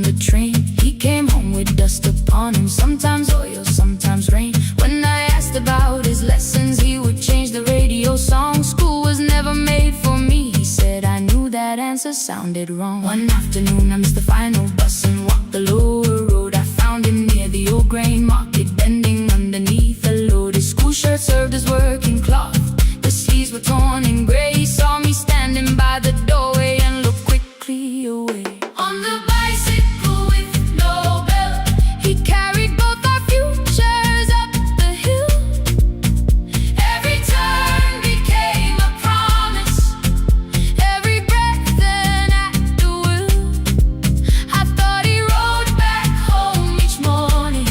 the train. He came home with dust upon him, sometimes oil, sometimes rain. When I asked about his lessons, he would change the radio song. School was never made for me, he said. I knew that answer sounded wrong. One afternoon I missed the final bus and walked the lower road. I found him near the old grain market, bending underneath a load. His school shirt served as working cloth, the sleeves were torn and gray. He saw me standing by the doorway and looked quickly away. On the bicycle with no belt, he carried both our futures up the hill. Every turn became a promise, every breath an act of will. I thought he rode back home each morning,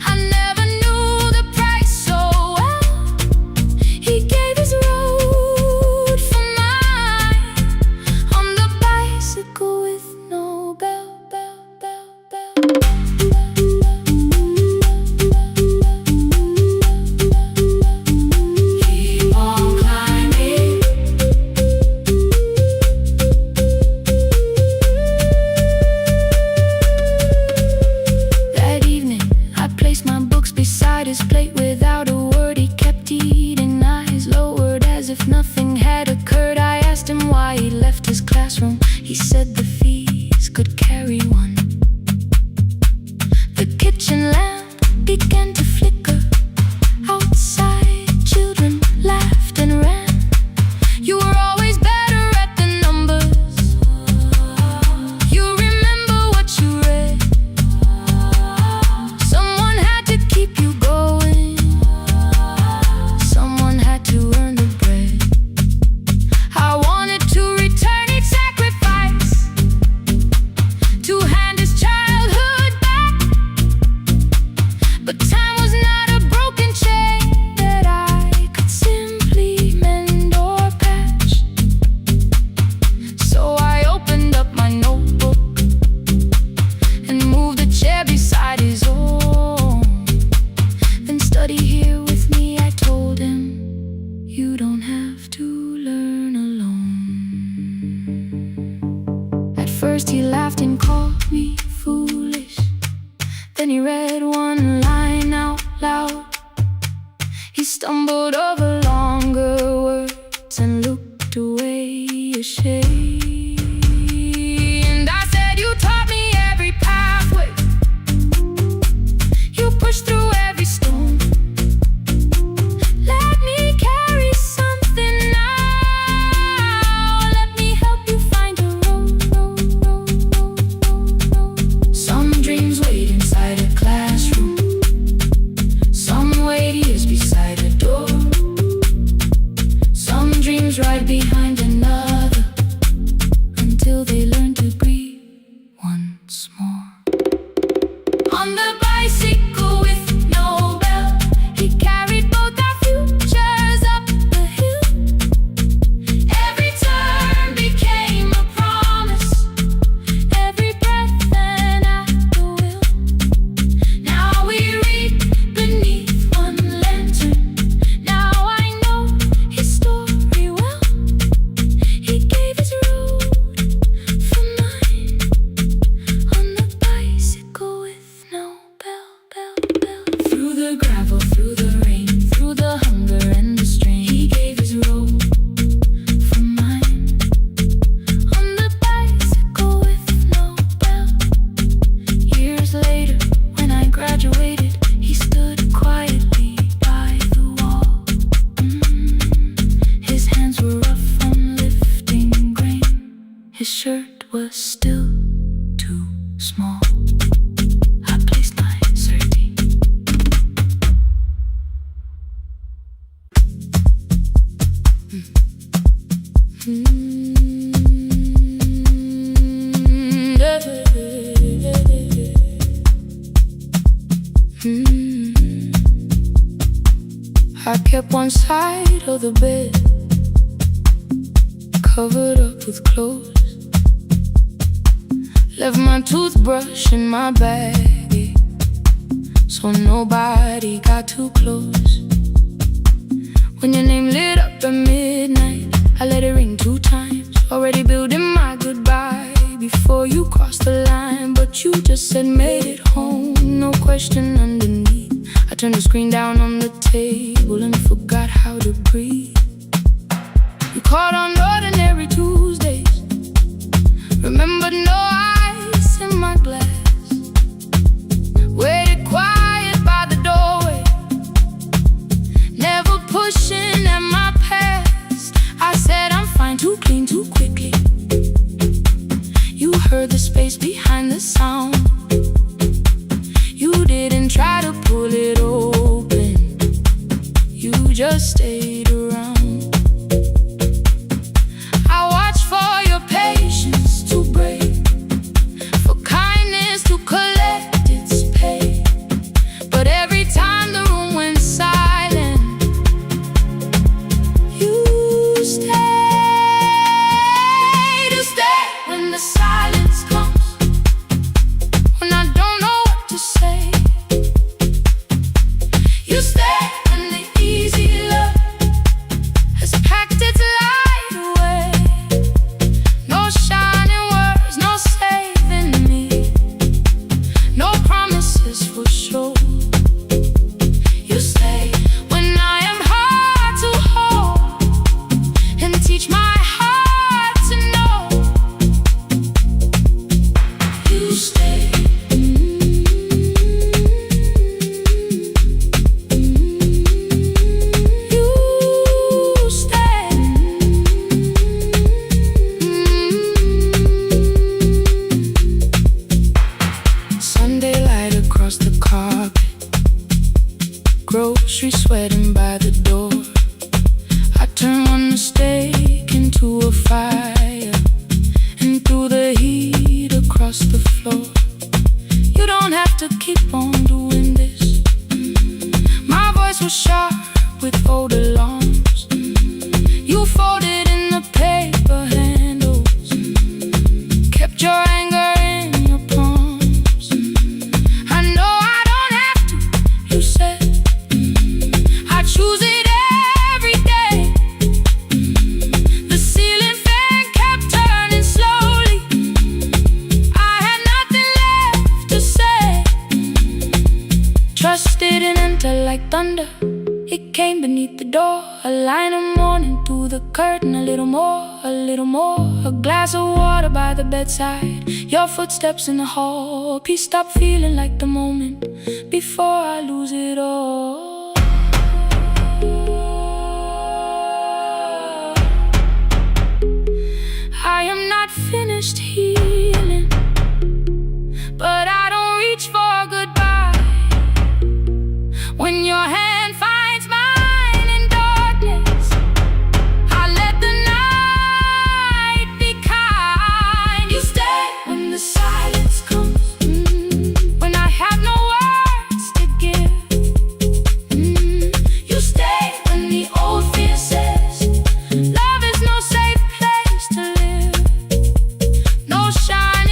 I never knew the price so well. He gave his road for mine, on the bicycle with no bell. Keep on climbing. That evening, I placed my books beside his plate. Without a word, he kept eating, eyes lowered as if nothing had occurred. I asked him why he left his classroom. He said the fees could carry one. The kitchen lamp began to flicker. Outside, children laughed and ran. You were always better at the numbers. You remember what you read. Someone had to keep you going, someone had to earn the bread. I wanted to return each sacrifice, to hand his childhood back. But time was not a broken chain that I could simply mend or patch. So I opened up my notebook and moved a chair beside his own. Then study here with me, I told him. You don't have to learn alone. At first he laughed and called me foolish. Then he read one line out loud. He stumbled over longer words and looked away ashamed. I said, you taught me every pathway, you pushed through every stone. Let me carry something now, let me help you find a road. Some dreams wait inside a classroom, some wait years beside a door. Some dreams right behind another, until they learn to breathe once more. On the bicycle with no bell, he carried both our futures up the hill. Every turn became a promise, every breath an act of will. Now we read beneath one lantern, now I know his story well. He gave his road for mine, on the bicycle with no bell. Through the gravel, through the rain, through the hunger and the strain, he gave his road for mine, on the bicycle with no bell. Years later, when I graduated, he stood quietly by the wall. His hands were rough from lifting grain, his shirt was still too small. I placed my sardine. I kept one side of the bed covered up with clothes. Left my toothbrush in my bag, so nobody got too close. When your name lit up at midnight, I let it ring 2 times. Already building my goodbye before you crossed the line. But what you just said made it home. No question underneath. I turned the screen down on the table and forgot how to breathe. You caught on ordinary Tuesdays. Remembered no ice in my glass. Waited quiet by the doorway, never pushing at my past. I said I'm fine, too clean, too quickly. You heard the space behind the sound. You didn't try to pull it open. You just stayed around. I watched for your patience to break, for kindness to collect its pay. But every time the room went silent, you stayed. You stayed when the silence comes, when I don't know what to say. You stayed when the easy love has packed its light away. No shining words, no saving me, no promises for sure. You stay when I am hard to hold and teach my heart to know. You stay. You stay. Sunday light across the carpet, grocery sweating by the door. I turn one mistake into a fire, and through the heat across the floor. You don't have to keep on doing this. My voice was sharp with old alarms. You folded in the paper handles, kept your anger in your palms. I know I don't have to, you said. I choose it every day. The ceiling fan kept turning slowly. I had nothing left to say. Trust didn't enter like thunder. It came beneath the door, a line of morning through the curtain. A little more, a little more. A glass of water by the bedside, your footsteps in the hall. Peace stopped feeling like the moment before I lose it all. I am not finished healing, but I don't reach for goodbye. When your hand finds mine in darkness, I let the night be kind. You stay when the silence comes, when I have no words to give. You stay when the old fear says love is no safe place to live. No shine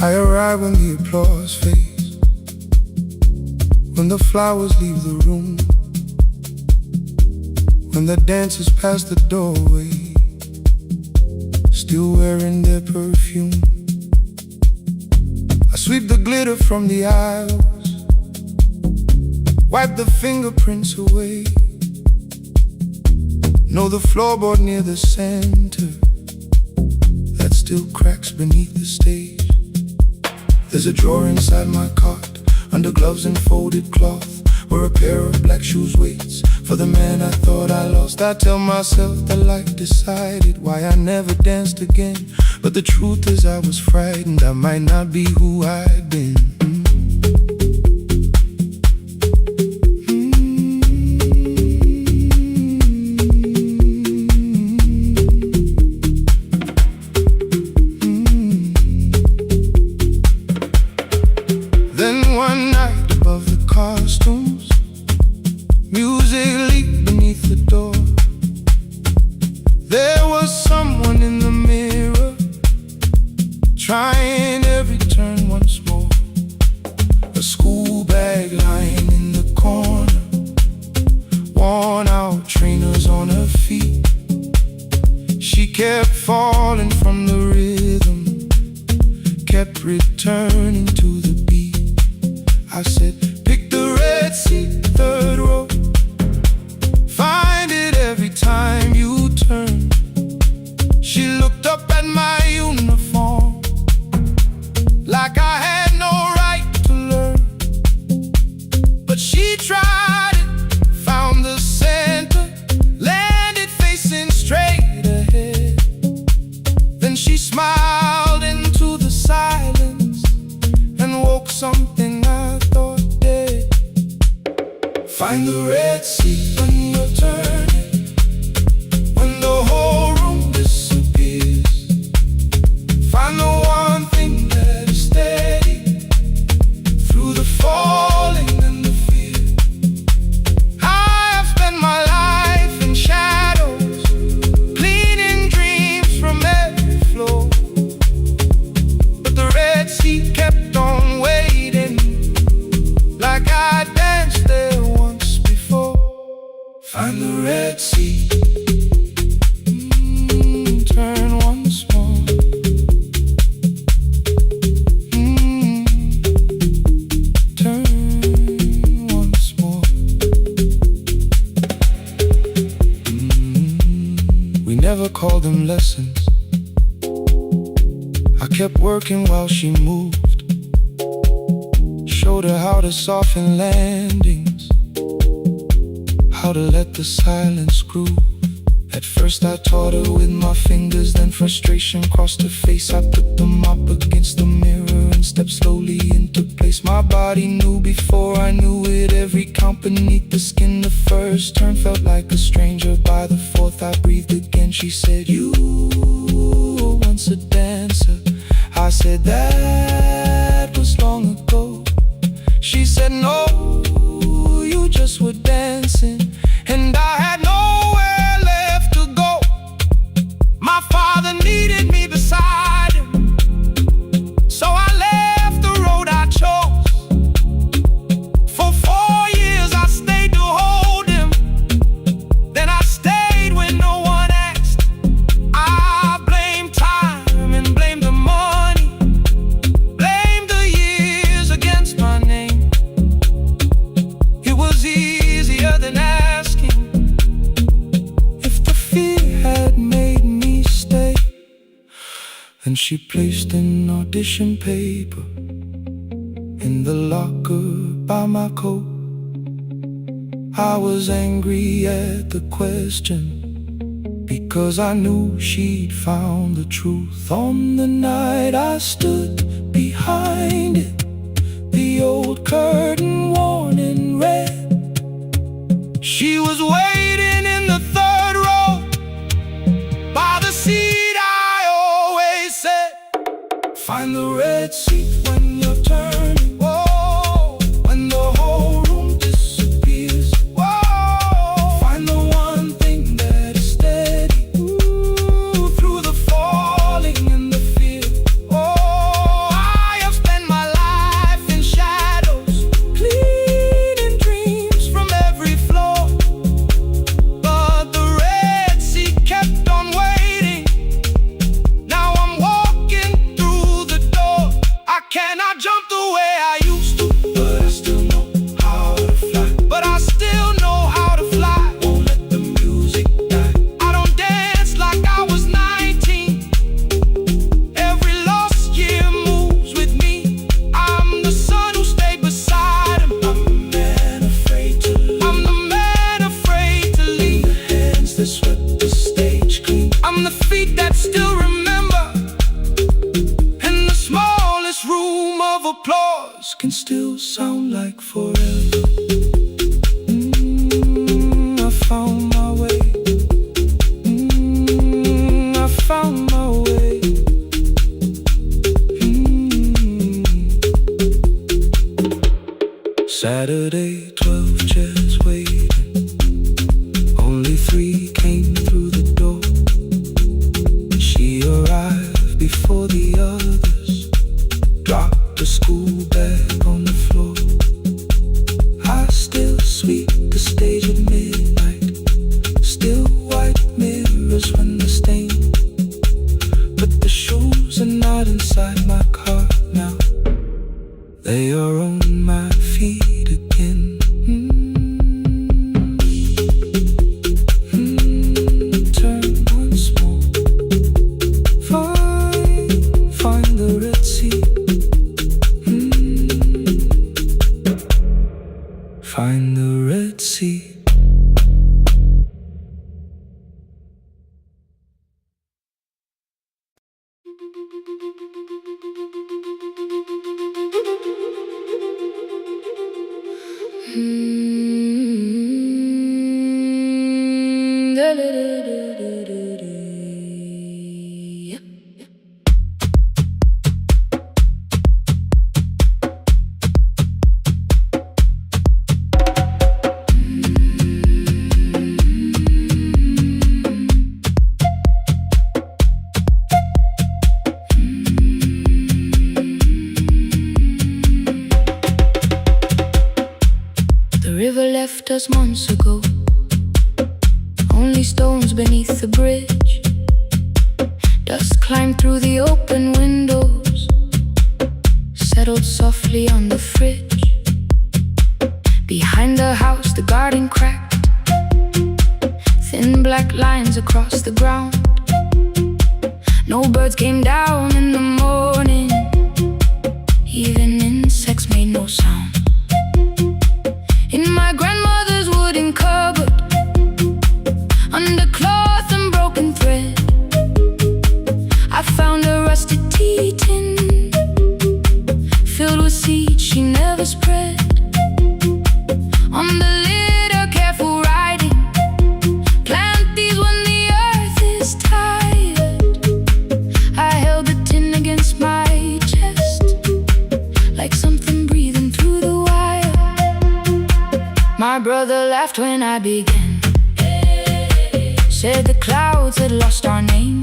I arrive when the applause fades, when the flowers leave the room, when the dancers pass the doorway, still wearing their perfume. I sweep the glitter from the aisles, wipe the fingerprints away. Know the floorboard near the center that still cracks beneath the stage. There's a drawer inside my cart, under gloves and folded cloth, where a pair of black shoes waits for the man I thought I lost. I tell myself that life decided why I never danced again, but the truth is I was frightened I might not be who I'd been. Then one night above the costumes, music leaked beneath the door. There was someone in the mirror, trying every turn once more. A school bag lying in the corner, worn out trainers on her feet. She kept falling from the rhythm, kept returning to the beat. I said, pick the red seat, third row, find it every time you turn. She looked up at my uniform like I had no right to learn, but she tried it, found the center, landed facing straight ahead. Then she smiled into the silence and woke something I thought dead. Find the red seat when you're turning, when the whole room disappears. Find the one thing that is steady through the falling and the fear. I have spent my life in shadows, cleaning dreams from every floor, but the red seat kept on waiting, like I danced there once before. Find the red seat, turn once more. Turn once more. We never called them lessons. I kept working while she moved, showed her how to soften landings, how to let the silence groove. At first I taught her with my fingers, then frustration crossed her face. I put them up against the mirror and stepped slowly into place. My body knew before I knew it, every count beneath the skin. The first turn felt like a stranger, by the fourth I breathed again. She said, you were once a dancer. I said, that was long ago. She said, no, you just were dancing, and I had nowhere left to go. My father needed me beside him, so I left the road I chose. For 4 years I stayed to hold him, then I stayed when no one asked. I blamed time and blamed the money, blamed the years against my name. It was easier than asking if the fear had made me stay. Then she placed an audition paper in the locker by my coat. I was angry at the question, because I knew she'd found the truth. On the night I stood behind it, the old curtain worn in red. She was waiting in the third row, by the seat I always said. Find the red seat when you're turning, whoa, when the whole room disappears. Whoa, find the one thing that is steady, through the falling and the fear. Oh, I of applause can still sound like forever. I found my way. I found my way. Saturday, 12 chairs waiting. Only 3 came through the door. She arrived before the others, dropped the school bag on the floor. I still sweep the stage at midnight, still white mirrors when the stain. But the shoes are not inside my car now, they are on my feet again. Turn once more, find the Red Sea. Find the Red Sea. The river left us months ago, only stones beneath the bridge. Dust climbed through the open windows, settled softly on the fridge. Behind the house, the garden cracked, thin black lines across the ground. No birds came down in the morning, even insects made no sound. In my grandmother's wooden cupboard, under cloth and broken thread, I found a rusted tea tin filled with seeds she never spread. On the lid, a careful writing: plant these when the earth is tired. I held the tin against my chest, like something breathing through the wire. My brother laughed when I began, said the clouds had lost our name.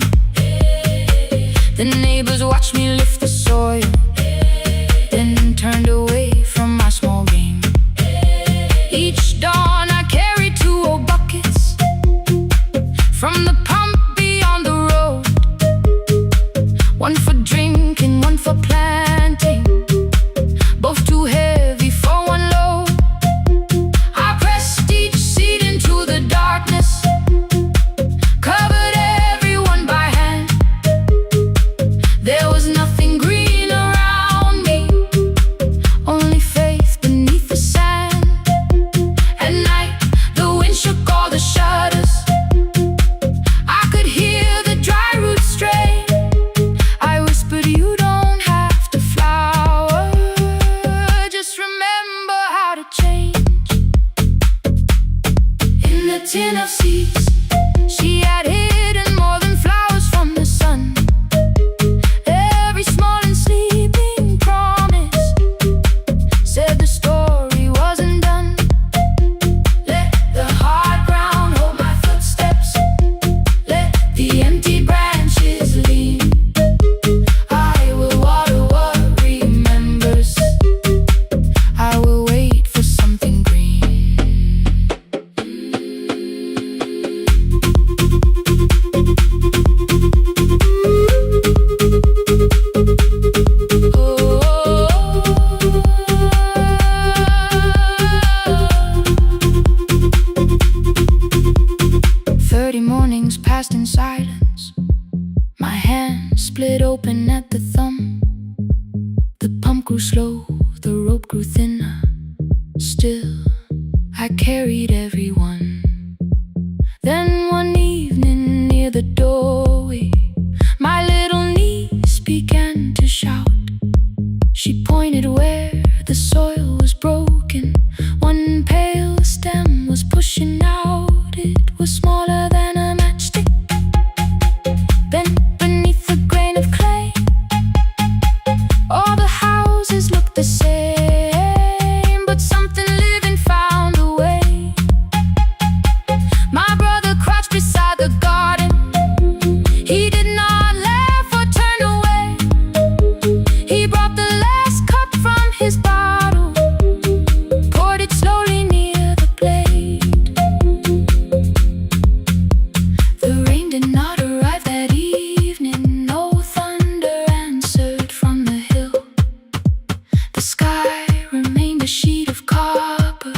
The neighbors watched me lift the soil, then turned away from my small game. Each dawn I carried 2 old buckets from the pump beyond the road, one for drinking, one for planting, both too heavy for one load. I pressed each seed into the darkness, covered everyone by hand. There was nothing green around me, only faith beneath the sand. At night, the wind shook all the shutters, I could hear the dry roots stray. I whispered, you don't have to flower, just remember how to change. In the tin of seeds, she had hidden more than flowers from the sun. Every small and sleeping promise said the story wasn't done. Let the hard ground hold my footsteps, let the empty branches lean. I will water what remembers, I will wait for something green. Mornings passed in silence, my hand split open at the thumb. The pump grew slow, the rope grew thinner. Still, I carried everyone. Then one evening near the doorway, my little niece began to shout. She pointed broken. One pale stem was pushing out. It was smaller than a matchstick, bent beneath a grain of clay. All the houses looked the same, but something living found a way. My brother crouched beside the garden. He did not laugh or turn away. He brought the last cup from his bottle, poured it slowly near the blade. The rain did not arrive that evening. No thunder answered from the hill. The sky remained a sheet of copper.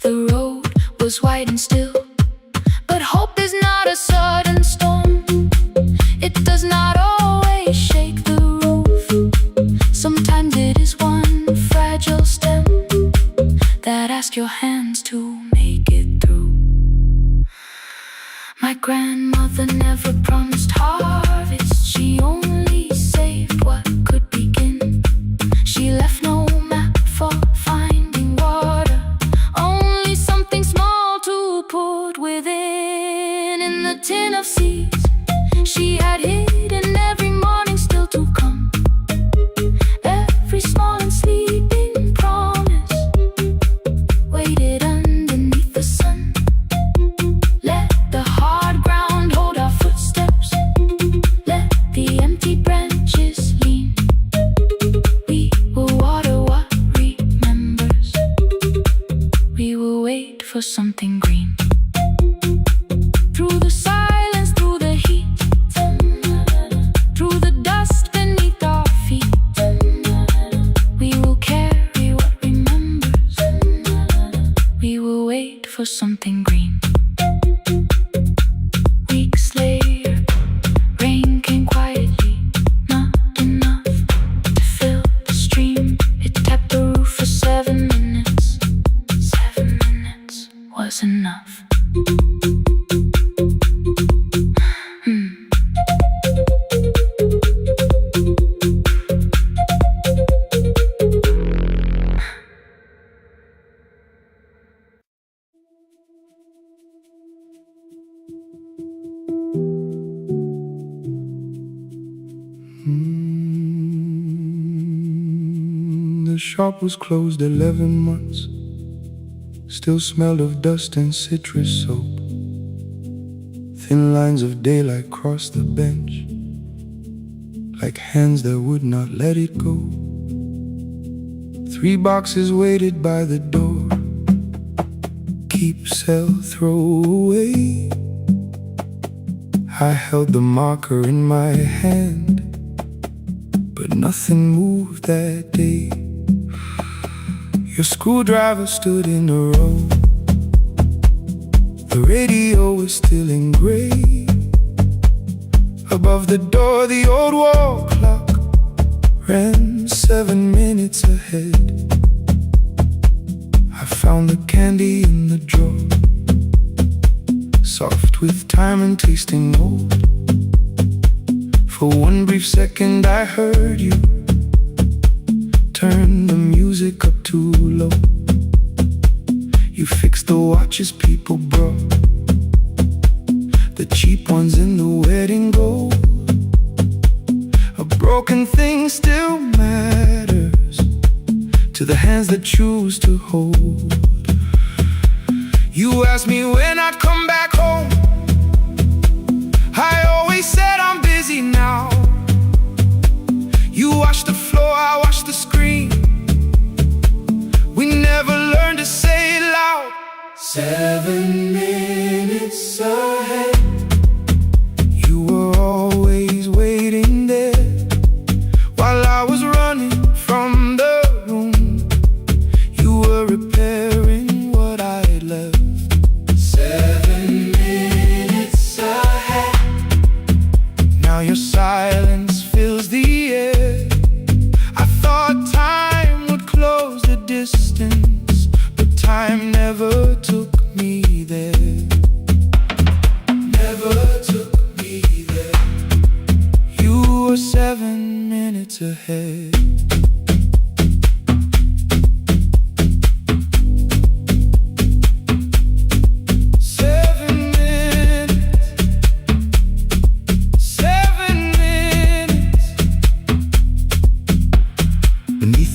The road was white and still. But hope is not a sudden storm. It does not always shake the roof. Sometimes it is one fragile stem that asks your hands to make it through. My grandmother never promised harvest. She only saved what could begin. She left no map for finding water, only something small to put within. In the tin of seeds she had hidden every morning still to come. Every small and sleeping promise waited underneath the sun. Let the hard ground hold our footsteps. Let the empty branches lean. We will water what remembers. We will wait for something green. Through the silence, through the heat, through the dust beneath our feet, we will carry what remembers. We will wait for something green. Weeks later, rain came quietly, not enough to fill the stream. It tapped the roof for 7 minutes. 7 minutes was enough. The shop was closed 11 months. Still smelled of dust and citrus soap. Thin lines of daylight crossed the bench, like hands that would not let it go. 3 boxes waited by the door. Keep, sell, throw away. I held the marker in my hand, but nothing moved that day. Your screwdriver stood in a row. The radio was still in gray. Above the door, the old wall clock ran 7 minutes ahead. I found the candy in the drawer, soft with time and tasting old. For one brief second I heard you turn the music up too low. You fixed the watches people brought, the cheap ones in the wedding gold. A broken thing still matters to the hands that choose to hold. You asked me when I'd come back home. I always said I'm busy now. You watch the floor, I watch the screen. We never learned to say it loud. 7 minutes ahead. You were always waiting there while I was running from the room. You were repairing what I had left. 7 minutes ahead. Now your silence fills the air. I thought time would close the distance, but time never took me there. Never took me there. You were 7 minutes ahead.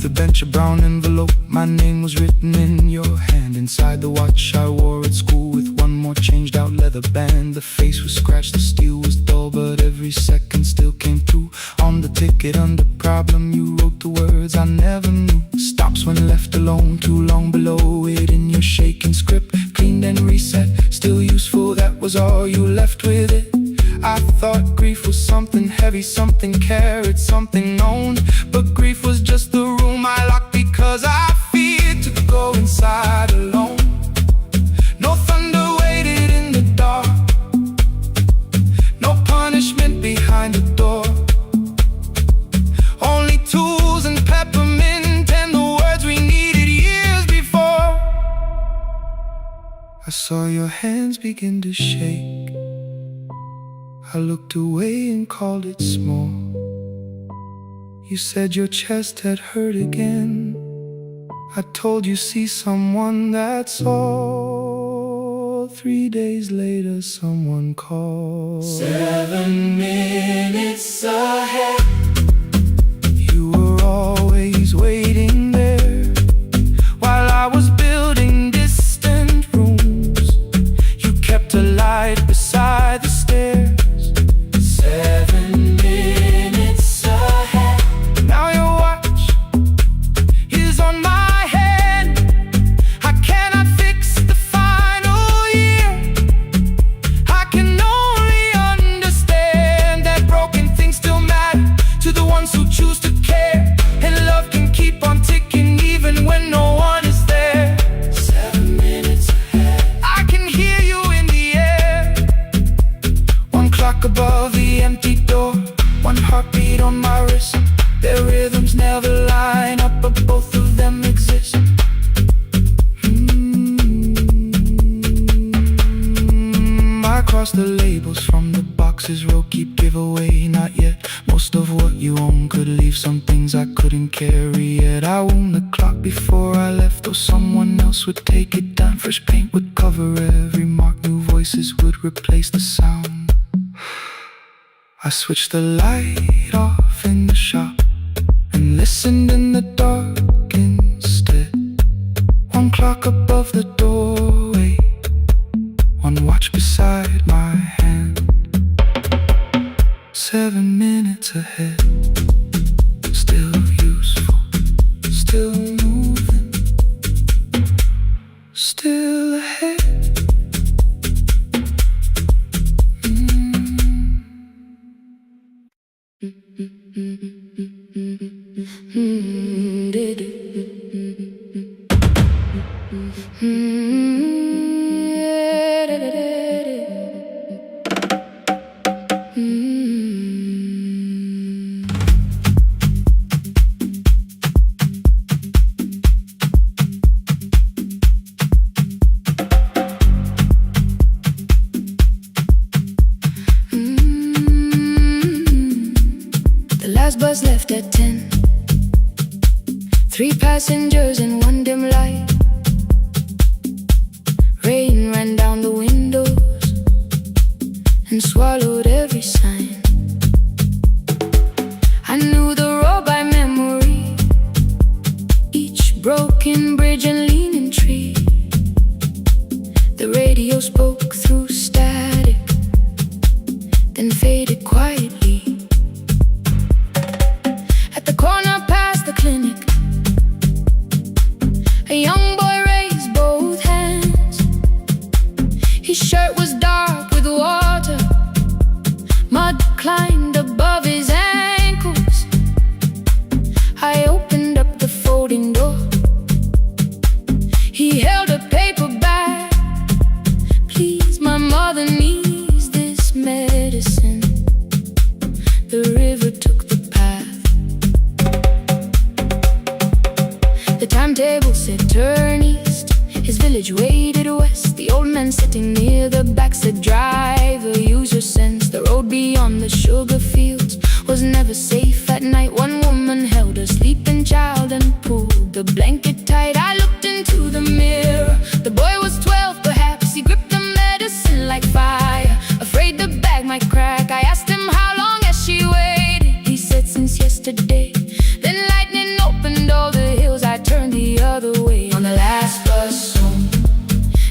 the bench, a brown envelope. My name was written in your hand. Inside the watch I wore at school, with one more changed out leather band. The face was scratched, the steel was dull, but every second still came through. On the ticket under problem you wrote the words I never knew. Stops when left alone, too long below it in your shaking script. Cleaned and reset, still useful, that was all you left with it. I thought grief was something heavy, something carried, something known. But grief was just the room I locked because I feared to go inside alone. No thunder waited in the dark, no punishment behind the door. Only tools and peppermint and the words we needed years before. I saw your hands begin to shake. I looked away and called it small. You said your chest had hurt again. I told you see someone, that's all. 3 days later someone called. 7 minutes ahead. You were always waiting there while I was building distant rooms. You kept a light beside the stairs. 7 minutes ahead. Now your watch is on my head. I cannot fix the final year. I can only understand that broken things still matter to the ones who choose to care. And love can keep on ticking even when no one is there. 7 minutes ahead. I can hear you in the air. One clock above the empty door, one heartbeat on my wrist. Their rhythms never line up, but both of them exist. I cross the labels from the boxes, row keep giveaway, not yet. Most of what you own could leave, some things I couldn't carry yet. I wound the clock before I left, though someone else would take it down. Fresh paint would cover every mark, new voices would replace the sound. I switched the light off in the shop and listened in the dark instead. One clock above the doorway, one watch beside my hand. 7 minutes ahead, still useful, still moving, still ahead. The last bus left at 10. 3 passengers and one dim light. Rain ran down the windows and swallowed every sign. I knew the road by memory, each broken bridge and leaning tree. The radio spoke through static, then faded quietly. At the corner past the clinic, a young boy raised both hands. His shirt was dark with water, mud climbed above his ankles. I opened up the folding door. He held a paper bag. Please, my mother needs this medicine. The river took the path. The timetable said turn east. His village waded west. The old man sitting near the back said driver, use your sense. The road beyond the sugar fields was never safe at night. One woman held a sleeping child and pulled the blanket tight. I looked into the mirror. The boy was 12 perhaps. He gripped the medicine like fire, afraid the bag might crack. I asked him how long has she waited. He said since yesterday. Then lightning opened all the the other way on the last bus home.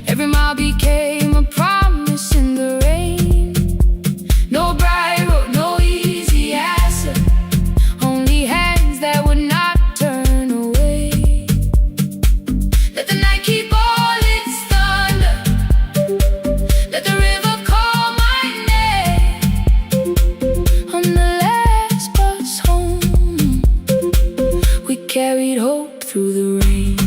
Every mile became a promise in the rain. No bright road, no easy answer, only hands that would not turn away. Let the night keep all its thunder, let the river call my name. On the last bus home, we carried hope through the rain.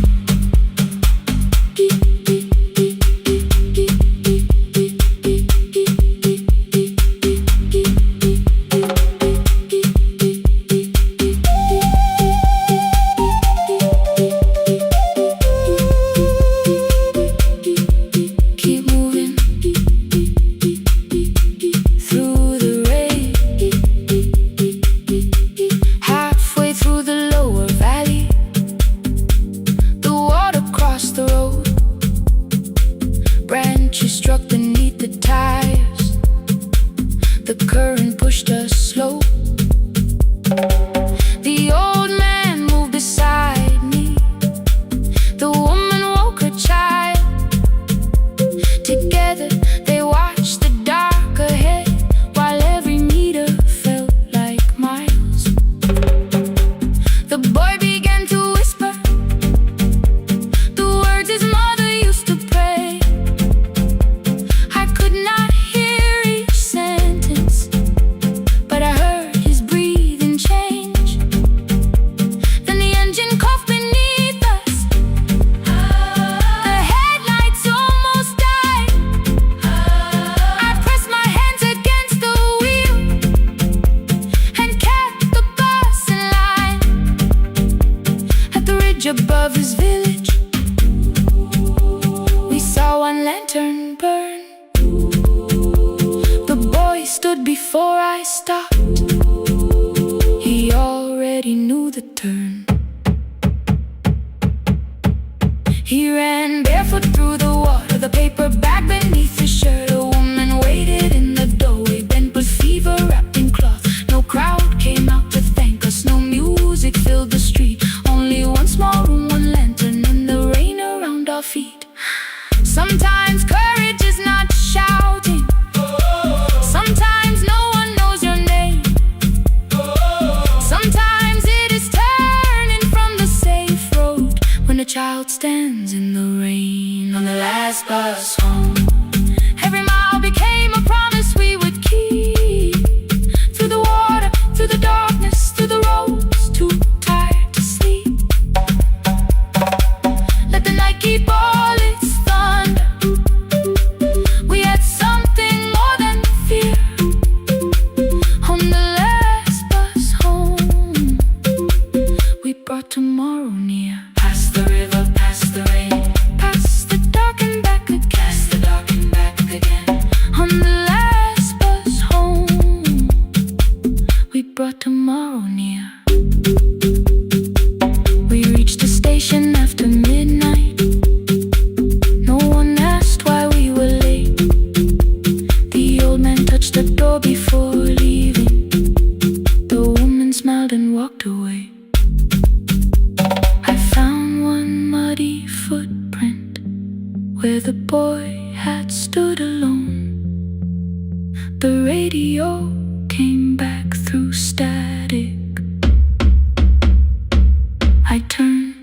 Struck beneath the tires, the current pushed us slow. The old man moved beside me, the woman woke her child. Together they watched the dark ahead, while every meter felt like miles. The boy began to whisper the words his mother used to pray. Above his village, we saw one lantern burn. The boy stood before I stopped. He already knew the turn. He ran barefoot through the water, the paper bag beneath his shirt. A woman waited in the doorway, bent with fever, wrapped in cloth. No crowd came out to thank us, no music filled the street. Only one small room, one lantern, and the rain around our feet. Sometimes courage is not shouting, sometimes no one knows your name. Sometimes it is turning from the safe road when a child stands in the rain on the last bus home. Every mile became a promise we would keep. Through the water, through the darkness, through the roads too tired to sleep. Let the night keep all its thunder. We had something more than fear. On the last bus home, we brought tomorrow near. Past the river, past the rain, past the dark and back again, past the dark and back again. On the last bus home, we brought tomorrow near. We reached the station after midnight. No one asked why we were late. The old man touched the door before leaving. The woman smiled and walked away. I found one muddy footprint where the boy had stood alone. The radio came back through static. I turned.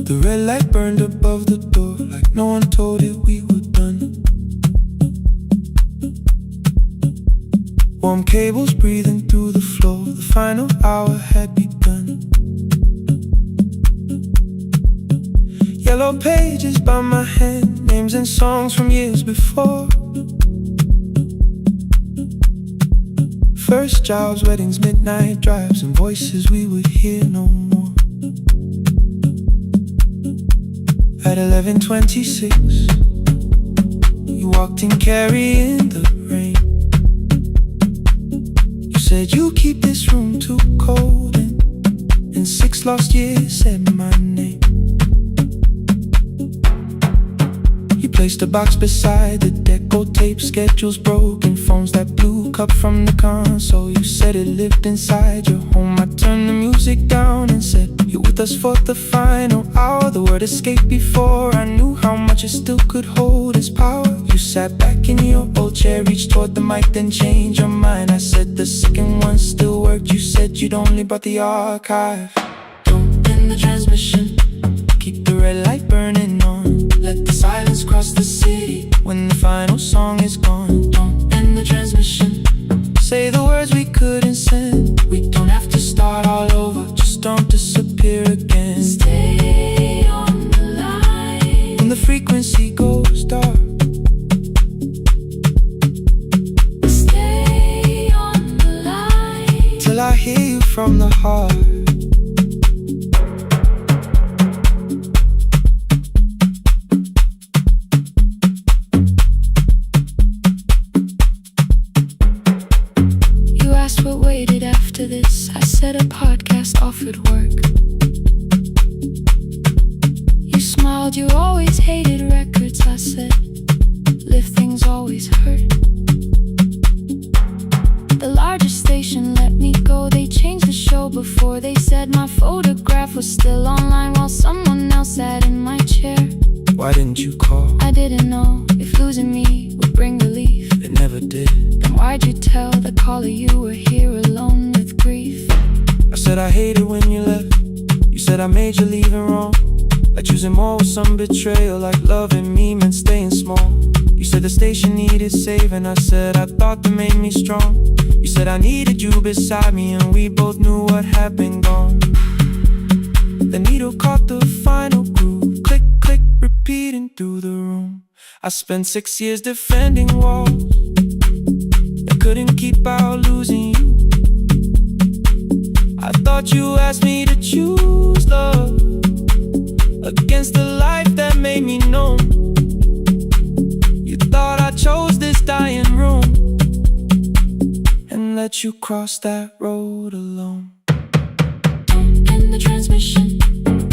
The red light burned above the door, like no one told it we were done. Warm cables breathing through the floor, the final hour had begun. Yellow pages by my hand, names and songs from years before. First jobs, weddings, midnight drives, and voices we would hear no more. At 11:26, you walked in carrying the rain. You said last year said my name. You placed a box beside the deco tape, schedules broken, phones that blew, cup from the console. You said it lived inside your home. I turned the music down and said, you're with us for the final hour. The word escaped before I knew how much it still could hold its power. You sat back in your old chair, reached toward the mic, then changed your mind. I said the second one still worked. You said you'd only brought the archive. Don't end the transmission, keep the red light burning on. Let the silence cross the city when the final song is gone. Don't end the transmission, say the words we couldn't send. We don't have to start all over, just don't disappear again. Stay on the line when the frequency goes dark. Stay on the line till I hear you from the heart. What waited after this? I said a podcast offered work. You smiled, you always hated records. I said, live things always hurt. The largest station let me go. They changed the show before they said my photograph was still online while someone else sat in my chair. Why didn't you call? I didn't know if losing me would bring relief. It never did. Then why'd you tell the caller you were here alone with grief? I said I hated when you left. You said I made you leaving wrong, like choosing more with some betrayal, like loving me meant staying small. You said the station needed saving. I said I thought that made me strong. You said I needed you beside me, and we both knew what had been gone. The needle caught the final groove, click, click, repeating through the room. I spent 6 years defending walls that couldn't keep out losing you. I thought you asked me to choose love against the life that made me known. You thought I chose this dying room and let you cross that road alone. Don't end the transmission,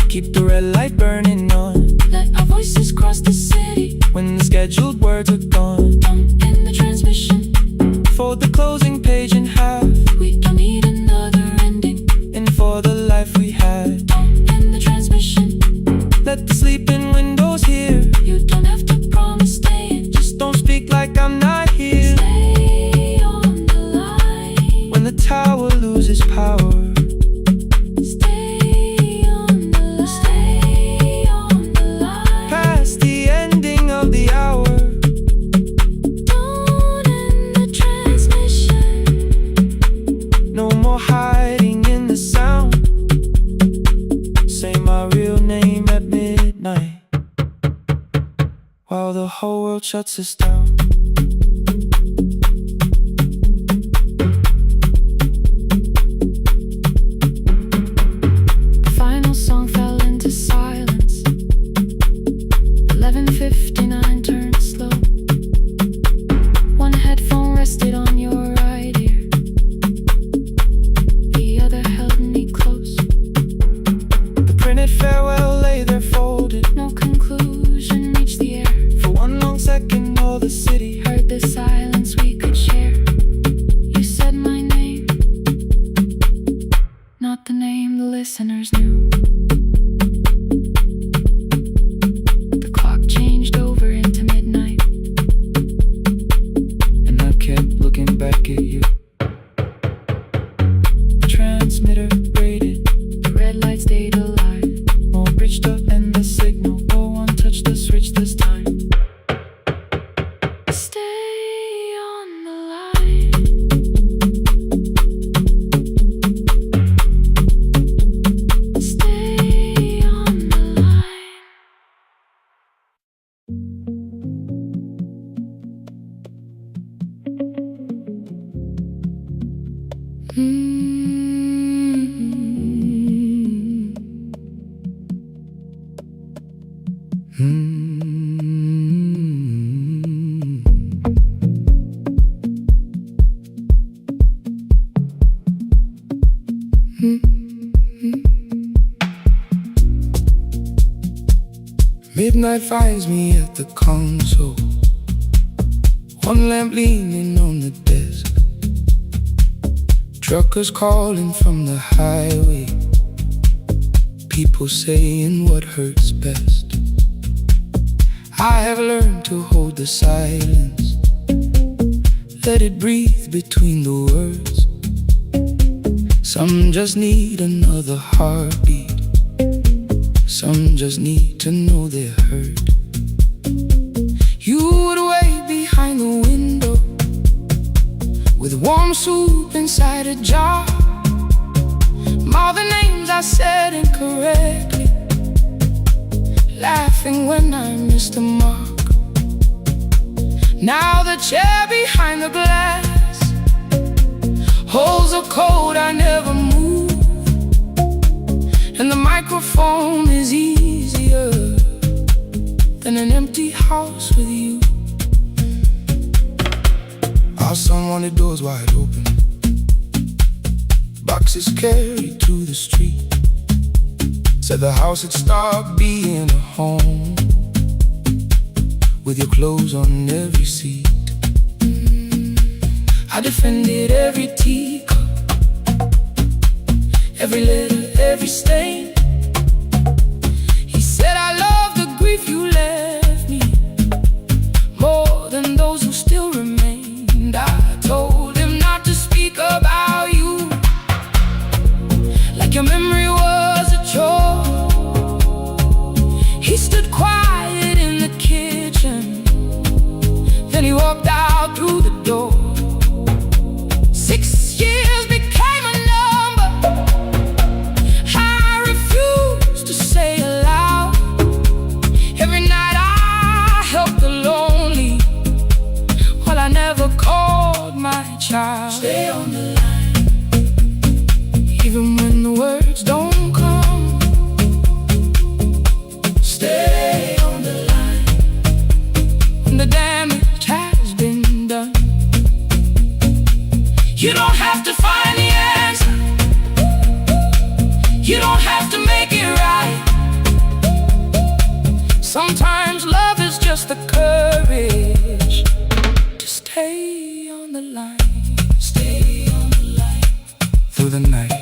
keep the red light burning on. let our voices cross the city when the scheduled words are gone. Don't end the transmission, fold the closing page in half. we don't need another ending. And for the life we had, Don't end the transmission, let the sleeping windows hear. you don't have to promise staying. Just don't speak like I'm not here. Stay on the line When the tower loses power, stay on the line. Stay on the line past the ending of the hour. Don't end the transmission, No more hiding in the sound. Say my real name at midnight while the whole world shuts us down. the final song fell into silence. 11:59 turned slow. One headphone rested on your right ear, the other held me close. The printed farewell lay there folded. No conclusion reached the air. For one long second all the city Heard the silence we could share. You said my name, not the name the listeners knew. The clock changed over into midnight, and I kept looking back at you. Transmitter rated, the red light stayed alive. more bridged up and the signal. No one touched the switch this time. Stay on the line. Stay on the line. Midnight finds me at the console, one lamp leaning on the desk. Truckers calling from the highway, people saying what hurts best. I have learned to hold the silence, let it breathe between the words. Some just need another heartbeat, some just need to know they're heard. You would wait behind the window with warm soup inside a jar. All the names I said incorrectly, laughing when I missed the mark. Now the chair behind the glass holds a code I never moved, and the microphone is easier than an empty house with you. Our son wanted doors wide open, boxes carried to the street. Said the house had stopped being a home, with your clothes on every seat. I defended every teacup, every letter, every stain. He said I love the grief you left me more than those who still remained. I told him not to speak about you like your memory was a chore. He stood quiet in the kitchen, then he walked out through the door. 6 years became a number I refused to say aloud. Every night I helped the lonely, while I never called my child. Stay on the line, even when the words don't come. Stay on the line, when the damage has been done. You don't have to find the answer, you don't have to make it right. Sometimes love is just the courage to stay on the line. Stay on the line through the night.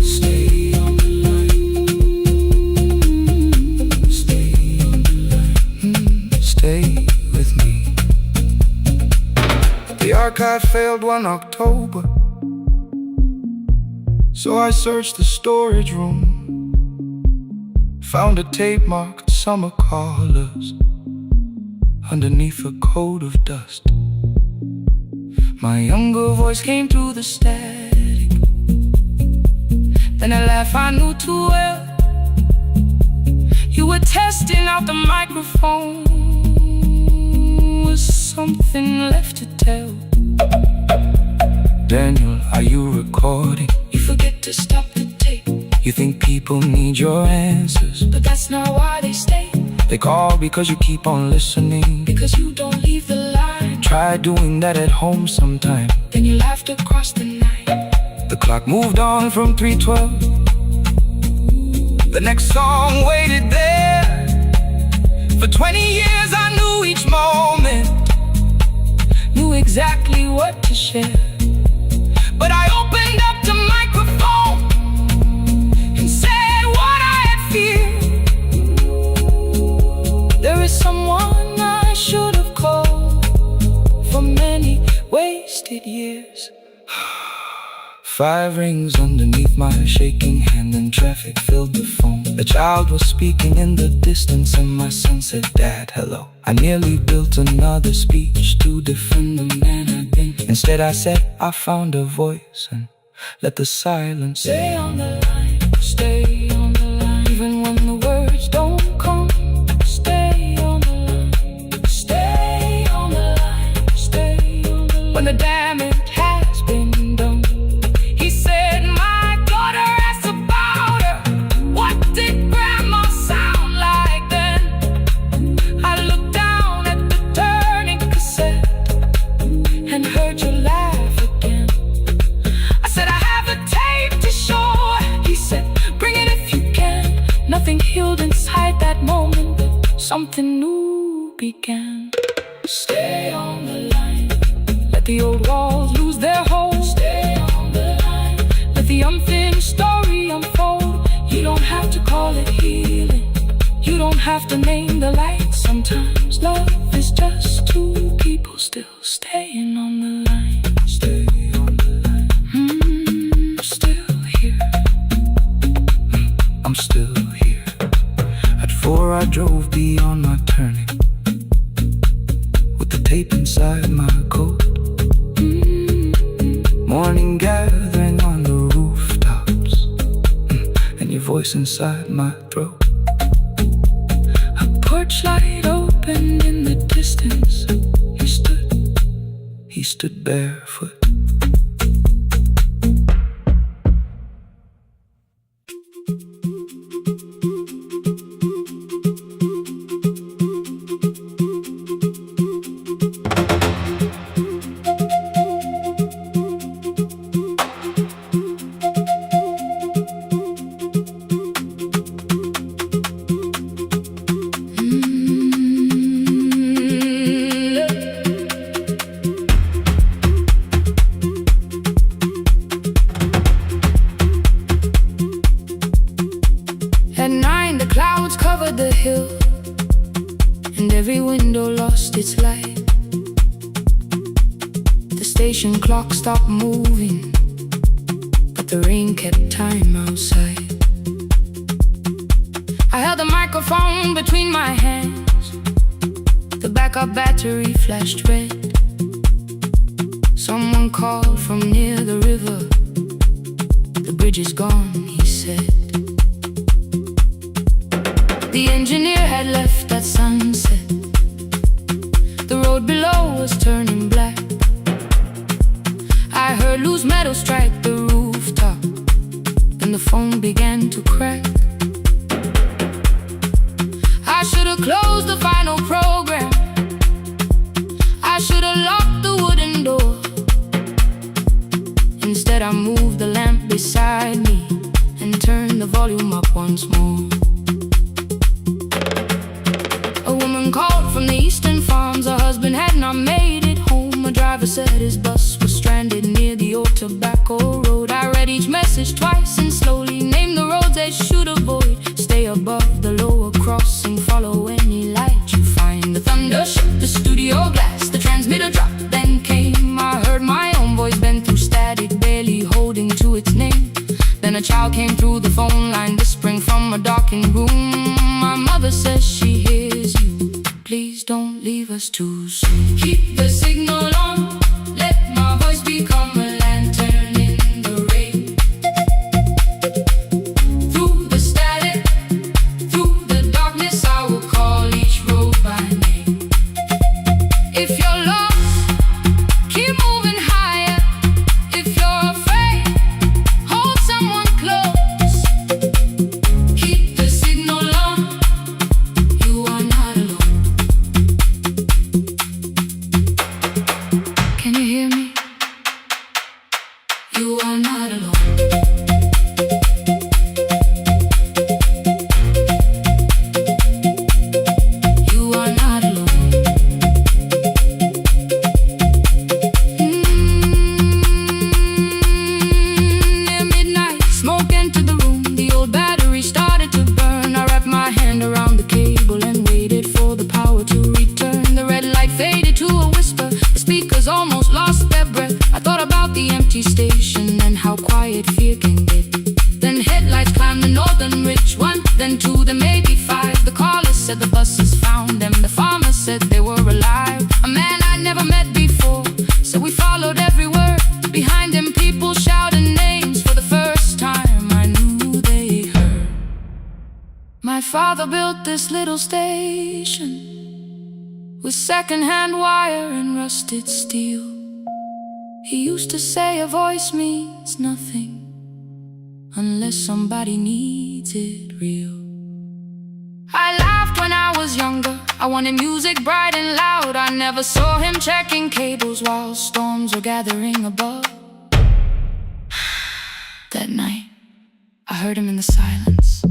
Stay on the line. Stay on the line. Stay with me. The archive failed one October, so I searched the storage room, found a tape marked summer callers underneath a coat of dust. My younger voice came through the static, then a laugh I knew too well. You were testing out the microphone, was something left to tell? Daniel, are you recording? You forget to stop the tape. You think people need your answers, but that's not why they stay. They call because you keep on listening, because you don't leave the line. Try doing that at home sometime, then you laughed across the night. The clock moved on from 3:12. The next song waited there. For 20 years I knew each moment, knew exactly what to share. But I opened up the microphone and said what I had feared. There is someone I should have called for many wasted years. 5 rings underneath my shaking hand, and traffic filled the phone. A child was speaking in the distance, and my son said, "Dad, hello." I nearly built another speech to defend the man I'd been. Instead I said I found a voice, and let the silence stay on the line. Stay on the line, even when the words don't come. Stay on the line. Stay on the line. Stay on the line. When the damage has been done. He said, "My daughter asked about her. What did grandma sound like then?" I looked down at the turning cassette and heard you laugh again. I said, "I have a tape to show." He said, began. Stay on the line. Let the old walls lose their hold. Stay on the line. Let the unfinished story unfold. You don't have to call it healing. You don't have to name the light. Sometimes love is just two people still staying on the line. Stay on the line. I'm still here. I'm still here. At 4 I drove beyond my turning, with the tape inside my coat. Morning gathering on the rooftops, and your voice inside my throat. A porch light opened in the distance. He stood barefoot. At 9 the clouds covered the hill, and every window lost its light. The station clock stopped moving, but the rain kept time outside. I held the microphone between my hands. The backup battery flashed red. Someone called from near the river. The bridge is gone, he said. The engineer had left at sunset. The road below was turning black. I heard loose metal strike the rooftop, and the phone began to crack. I should have closed the final program. I should have locked the wooden door. Instead I moved the lamp beside me and turned the volume up once more. A woman called from the eastern farms. Her husband had not made it home. A driver said his bus was stranded near the old tobacco road. I read each message twice and slowly named the roads they should avoid. Stay above the lower crossing, follow any light you find. The thunder shook the studio glass, the transmitter dropped, then came. I heard my own voice bend through static, barely holding to its name. Then a child came through the phone line, whispering from a darkened room. My mother says she hears you. Please don't leave us too soon. Keep the signal on. Let my voice become a lantern in the rain. Through the static, through the darkness, I will call each road by name. If you're lost, keep moving higher. If you're afraid, hold someone close. Keep the signal on. You are not alone. Can you hear me? You are not alone. You are not alone. Near midnight, smoke entered the room. The old battery started to burn. I wrapped my hand around the cable and waited for the power to return. The red light faded to a whisper. The speakers almost lost their breath. I thought about the empty station and how quiet fear can get. Then headlights climbed the northern ridge, 1, then 2, then maybe 5. The caller said the buses found them. The farmer said they were alive. A man I'd never met before, so we followed every word. Behind him people shouted names. For the first time I knew they heard. My father built this little station with second-hand wire and rusted steel. He used to say a voice means nothing unless somebody needs it real. I laughed when I was younger. I wanted music bright and loud. I never saw him checking cables while storms were gathering above. That night, I heard him in the silence.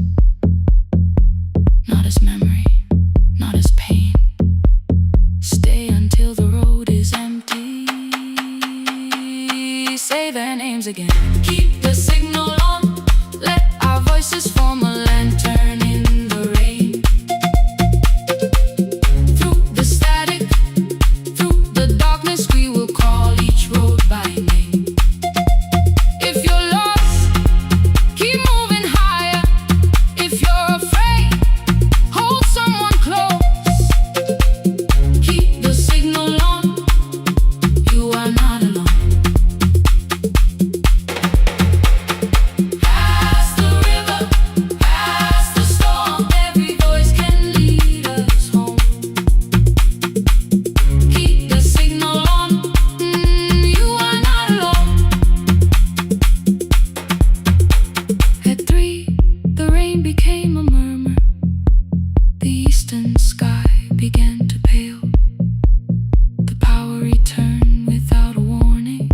Not as memory, not as pain, again. Keep the signal on, let our voices form a lantern in the rain. Through the static, through the darkness, we will call each road by name. If you're lost, keep moving higher. If you're afraid, hold someone close. Keep the signal on, you are not alone. Past the river, past the storm, every voice can lead us home. Keep the signal on, you are not alone. At 3, the rain became a murmur. The eastern sky began to pale. The power returned without a warning.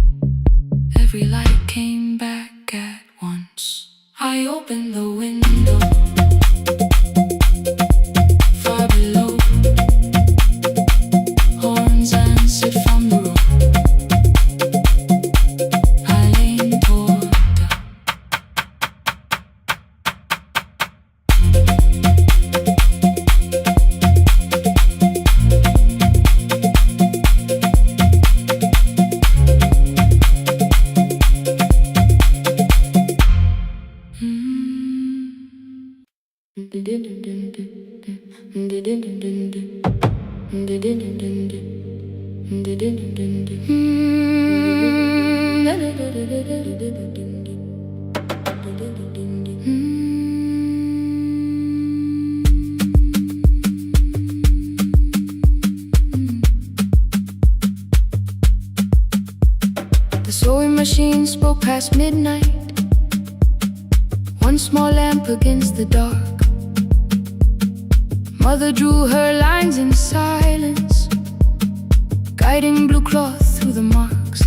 Every light came back at once. I opened the window. Far below, horns answered from the road. I leaned toward her. The sewing machine spoke past midnight. One small lamp against the dark. Mother drew her lines in silence, guiding blue cloth through the marks.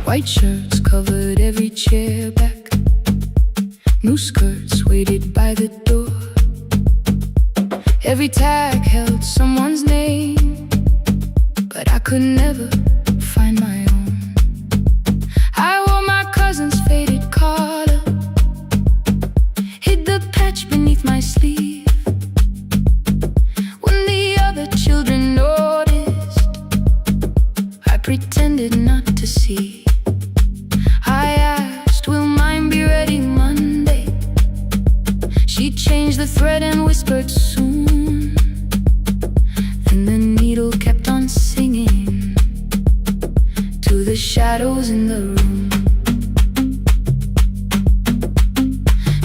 White shirts covered every chair back. New skirts waited by the door. Every tag held someone's name, but I could never find my own. I wore my cousin's faded collar, hid the patch beneath my sleeve. When the other children noticed, I pretended not to see. I asked, will mine be ready Monday? She changed the thread and whispered soon. Then the needle kept on singing to the shadows in the room.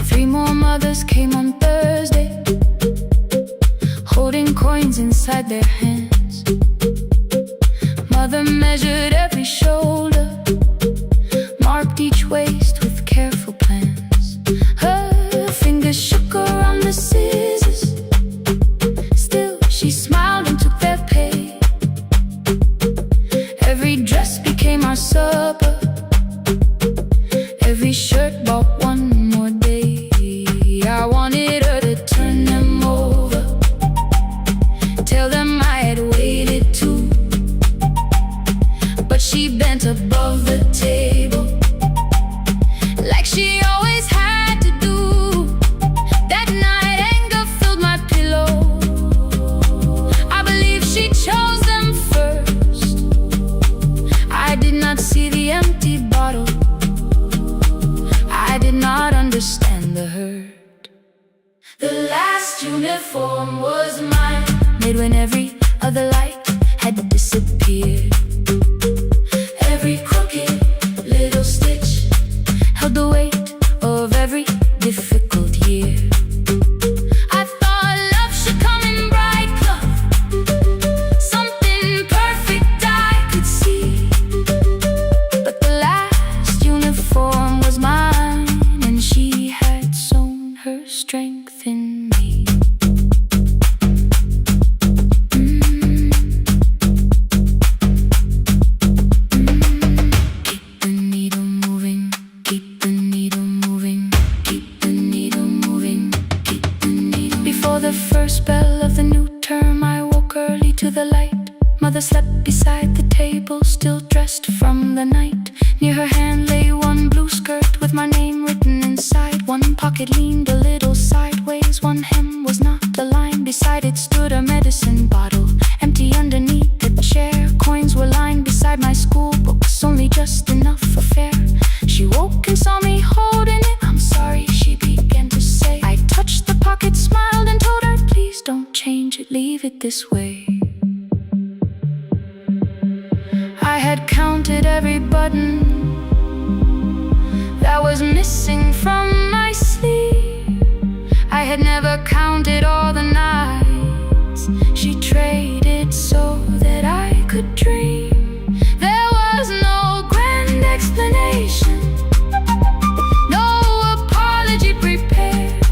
3 more mothers came on Thursday, holding coins inside their hands. Mother measured every shoulder, marked each waist with careful plans. Her fingers shook around the scissors, still she smiled and took their pay. Every dress became our supper, every shirt bought one more day. I wanted her to turn them over, tell them I had waited too. But she bent above the table, like she always had to do. That night anger filled my pillow. I believe she chose them first. I did not see the empty bottle. I did not understand the hurt. The last uniform was mine, made when every other light had disappeared. Every crooked little stitch held the weight of every difficult year. I thought love should come in bright cloth, something perfect I could see. But the last uniform was mine, and she had sown her strength in me. Keep the needle moving, keep the needle moving, keep the needle moving, keep the needle. Before the first bell of the new term, I woke early to the light Mother slept beside the table, still dressed from the night. Near her hand lay one blue skirt with my name written inside. One pocket leaned a little sideways, one hem was not aligned. Beside it stood a medicine bottle, empty underneath the chair. Coins were lying beside my school books, only just enough for fare. She woke and saw me holding it. "I'm sorry," she began to say. I touched the pocket, smiled and told her, "Please don't change it, leave it this way." I had counted every button that was missing from my sleeve. I had never counted all the nights she traded so that I could dream. There was no grand explanation, no apology prepared,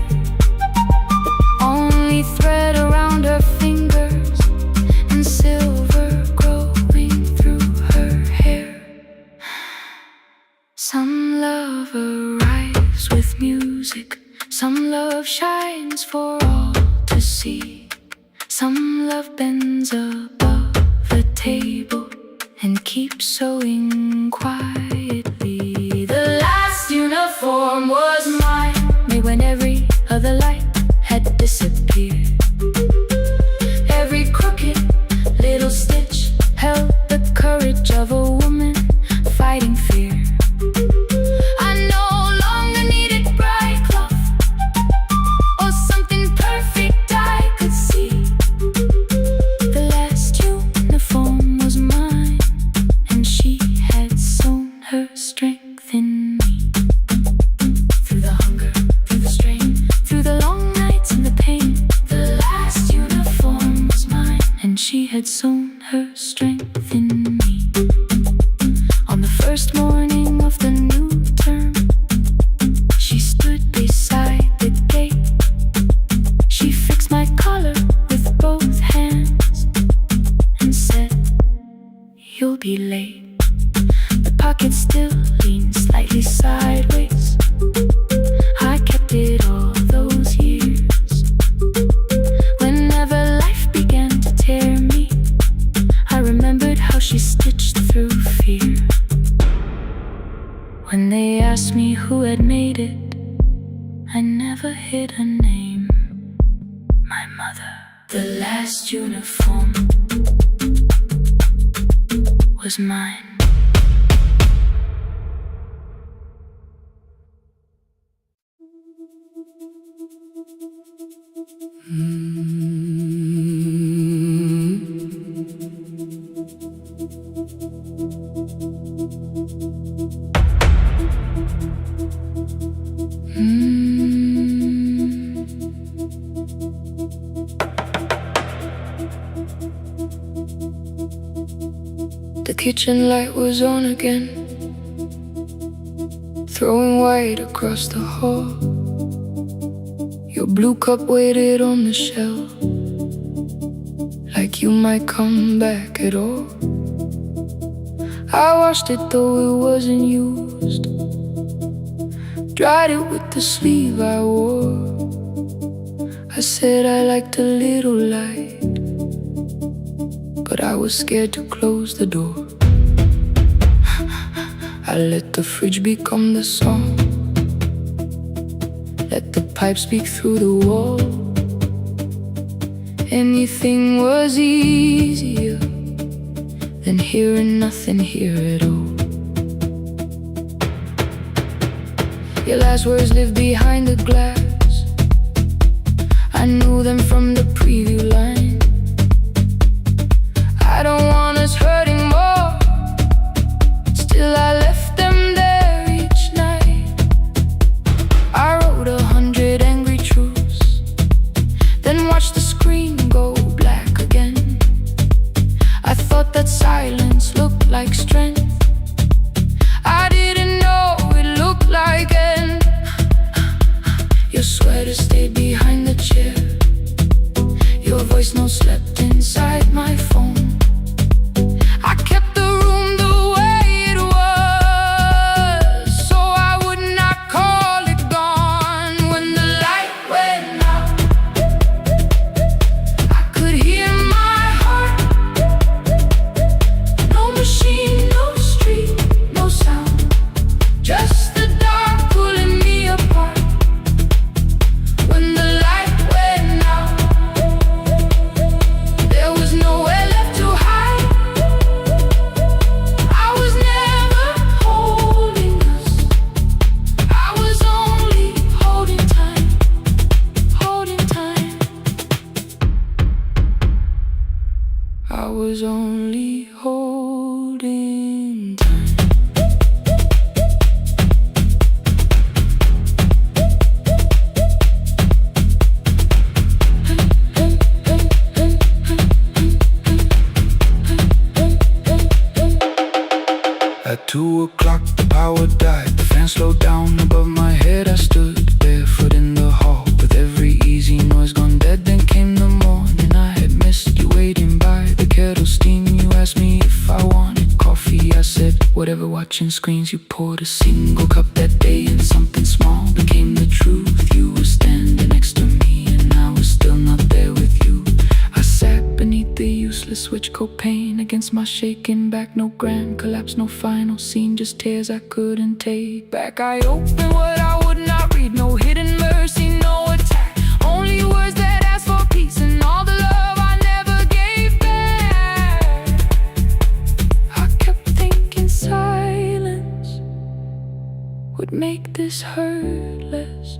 only thread around her fingers and silver growing through her hair. Some love arrives with music, some love shines for all to see. Some love bends above the table and keeps sewing quietly. The last uniform was mine, made when every other light had disappeared. Every crooked little stitch held the courage of a woman fighting fear. I no longer needed bright cloth or something perfect I could see. The last uniform was mine, and she had sewn her strength in me. Through the hunger, through the strain, through the long nights and the pain, the last uniform was mine, and she had sewn her strength in me. On the first morning of the new term, she stood beside the gate. She fixed my collar with both hands and said, "You'll be late." The pocket still leaned slightly sideways. I kept it all those years. Whenever life began to tear me, I remembered how she stitched through fear. When they asked me who had made it, I never hid her name. My mother. The last uniform was mine. The kitchen light was on again, throwing white across the hall. Your blue cup waited on the shelf, like you might come back at all. I washed it though it wasn't used, dried it with the sleeve I wore. I said I liked a little light, but I was scared to close the door. I let the fridge become the song, let the pipe speak through the wall. Anything was easier than hearing nothing here at all. Your last words live behind the glass, I knew them from the preview line. I don't want us hurting more, still I left them there each night. I wrote 100 angry truths, then watched the screen go black again. I thought that silence looked like strength, I didn't know it looked like end. Your sweater stayed behind the chair, your voice no slept inside my phone. I kept the room the way it was, so I would not call it gone. When the light went out, I could hear my heart I was only holding time. At 2 o'clock the power died, the fan slowed down above my head. I stood barefoot in the hall with every easy noise gone dead. Then came the morning, I had missed you waiting by the kettle steam. You asked me if I wanted coffee, I said whatever. Watching screens, you poured a single cup that day, and something small became the truth. You were standing next to me and I was still not there with you. I sat beneath the useless switch, copain against my shaking back. No grand collapse, no final scene, just tears I couldn't take back. I opened what I would not read, no hidden mercy, no attack. Only words that ask for peace and all the love I never gave back. I kept thinking silence would make this hurt less.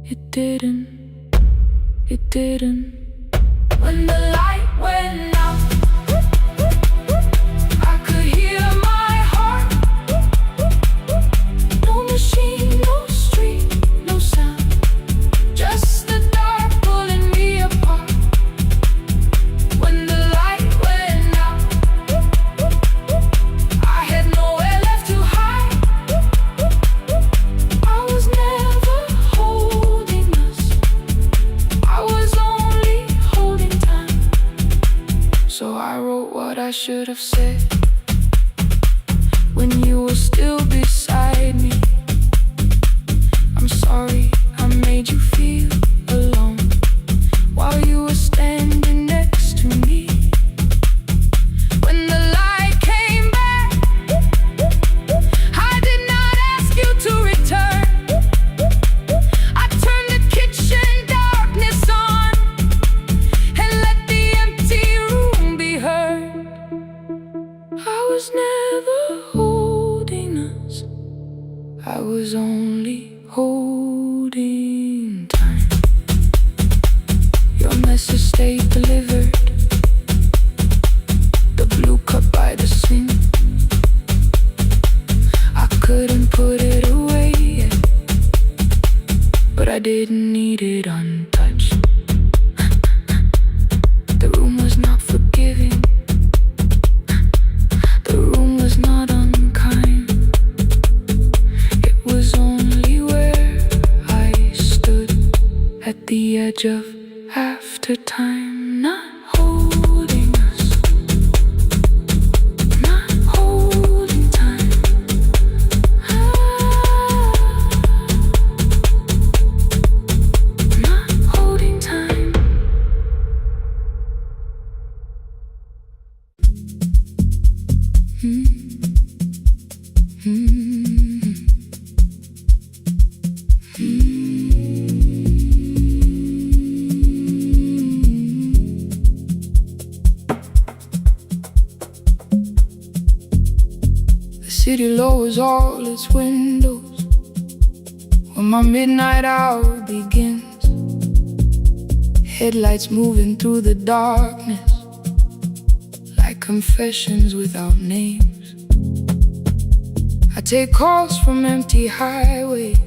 It didn't. It didn't. When the light went out, I could hear my heart. No machine, no street, no sound, just the dark pulling me apart. When the light went out, I had nowhere left to hide. I was never holding us, I was only holding time. So I wrote what I should have said when you were still beside me. I'm sorry I made you feel alone while you were standing next to me. When the light came back, I did not ask you to return. I turned the kitchen darkness on and let the empty room be heard. I was never holding us, I was only holding time. Your message stayed delivered, the blue cup by the sink. I couldn't put it away yet, but I didn't need it untouched. The room was not forgiving, the room was not unkind. It was only where I stood at the edge of after time, not holding us, not holding time. Not holding time. The city lowers all its windows when my midnight hour begins. Headlights moving through the darkness like confessions without names. I take calls from empty highways,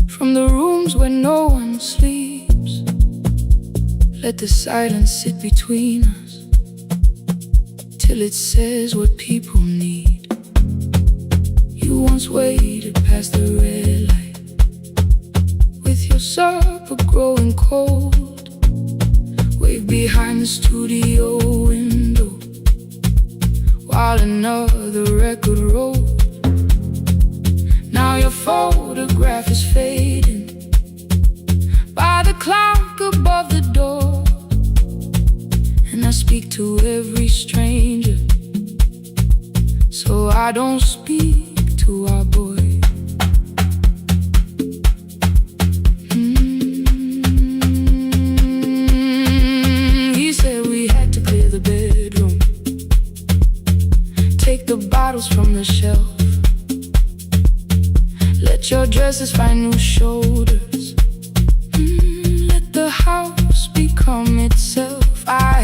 from the rooms where no one sleeps. Let the silence sit between us till it says what people need. You once waited past the red light with your supper growing cold. Waved behind the studio window while another record rolled. Now your photograph is fading by the clock above the door. And I speak to every stranger, so I don't speak to our boy. He said we had to clear the bedroom, take the bottles from the shelf, let your dresses find new shoulders, let the house become itself. I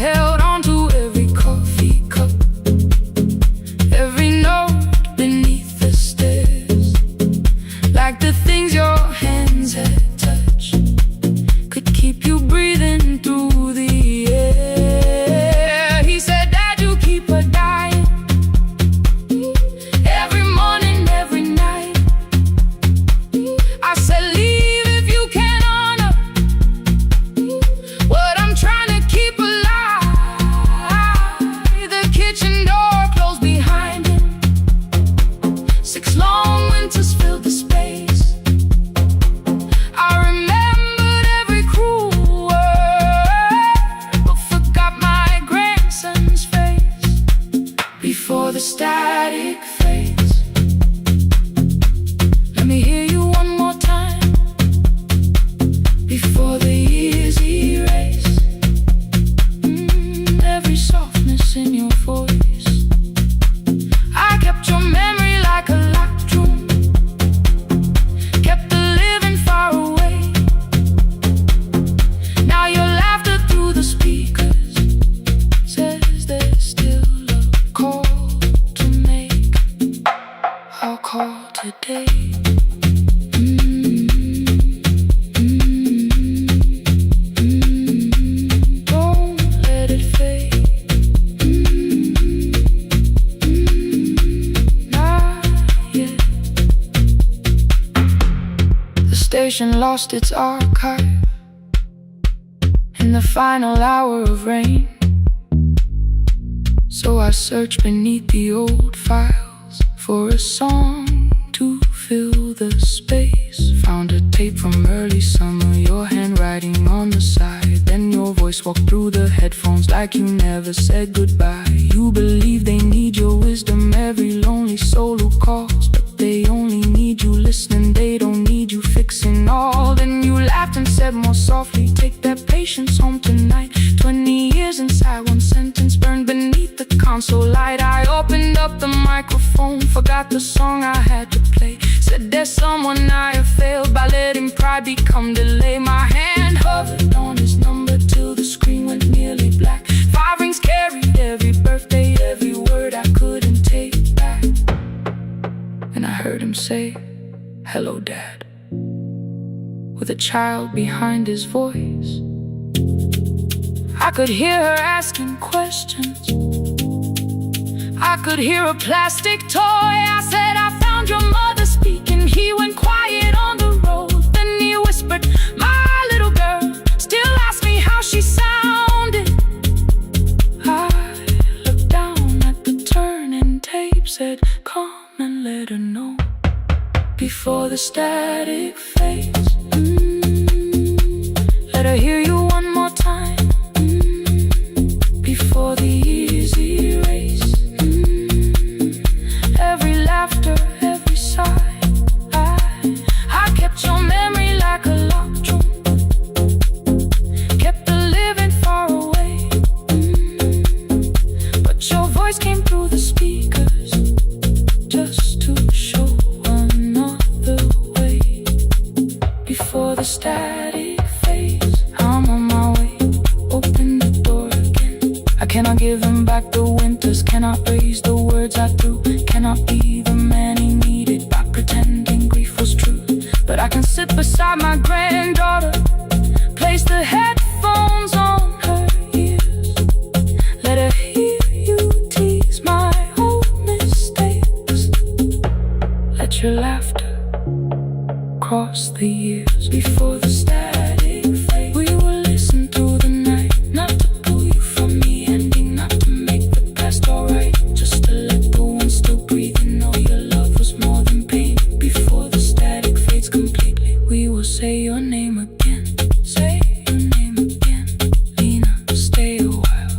civilization lost its archive in the final hour of rain. So I searched beneath the old files for a song to fill the space. Found a tape from early summer, your handwriting on the side. Then your voice walked through the headphones like you never said goodbye. You believe they need your wisdom, every lonely soul who calls, but they only need you listening, they don't need you fixing all. Then you laughed and said more softly, take that patience home tonight. 20 years inside one sentence burned beneath the console light. I opened up the microphone, forgot the song I had to play. Said there's someone I have failed by letting pride become delay. My hand hovered on his number till the screen went nearly black. 5 rings carried every birthday, every word I couldn't take back. And I heard him say, hello dad, with a child behind his voice. I could hear her asking questions, I could hear a plastic toy. I said, I found your mother speaking. He went quiet on the road. Then he whispered, my little girl still asks me how she sounded. I looked down at the turning tape, said, come and let her know before the static fades. Let her hear you one more time, before the easy race. Every laughter, every sigh, I kept your memory like a locked room, kept the living far away. But your voice came through the speakers, just to show another way. Before the static fades, I'm on my way, open the door again. I cannot give him back the winters, cannot raise the words I threw, cannot be the man he needed by pretending grief was true. But I can sit beside my granddaughter, place the headphones on her ears, let her hear you tease my old mistakes. Let your laughter cross the years. Before the static fade, we will listen through the night, not to pull you from me ending, not to make the past alright, just to let the one still breathe and know your love was more than pain. Before the static fades completely, we will say your name again, say your name again. Lena, stay a while.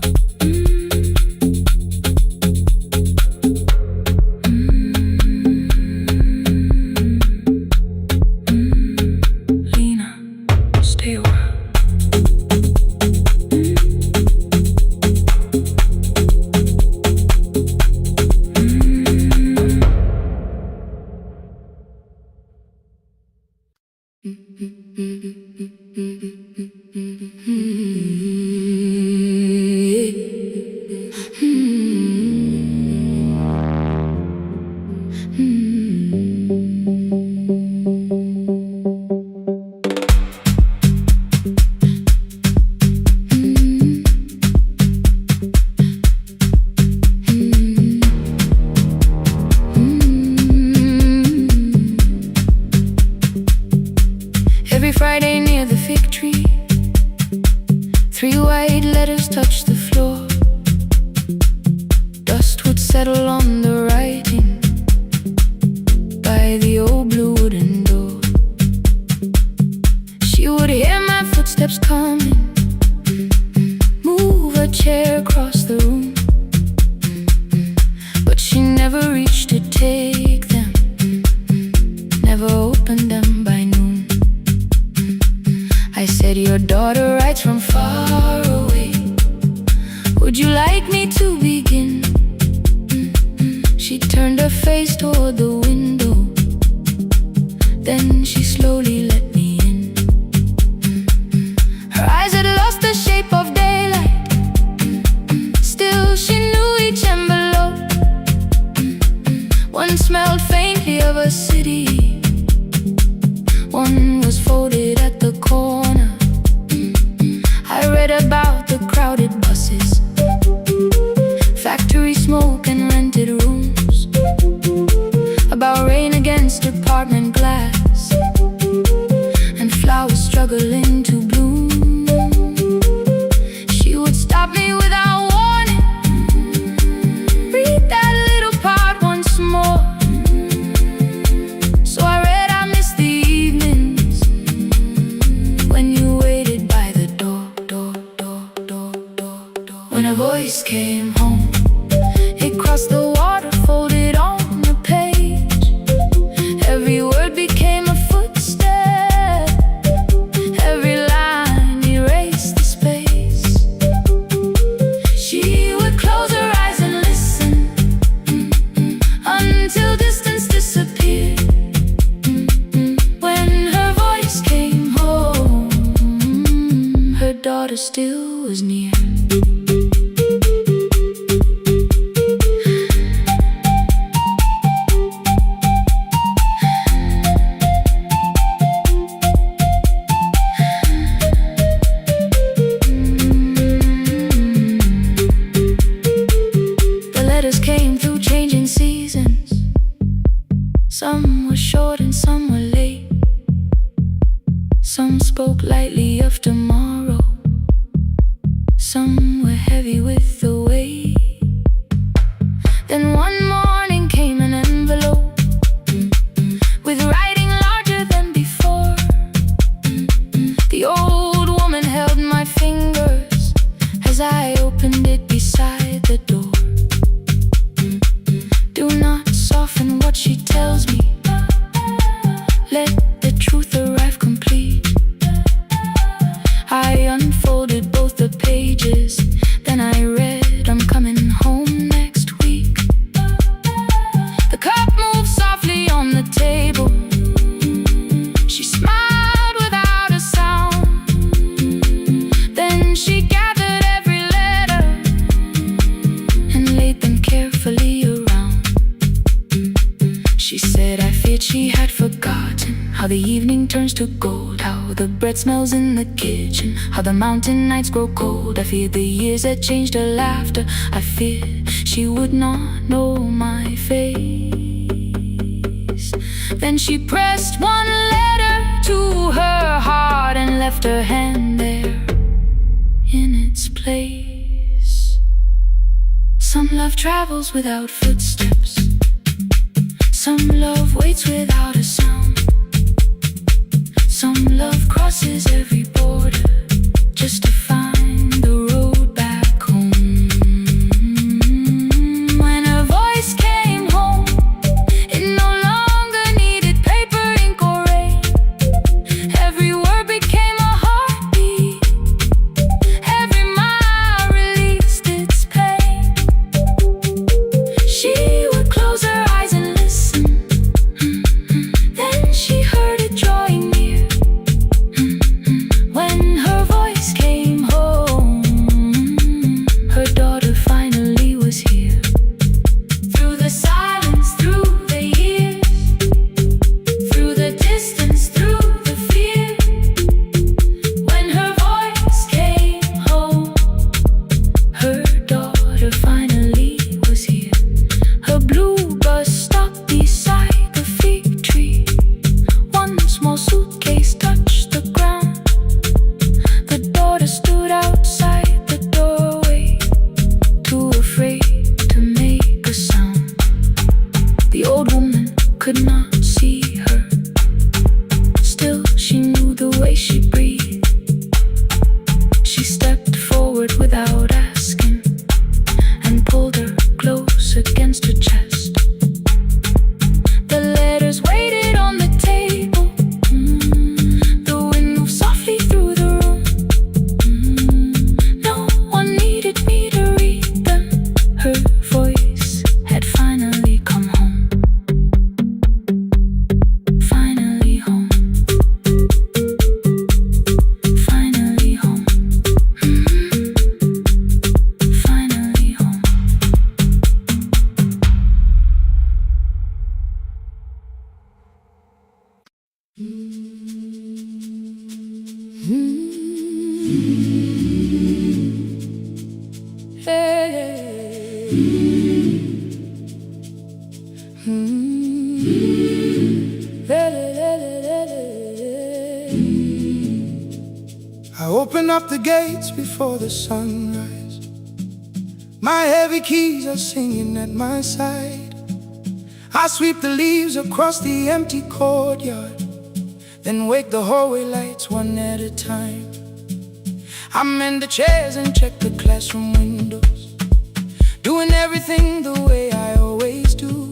Lena, stay a while. Every Friday near the fig tree, 3 white letters touched the floor. Dust would settle on the writing by the old blue wooden door. She would hear my footsteps coming, move a chair across the room, but she never reached to take them, never opened them by noon. I said, your daughter writes from far away, would you like me to begin? She turned her face toward the window, then she slowly let me in. Her eyes had lost the shape of daylight, still she knew each envelope. One smelled faintly of a city, one was folded at the corner. I read about the crowded buses, factory smoke and rented rooms, stopped me without warning. Read that little part once more. So I read, I missed the evenings when you waited by the door. When a voice came home, it crossed the water, folded on the page. Every word became a footstep, every line erased the space. She would close her eyes and listen, until distance disappeared. When her voice came home, her daughter still was near. Some were short and some were late. Some spoke lightly of tomorrow. Some were heavy with the weight. Then one morning came an envelope with writing larger than before. The old woman held my fingers as I opened it beside the door. Do not soften what she tells me. Let the truth arrive complete. I unfolded both the pages, then I read, I'm coming home next week. The cup moved softly on the table. She smiled without a sound. Then she gathered every letter and laid them carefully around. She said, I feared she had forgotten how the evening turns to gold, how the bread smells in the kitchen, how the mountain nights grow cold. I feared the years had changed her laughter. I feared she would not know my face. Then she pressed one letter to her heart and left her hand there in its place. Some love travels without footsteps. Some love waits without a sound. Some love crosses every border just to find the road back home. When her voice came home, it no longer needed paper, ink, or rain. Every word became a heartbeat. Every mile released its pain. She would close her eyes and listen. Then she heard it drawing near. When her voice came home, her daughter finally was here. Through the silence, through the years, through the distance, through the fear. When her voice came home, her daughter finally was here. Her blue bus stopped beside the fig tree. One small suitcase touched the ground. The daughter stood outside the doorway, too afraid to make a sound. The old woman could not see her. Still, she knew the way she breathed. She stepped forward without asking and pulled her close against her chest. The letters waited on the table. The wind moved softly through the room. No one needed me to read them. Her voice had finally come home. Finally home. Finally home. Finally home. I open up the gates before the sunrise. My heavy keys are singing at my side. I sweep the leaves across the empty courtyard, then wake the hallway lights one at a time. I mend the chairs and check the classroom windows, doing everything the way I always do.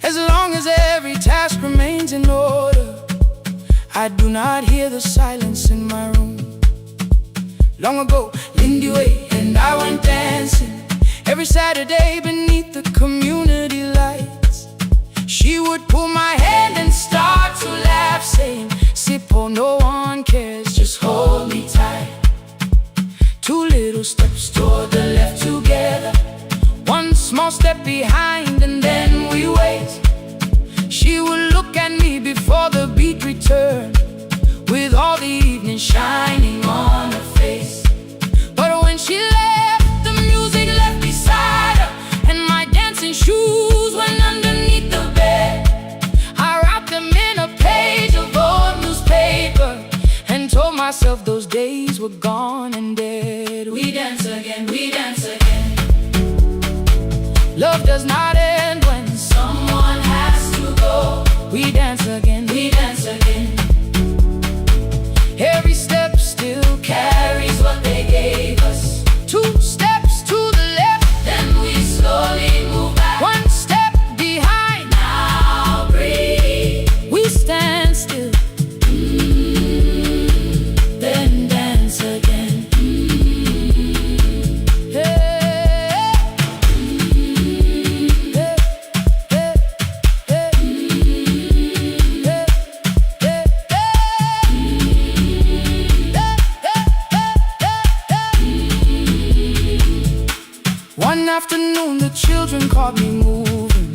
As long as every task remains in order, I do not hear the silence in my room. Long ago, Lindy Way and I went dancing every Saturday beneath the community lights. She would pull my hand and start to laugh, saying, "Sippo, no one cares, just hold me tight." Two little steps toward the left together, one small step behind, and then we wait. She would look at me before the beat returned, with all the evening shining on her face. But when she left, the music left beside her, and my dancing shoes went underneath the bed. I wrapped them in a page of old newspaper and told myself those days were gone and dead. We dance again, we dance again. Love does not end when someone has to go. We dance again, we dance again. Every step still carries what they gave us. Two steps to the left, then we slowly move back. One step behind, now breathe. We stand still, then dance again. One afternoon the children caught me moving.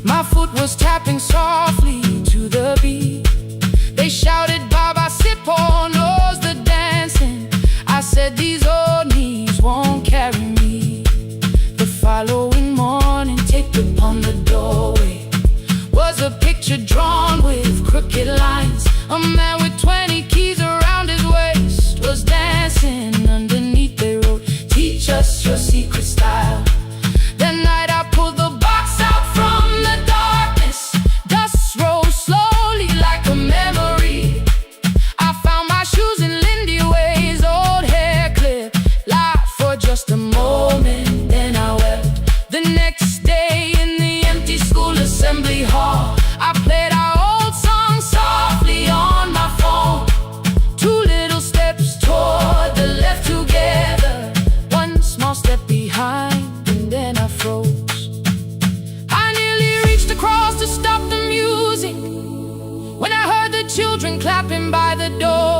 My foot was tapping softly to the beat. They shouted, "Baba Sippo knows the dancing." I said, "These old knees won't carry me." The following morning, taped upon the doorway was a picture drawn with crooked lines. A man with 20 keys around his waist was dancing. Underneath they wrote, "Teach us your secret style." That night I pulled the box out from the darkness. Dust rose slowly like a memory. I found my shoes in Lindy Way's old hair clip. Laughed for just a moment, then I wept. The next day in the empty school assembly hall, I played our old song softly on my phone. Two little steps toward the left together, one small step behind, and then I froze. I nearly reached across to stop the music when I heard the children clapping by the door.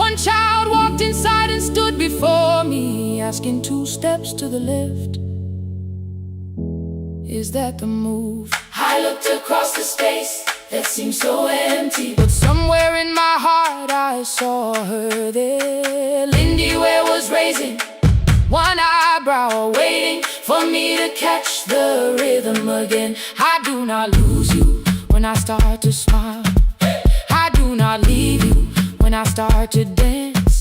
One child walked inside and stood before me, asking, "Two steps to the left, is that the move?" I looked across the space that seemed so empty, but somewhere in my heart I saw her there. Lindy Ware was raising one eyebrow, waiting for me to catch the rhythm again. I do not lose you when I start to smile. I do not leave you when I start to dance.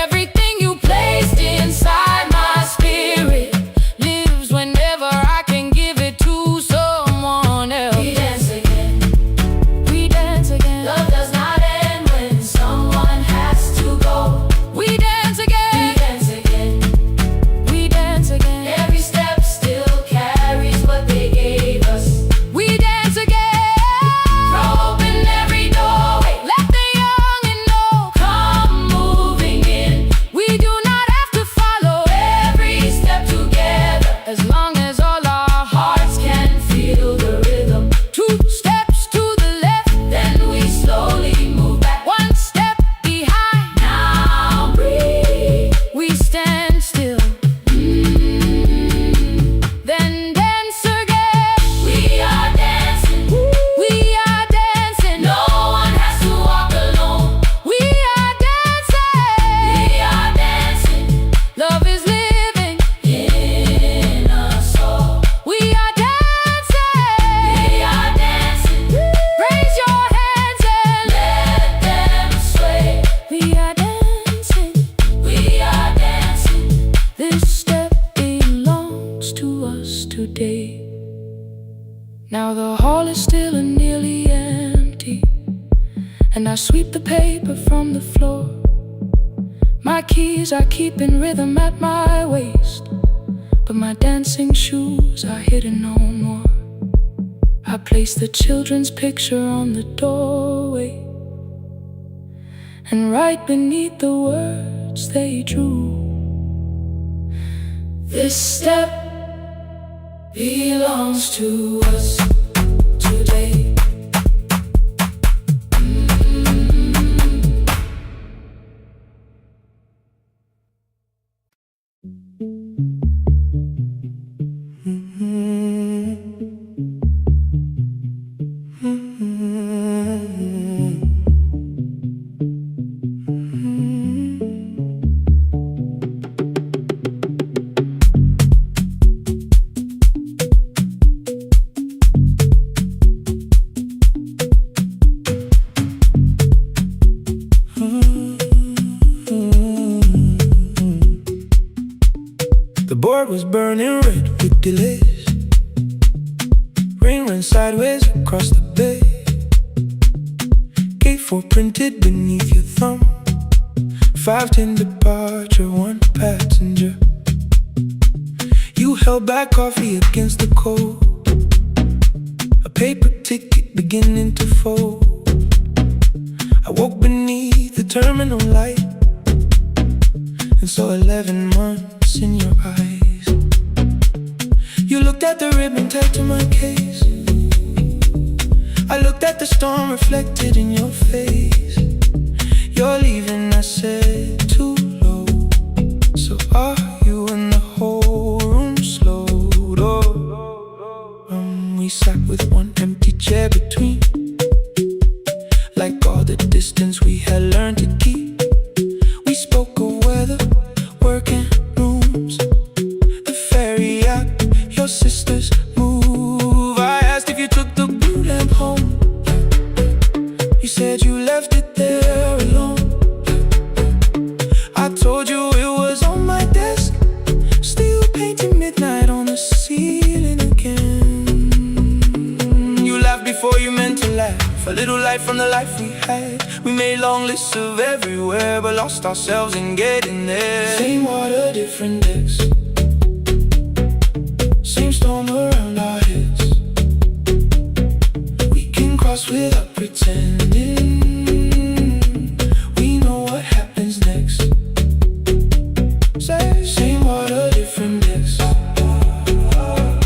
Everything you placed inside my spirit lives whenever I can give it to someone else. We dance again, we dance again. Love does not end when someone has to go. We dance again, we dance again. We dance again. Every step still carries what they gave us. We dance again. Throw open every doorway, let the young and old come move. still and nearly empty, and I sweep the paper from the floor. My keys I keep in rhythm at my waist, but my dancing shoes are hidden no more. I place the children's picture on the doorway, and right beneath the words they drew, this step belongs to us today. The board was burning red with delays. Rain ran sideways across the bay. Gate 4 printed beneath your thumb. 5:10 departure, 1 passenger. You held back coffee against the cold, a paper ticket beginning to fold. I woke beneath the terminal light and saw 11 months in your eyes. You looked at the ribbon tied to my case. I looked at the storm reflected in your face. You're leaving, I said, too low. So are you? And the whole room slowed. We sat with one empty chair between, like all the distance we had learned to keep. We spoke of weather, work and rooms, the ferry out, your sister's move. I asked if you took the blue lamp home. You said you left it there alone. I told you it was on my desk, still painting midnight on the ceiling again. You laughed before you meant to laugh, a little light from the life we had. We made long lists of everywhere, but lost ourselves in getting there. Same water, different decks, same storm around our heads. We can cross without pretending. We know what happens next. Same water, different decks.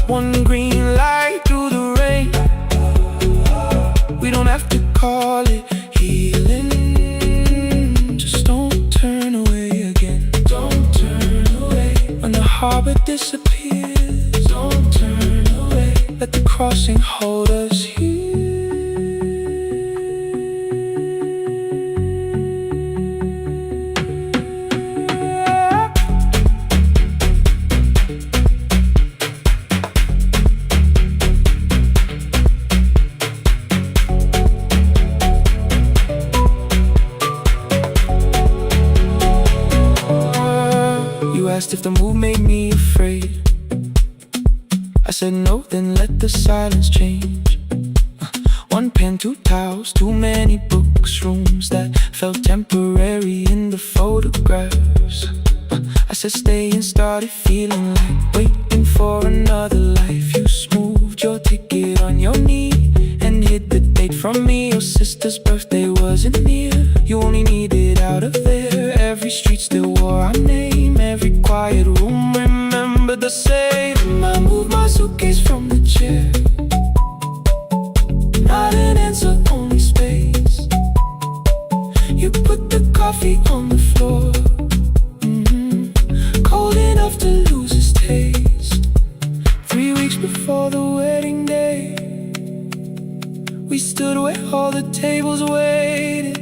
One green light through the rain. We don't have to call it healing. Just don't turn away again. Don't turn away. When the harbor disappears, don't turn away. Let the crossing hold us here. You asked if the move made me afraid. I said no, then let the silence change. One pen, 2 towels, too many books, rooms that felt temporary in the photographs. I said stay and started feeling like waiting for another life. You smoothed your ticket on your knee and hid the date from me. Your sister's birthday wasn't near. You only needed out of there. Every street still wore our name. Every quiet room remembered the same. I moved my suitcase from the chair. Not an answer, only space. You put the coffee on the floor, cold enough to lose its taste. 3 weeks before the wedding day, we stood where all the tables waited.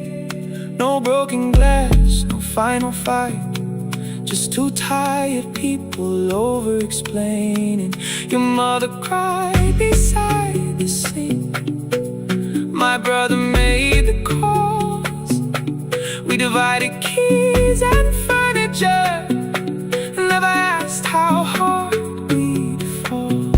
No broken glass, no final fight, just 2 tired people over-explaining. Your mother cried beside the sink. My brother made the calls. We divided keys and furniture, never asked how hard we'd fall.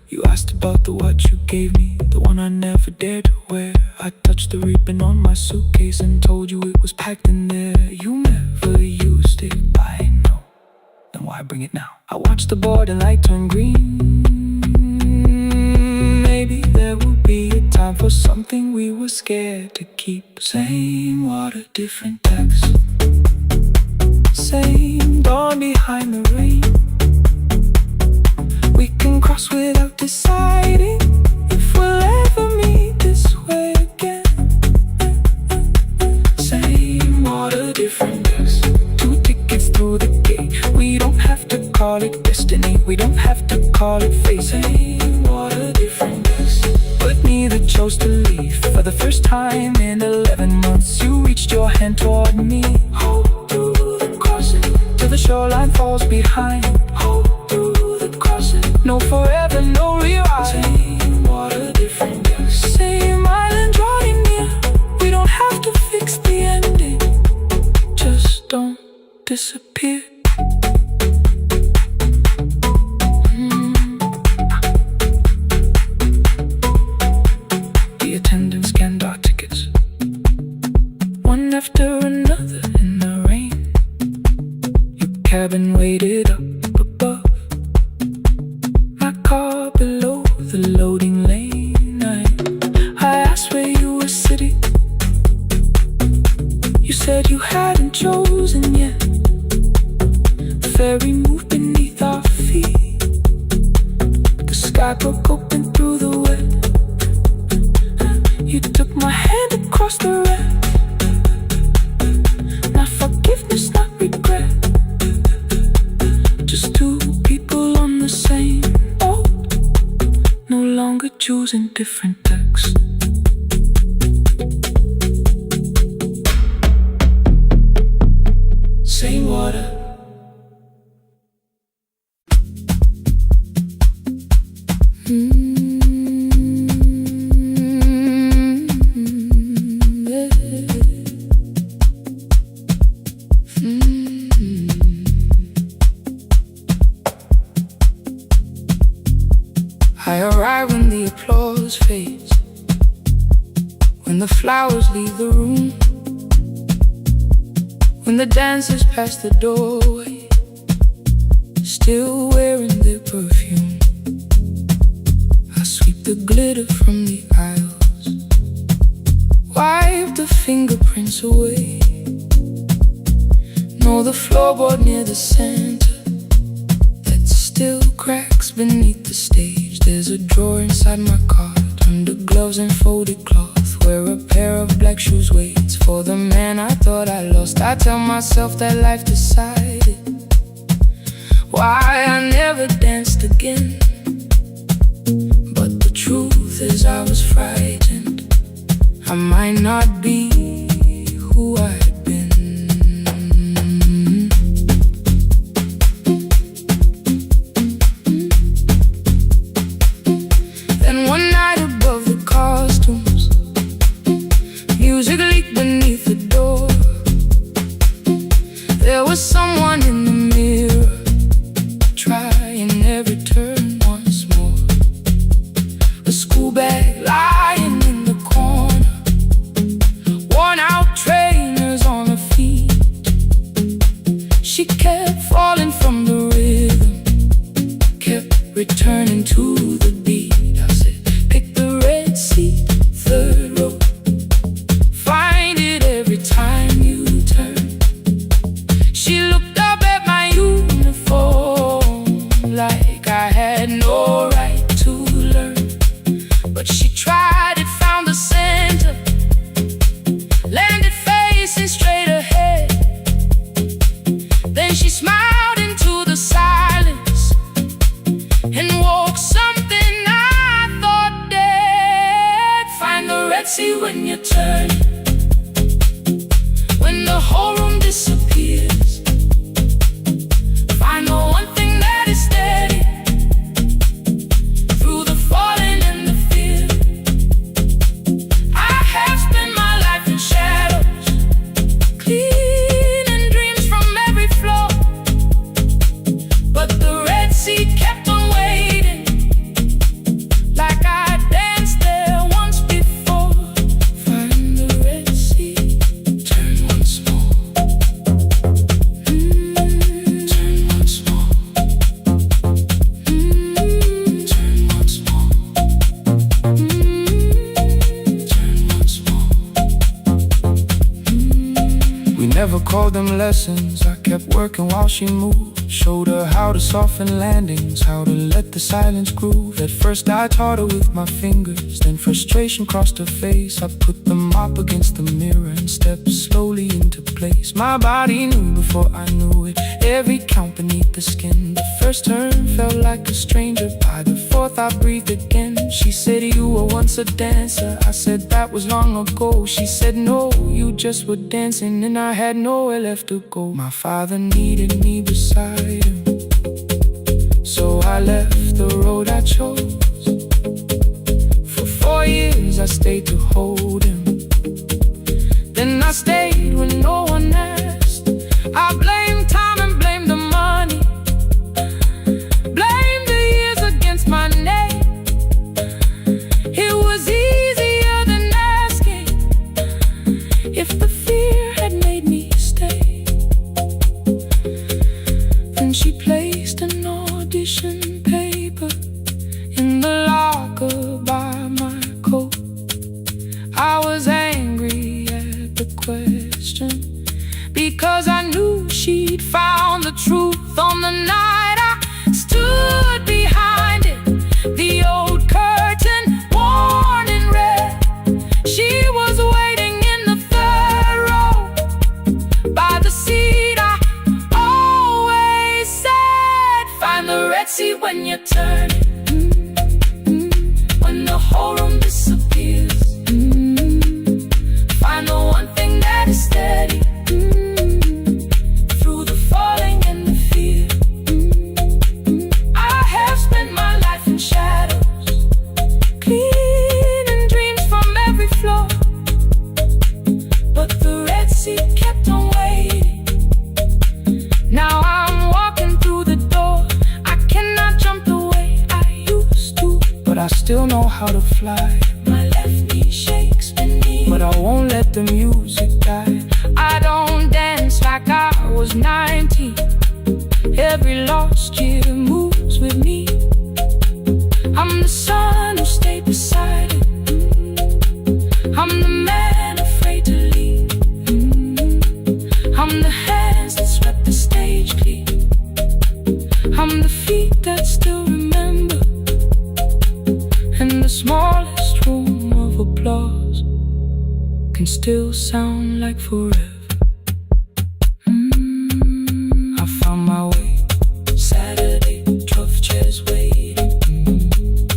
You asked about the what you gave me, the one I never dared to wear. I touched the ribbon on my suitcase and told you it was packed in there. You never used it, I know. Then why bring it now? I watched the boarding light turn green. Maybe there will be a time for something we were scared to keep. Same water, different text. Same dawn behind the rain. We can cross without deciding if we'll ever meet this way again. Same water, different text. 2 tickets through the gate. We don't have to call it destiny. We don't have to call it fate. Same water, different text. But neither chose to leave. For the first time in 11 months, you reached your hand toward me. Hold through the crossing till the shoreline falls behind. Hold through the crossing. No forever, no rewrite. Same water, different text. Same island drawing near. We don't have to fix the ending. Just don't disappear. The attendant scanned our tickets, one after another in the rain. Your cabin waited up above, my car below the loading lane. I asked where you were sitting. You said you hadn't chosen yet. The ferry moved beneath our feet. The sky broke open through the wet. You took my hand across the red. Not forgiveness, not regret. Just 2 people on the same boat, no longer choosing different texts. Same water. I arrive when the applause fades, when the flowers leave the room, when the dancers pass the doorway, still wearing their perfume. I sweep the glitter from the aisles, wipe the fingerprints away. Know the floorboard near the center that still cracks beneath the stage. There's a drawer inside my car, under gloves and folded cloth, where a pair of black shoes waits for the man I thought I lost. I tell myself that life decided why I never danced again. But the truth is I was frightened. I might not be who I'd been. Then one night above the costumes, music leaked beneath the door. There was someone in the mirror, trying every turn once more. A school bag lying in the corner, worn out trainers on her feet. She kept falling from the rhythm, kept returning to the beat. I said, pick the red seat, 3rd row. Find it every time you turn. She looked up at my uniform like I had no right to learn. But she tried it, found the center, landed facing straight ahead. Then she smiled into the silence and woke something called them lessons. I kept working while she moved. Showed her how to soften landings, how to let the silence groove. At first I taught her with my fingers, then frustration crossed her face. I put the mop against the mirror and stepped slowly into place. My body knew before I knew it, every count beneath the skin. The first turn felt like a stranger, by the fourth I breathed again. She said, you were once a dancer. I said, that was long ago. She said, no, you just were dancing, and I had nowhere left to go. My father needed me beside him, so I left the road I chose. For 4 years I stayed to hold him, then I stayed when no one asked. I blamed time and blamed the money, blamed the years against my name. It was easier than asking if the fear had made me stay. Then she placed an audition paper in the locker by my coat. I was angry at the question, because I knew she'd found the truth on the night I stood behind it. The old curtain, worn in red. She was waiting in the third row by the seat I always said, find the red seat when you turn it. When the whole room disappears, find the one thing that is steady through the falling and the fear. I have spent my life in shadows, cleaning dreams from every floor, but the red seat kept on waiting. Now I'm walking through the door. I cannot jump the way I used to, but I still know how to fly. My left knee shakes beneath, but I won't let the music die. I don't dance like I was 19. Every lost year moves with me. I'm the son who stayed beside it. I'm the man afraid to leave. I'm the hands that swept the stage clean. I'm the feet that still remember, and the smallest room of applause can still sound like forever. I found my way. Saturday, 12 chairs waiting.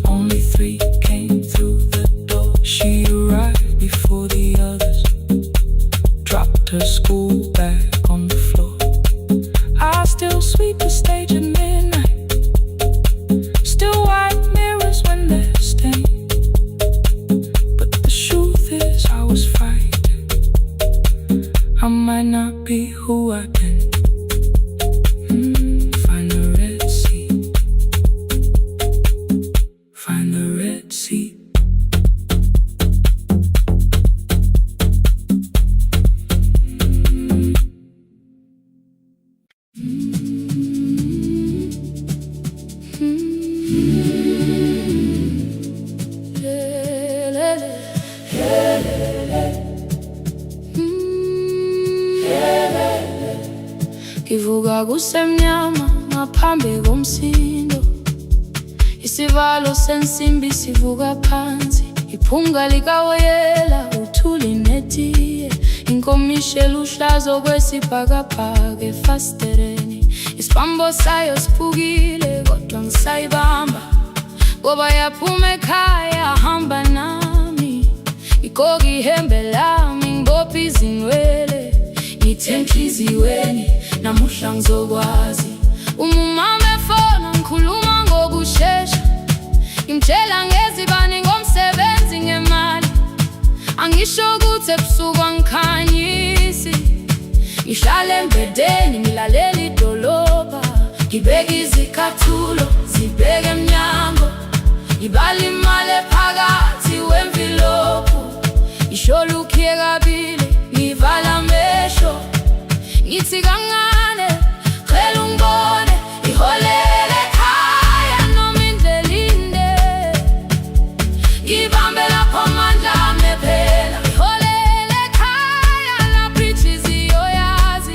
Only 3 came through the door. She arrived before the others, dropped her school bag on the floor. I still sweep the stage at midnight, still wipe mirrors when they're stained. But the truth is I was fighting. I might not be who I've been. Find the red seat. Find the red seat. Kivuga kusemnyama ngaphambi komsindo, isivalo sensimbi sivuka phansi. Iphunga likawoyela uthuli netiye, inkomishe luhlazo kwesibhakabhaka efasitereni. Isibambo sayo siphukile kodwa ngisayibamba, ngoba yaphuma ekhaya hamba nami. Ikoki ihembe lami ngibopha izinwele, ngithe enhliziyweni namuhla ngizokwazi. Umama efona ngikhuluma ngokushesha, ngimtshela ngezibani ngomsebenzi ngemali. Angisho ukuthi ebusuku angikhanyisi, ngihlala embedeni ngilalela idolobha. Ngibeka izikhathulo zibheke emnyango, ngibala imali ephakathi wemvilophu. Ngisho lukhiye kabili ngivala amehlo, ngithi kancane cela ungibone. Iholele ekhaya noma indlela inde, ngibambe lapho amandla ami ephela. Iholele ekhaya lapho inhliziyo yazi,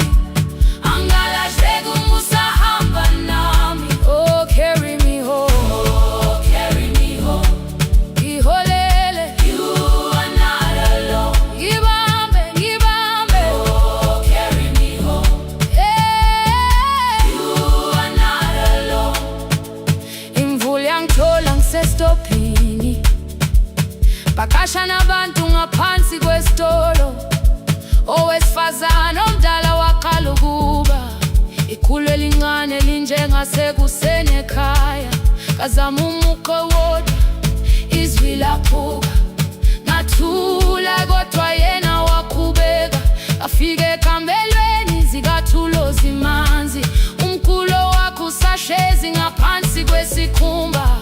Ikhulu elincane linjengasekuseni ekhaya. Ngazama umuqo wodwa, izwi laphuka. Ngathula kodwa yena waqhubeka. Afike ekambelweni zikathulo zimanzi. Umkhulo wakhe usahlezi ngaphansi kwesikhumba.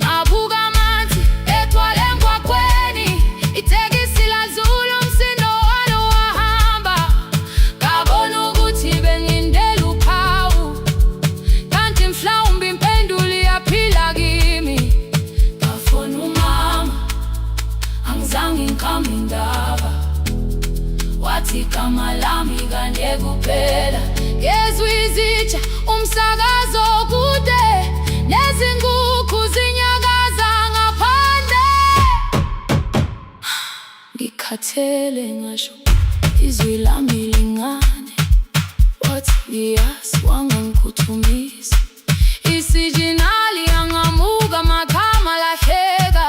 Ngabuka amanzi egcwale emgwaqweni. Itekisi ladlula umsindo walo wahamba. Ngabona ukuthi bengindela uphawu, kanti mhlawumbe impendulo iyaphila kimi. Ngafona umama, angizange ngikhambe indaba. Wathi igama lami kanye kuphela. Ngezwi izitsha, umsakazo kude, nezinkukhu zinyakaza ngaphandle. Ngikhathele ngasho izwi lami lingane. Wathi ngiyazi, wangangikhuthumisa. Isijinali angamuka amakhama lahleka,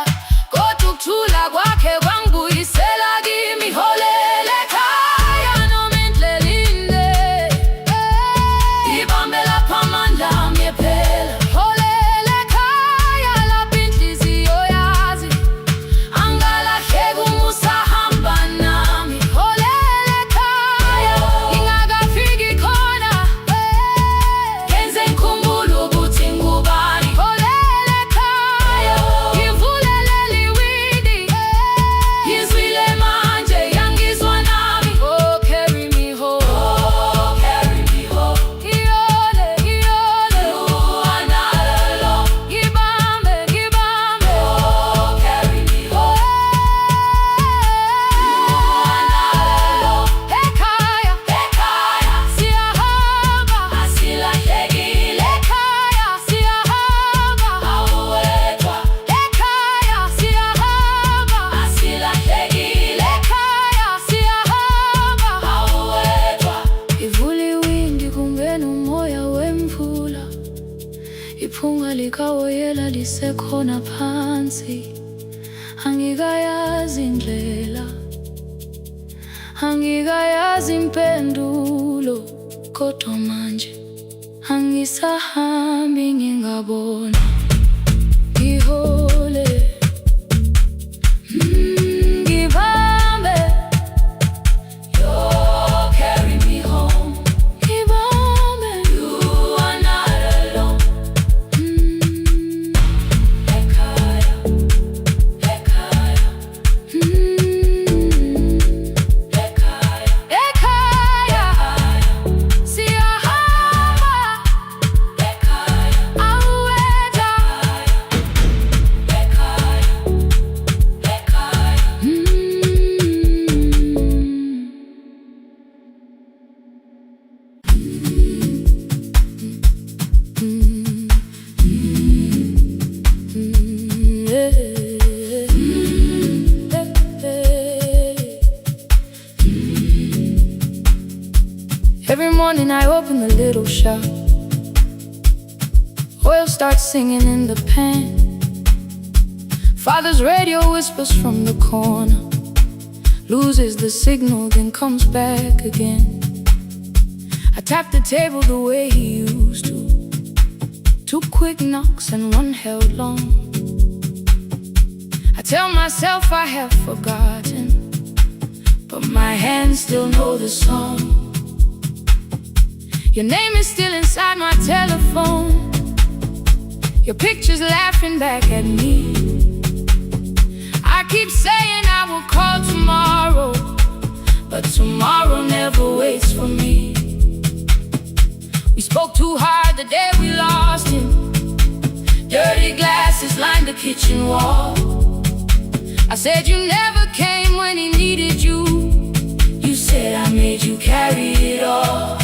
kodwa ukuthula kwakhe kwangibuyisela kimi. Holele ekhaya noma indlela inde, ibambe lapha amandla ami ephela. Holele ekhaya lapho inhliziyo yazi, angalahleki uma usahamba nami. Holele ekhaya ngingakafiki khona, ngenze ngikhumbule ukuthi ngubani. Holele ekhaya ngivulelele iwindi, ngizwile manje yangizwa nami. Oh, carry me home, oh, carry me home. Iyole, iyole, you are not alone. Ngibambe, ngibambe, oh, carry me home. You are not alone. Ekhaya, ekhaya siyahamba, asilahlekile. Ekhaya siyahamba, awuwedwa. Ekhaya siyahamba, asilahlekile. Ekhaya siyahamba, awuwedwa. Ivula iwindi kungena umoya wemvula. Iphunga likawoyela lisekhona phansi. Angikayazi indlela, angikayazi impendulo, kodwa manje angisahambi ngingabona. Ngihole, ngibambe, you carry me home. Ngibambe, you are not alone. Ekhaya, ekhaya, ekhaya, ekhaya siyahamba. Ekhaya, awuwedwa. Ekhaya, ekhaya. Every morning I open the little shop. Oil starts singing in the pan. Father's radio whispers from the corner, loses the signal, then comes back again. I tap the table the way he used to. 2 quick knocks and 1 held long. I tell myself I have forgotten, but my hands still know the song. Your name is still inside my telephone. Your picture's laughing back at me. I keep saying I will call tomorrow, but tomorrow never waits for me. We spoke too hard the day we lost him. Dirty glasses lined the kitchen wall. I said you never came when he needed you. You said I made you carry it all.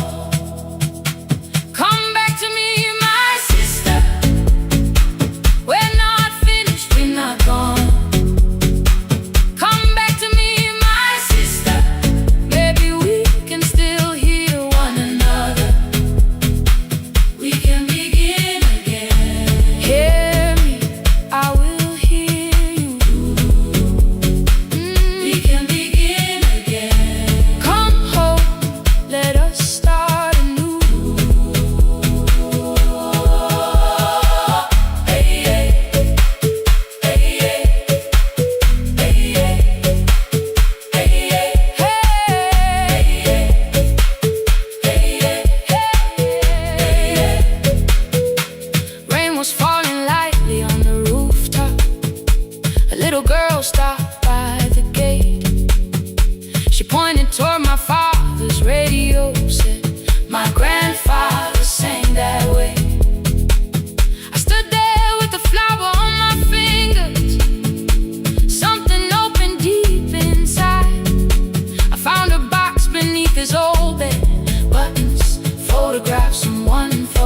Come back to me, my sister. We're not finished, we're not gone. Come back to me, my sister. Maybe we can still hear one another. We can begin again. Hear me, I will hear you. We can begin again. Come home, let us start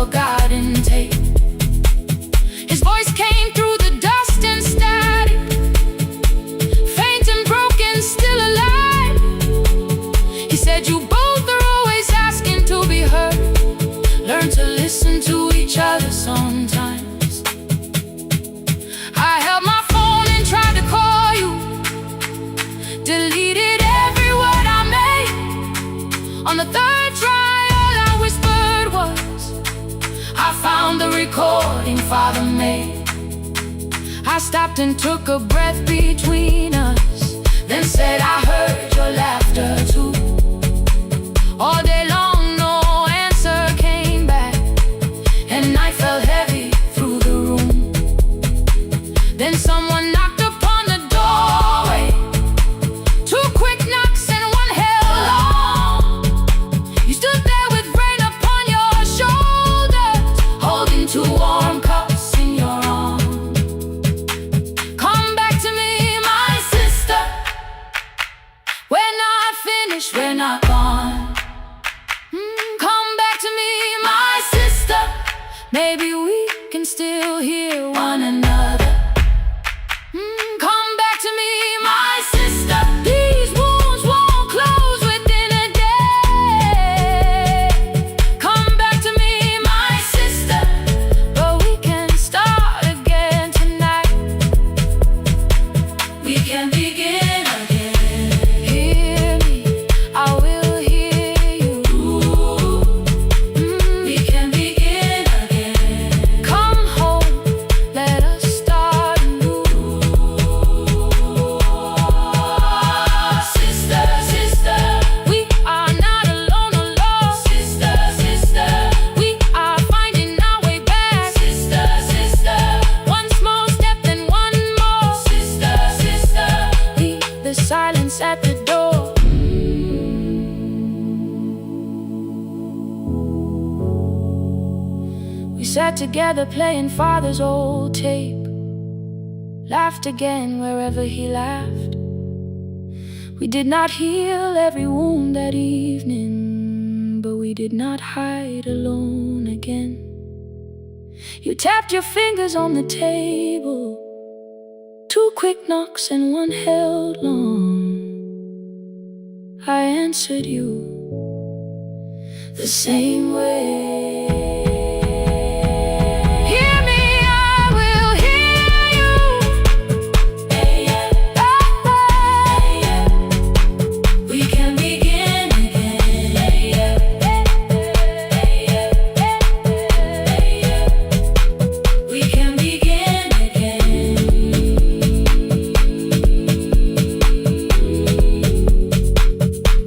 forgotten tape. His voice came through the dust and static, faint and broken, still alive. He said, you both are always asking to be heard. Learn to listen to each other sometimes. I held my phone and tried to call you, deleted every word I made. On the third try, all I whispered was, I found the recording Father made. I stopped and took a breath between us, then said, I heard your laughter too. All day long, no answer came back, and night fell heavy through the room. Then someone knocked upon the doorway, 2 quick knocks and one held long. You stood there with rain upon your shoulders, holding 2 warm cups in your arms. Come back to me, my sister. We're not finished, we're not gone. Come back to me, my sister. Maybe we can still hear one another. Come back to me, my sister. These wounds won't close within a day. Come back to me, my sister. But we can start again tonight. We can begin again. Hear me, I will hear you. We can begin again. Come home, let us start anew. Sister, sister, we are not alone, alone. Sister, sister, we are finding our way back. Sister, sister, one small step, then one more. Sister, sister, leave the silence at the door. We sat together playing Father's old tape, laughed again wherever he laughed. We did not heal every wound that evening, but we did not hide alone again. You tapped your fingers on the table, 2 quick knocks and one held long. I answered you the same way. Hear me, I will hear you. We can begin again. We can begin again.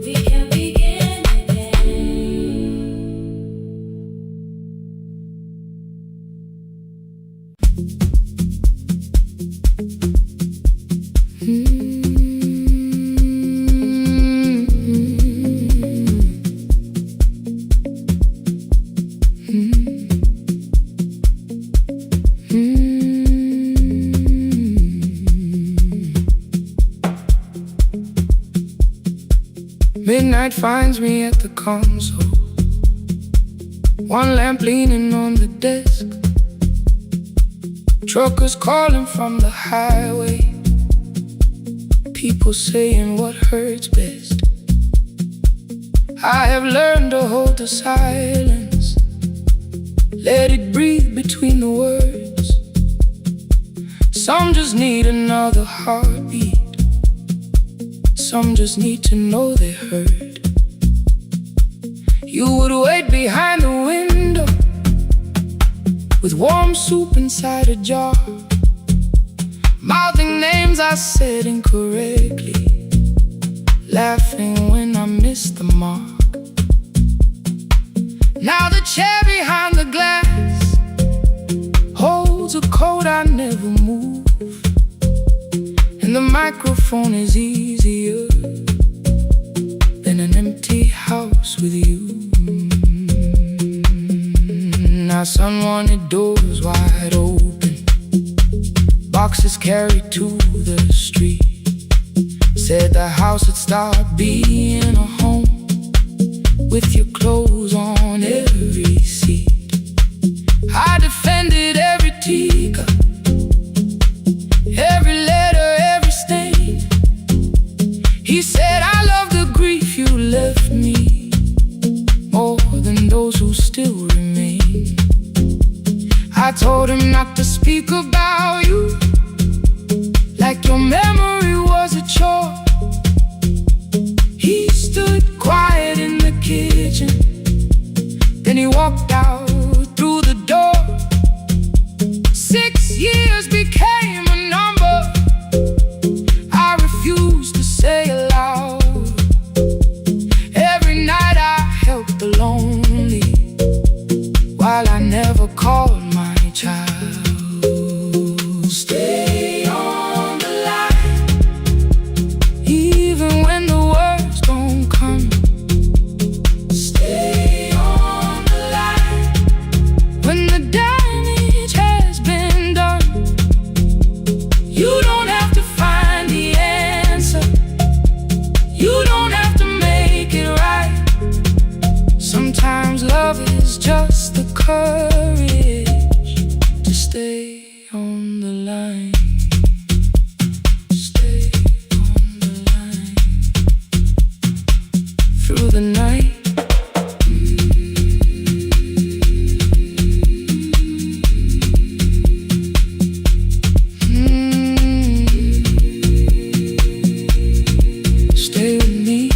We can begin Midnight finds me at the console, 1 lamp leaning on the desk. Truckers calling from the highway, people saying what hurts best. I have learned to hold the silence, let it breathe between the words. Some just need another heartbeat, some just need to know they heard. You would wait behind the window with warm soup inside a jar, mouthing names I said incorrectly, laughing when I missed the mark. Now the chair behind the glass holds a coat I never move, and the microphone is easier than an empty house with you. Now sun wanted doors wide open, boxes carried to the street. Said the house would start being a home with your clothes on every seat. I told him not to speak about you, like your memory was a chore. He stood quiet in the kitchen, then he walked out through the door. 6 years became a number I refused to say aloud. Every night I helped the lonely, while I never called my child. Stay on the line, even when the words don't come. Stay on the line, when the damage has been done. You don't have to find the answer, you don't have to make it right. Sometimes love is just the courage to stay on the line. Stay on the line through the night. Stay with me.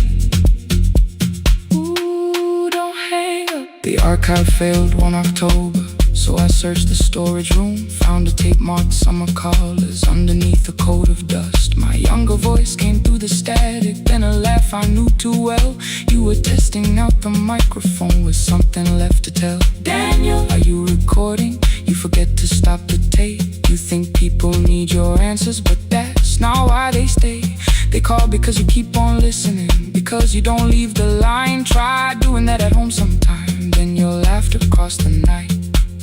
Ooh, don't hang up. The archive failed one October, so I searched the storage room, found a tape marked summer callers underneath a coat of dust. My younger voice came through the static, then a laugh I knew too well. You were testing out the microphone with something left to tell. Daniel, are you recording? You forget to stop the tape. You think people need your answers, but that's not why they stay. They call because you keep on listening, because you don't leave the line. Try doing that at home sometime, then you'll laugh across the night.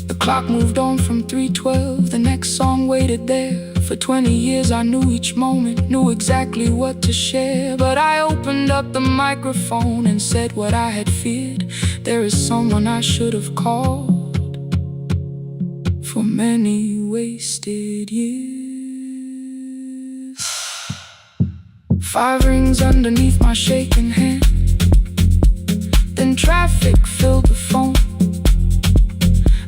The clock moved on from 3:12, the next song waited there. For 20 years I knew each moment, knew exactly what to share. But I opened up the microphone and said what I had feared. There is someone I should have called for many wasted years. 5 rings underneath my shaking hand, then traffic filled the phone.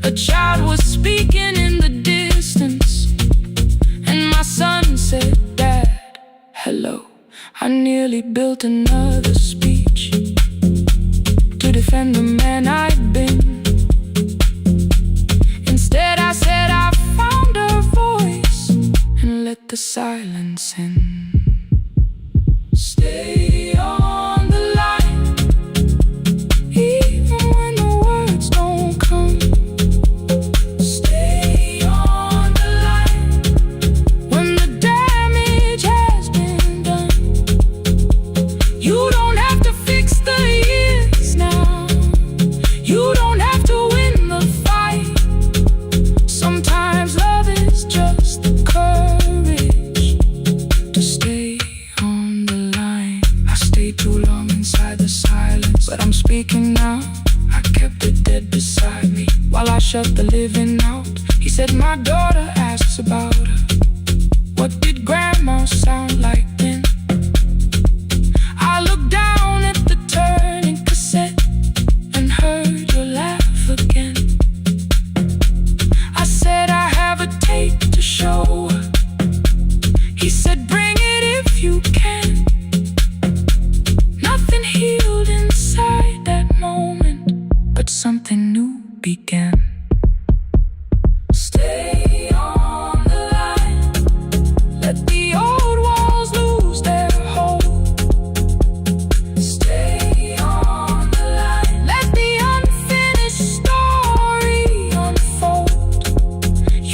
A child was speaking in the distance, and my son said, "Dad, hello." I nearly built another speech to defend the man I'd been. Instead I said I found a voice and let the silence in. Stay on the line, even when the words don't come. But I'm speaking now, I kept it dead beside me while I shut the living out. He said my daughter asks about her. What did grandma sound like then? I looked down at the turning cassette and heard your laugh again. I said I have a tape to show her. He said bring it if you can. Nothing healed inside that moment, but something new began. Stay on the line, let the old walls lose their hold. Stay on the line, let the unfinished story unfold.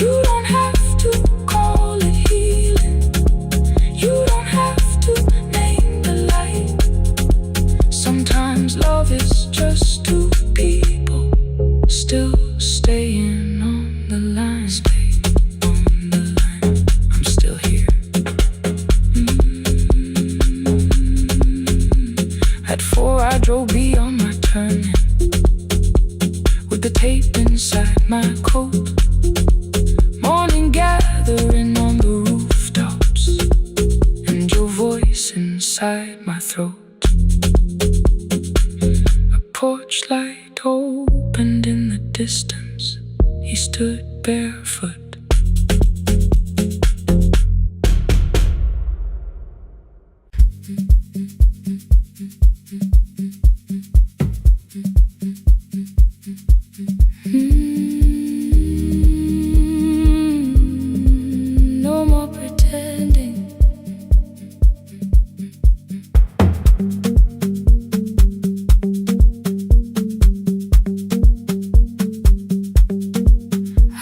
You don't have to call it healing, you don't have to name the light. Sometimes love is just two people still staying on the line. Stay on the line, I'm still here. At 4 I drove beyond my turning, with the tape inside my coat. Morning gathering on the rooftops, and your voice inside my throat. A porch light opened in the distance. he stood barefoot. No more pretending.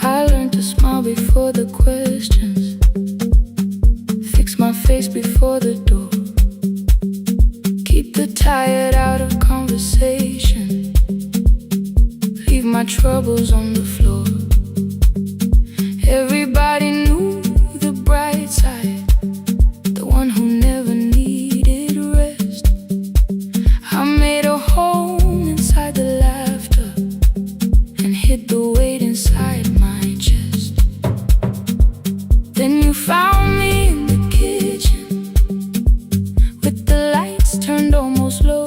I learned to smile before the questions, fix my face before the door, keep the tired out of conversation, leave my troubles on the floor. Everybody knew the bright side, the one who never needed rest. I made a home inside the laughter and hid the weight inside my chest. Then you found me in the kitchen with the lights turned almost low.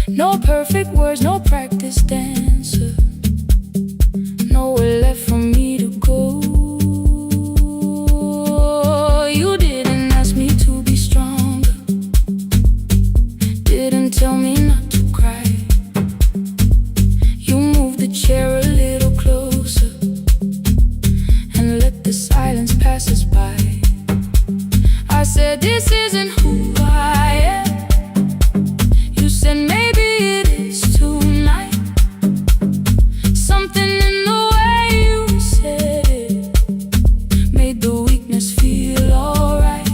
No perfect words, no practice dancer, nowhere left for me to go. You didn't ask me to be stronger, didn't tell me not to cry. You moved the chair a little closer and let the silence pass us by. I said, this isn't who I am. You said, maybe it is tonight. Something in the way you said it made the weakness feel alright.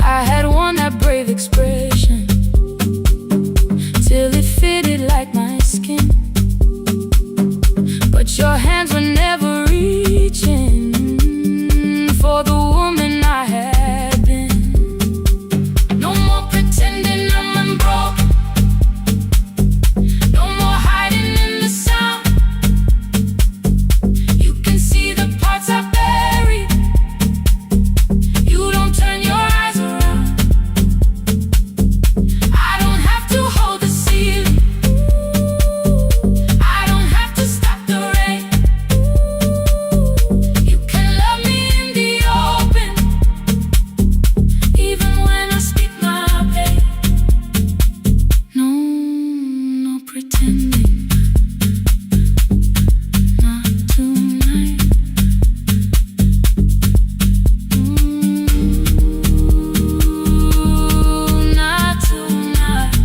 I had worn that brave expression till it fitted like my skin, but your hands were never reaching for the woman I had been. No more pretending I'm unbroken, no more hiding in the sound. You can see the parts I buried, you don't turn your eyes around. I don't have to hold the ceiling, I don't have to stop the rain. You can love me in the open, even when I speak my pain. No pretending, not tonight. Not tonight.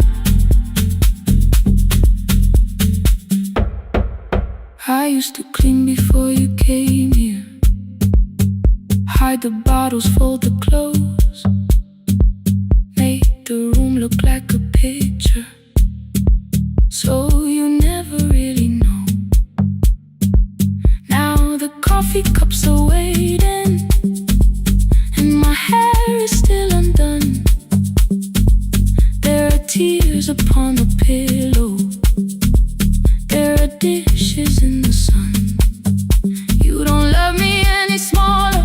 I used to clean before you came here, hide the bottles, fold the clothes, make the room look like a picture, so you never really know. Now the coffee cups are waiting and my hair is still undone. There are tears upon the pillow, there are dishes in the sun. You don't love me any smaller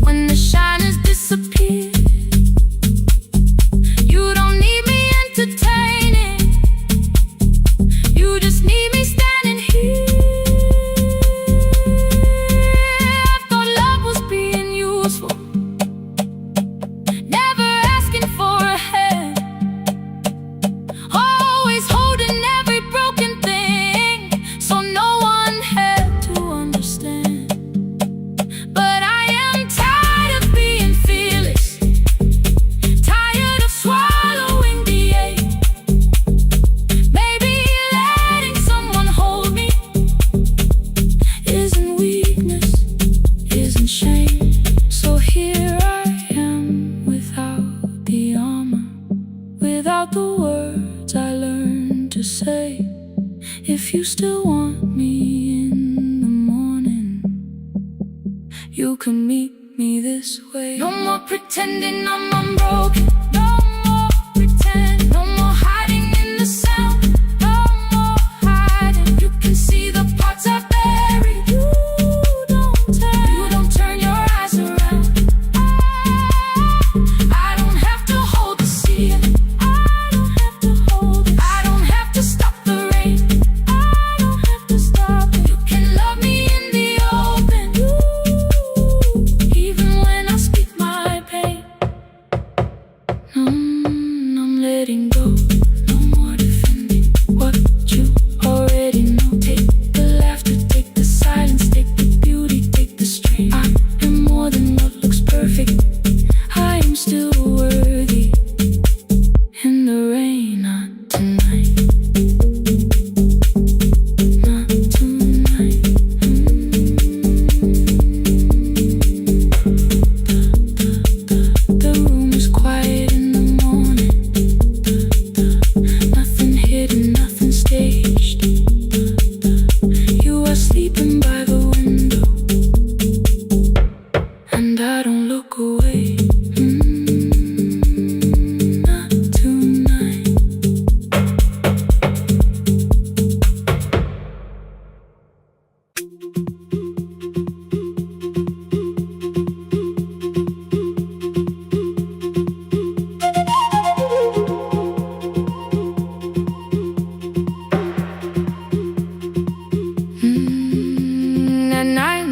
when the shine has disappeared. You don't need me entertaining, you just need me standing here. I thought love was being useful, never asking for a hand, always holding every broken thing, so no one had to understand. But I am tired of being fearless, tired of swallowing the ache. Maybe letting someone hold me isn't weakness, isn't shame. So here I am without the armor, without the words I learned to say. If you still want me in the morning, you can meet me this way. No more pretending I'm unbroken, no more pretend, no more hiding in the sound, no more hiding. You can see the parts I buried, you don't turn your eyes around. I don't have to hold the ceiling, I don't have to hold it, I don't have to stop the rain, I don't have to stop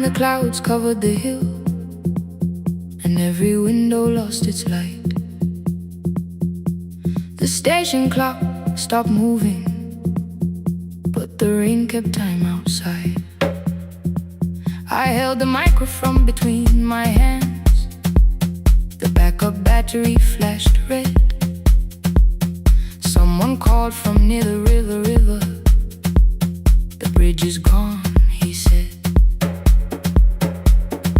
the clouds covered the hill, and every window lost its light. The station clock stopped moving, but the rain kept time outside. I held the microphone between my hands. The backup battery flashed red. Someone called from near the river. The bridge is gone, he said.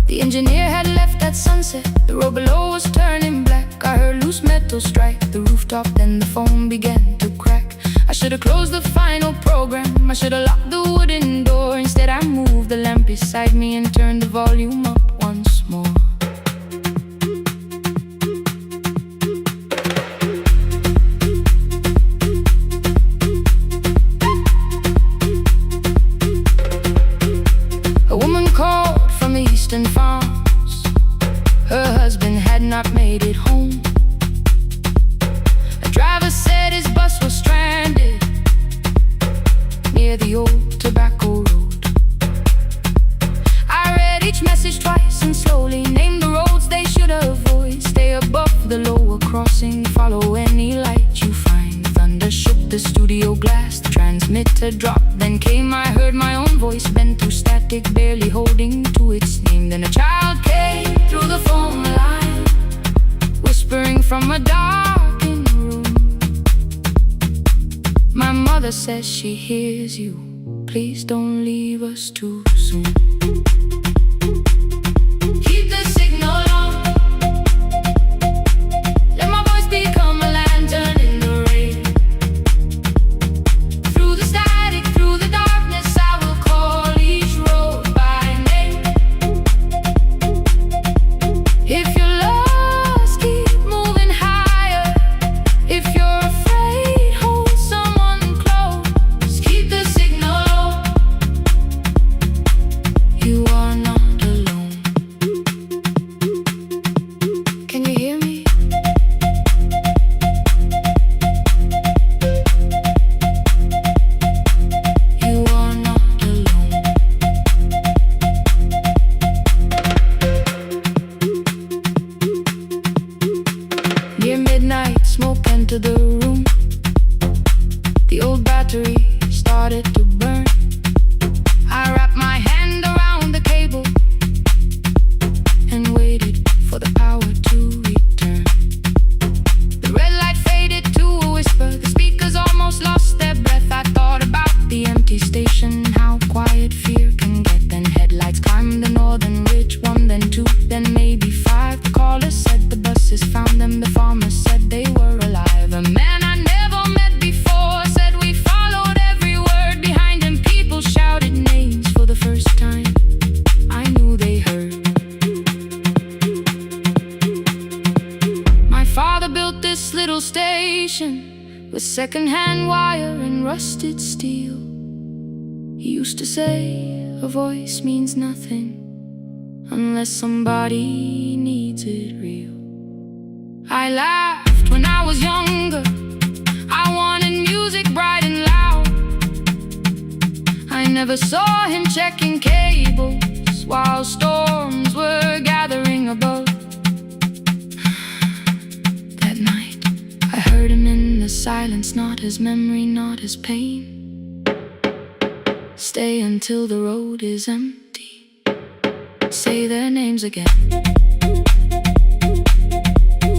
The engineer had left at sunset. The road below was turning black. I heard loose metal strike the rooftop, then the phone began to crack. I should have closed the final program. I should have locked the wooden door. Instead I moved the lamp beside me and turned the volume up once more. A woman called from the eastern farms. Her husband had not made it home. A driver said his bus was stranded near the old tobacco road. I read each message twice and slowly named the roads they should avoid. Stay above the lower crossing, follow any light you find. Thunder shook the studio glass, the transmitter dropped. Then came, I heard my own voice bent through static, barely holding to its name. Then a child came through the phone line, whispering from a darkened room. My mother says she hears you. Please don't leave us too soon. Keep the signal on. Let my voice become a lantern in the rain. Through the static, through the darkness, I will call each road by name. If you're lost, keep moving higher. If you're afraid, hold someone close. Keep the signal low. You are not alone. Can you hear me? You are not alone. Near midnight, smoke entered the room. The old battery started to burn. I wrapped my hand around the cable and waited for the power to return. The red light faded to a whisper. The speakers almost lost their breath. I thought about the empty station, how quiet fear can get. Then headlights climbed the northern ridge, one, then two, then maybe five. The caller said the buses found them. The farmer said they were alive. A man I never met before said we followed every word behind him. People shouted names for the first time. I knew they heard. My father built this little station with second-hand wire and rusted steel. He used to say a voice means nothing unless somebody needs it real. I laughed when I was younger. I wanted music bright and loud. I never saw him checking cables while storms were gathering above. That night, I heard him in the silence, not his memory, not his pain. Stay until the road is empty. Say their names again.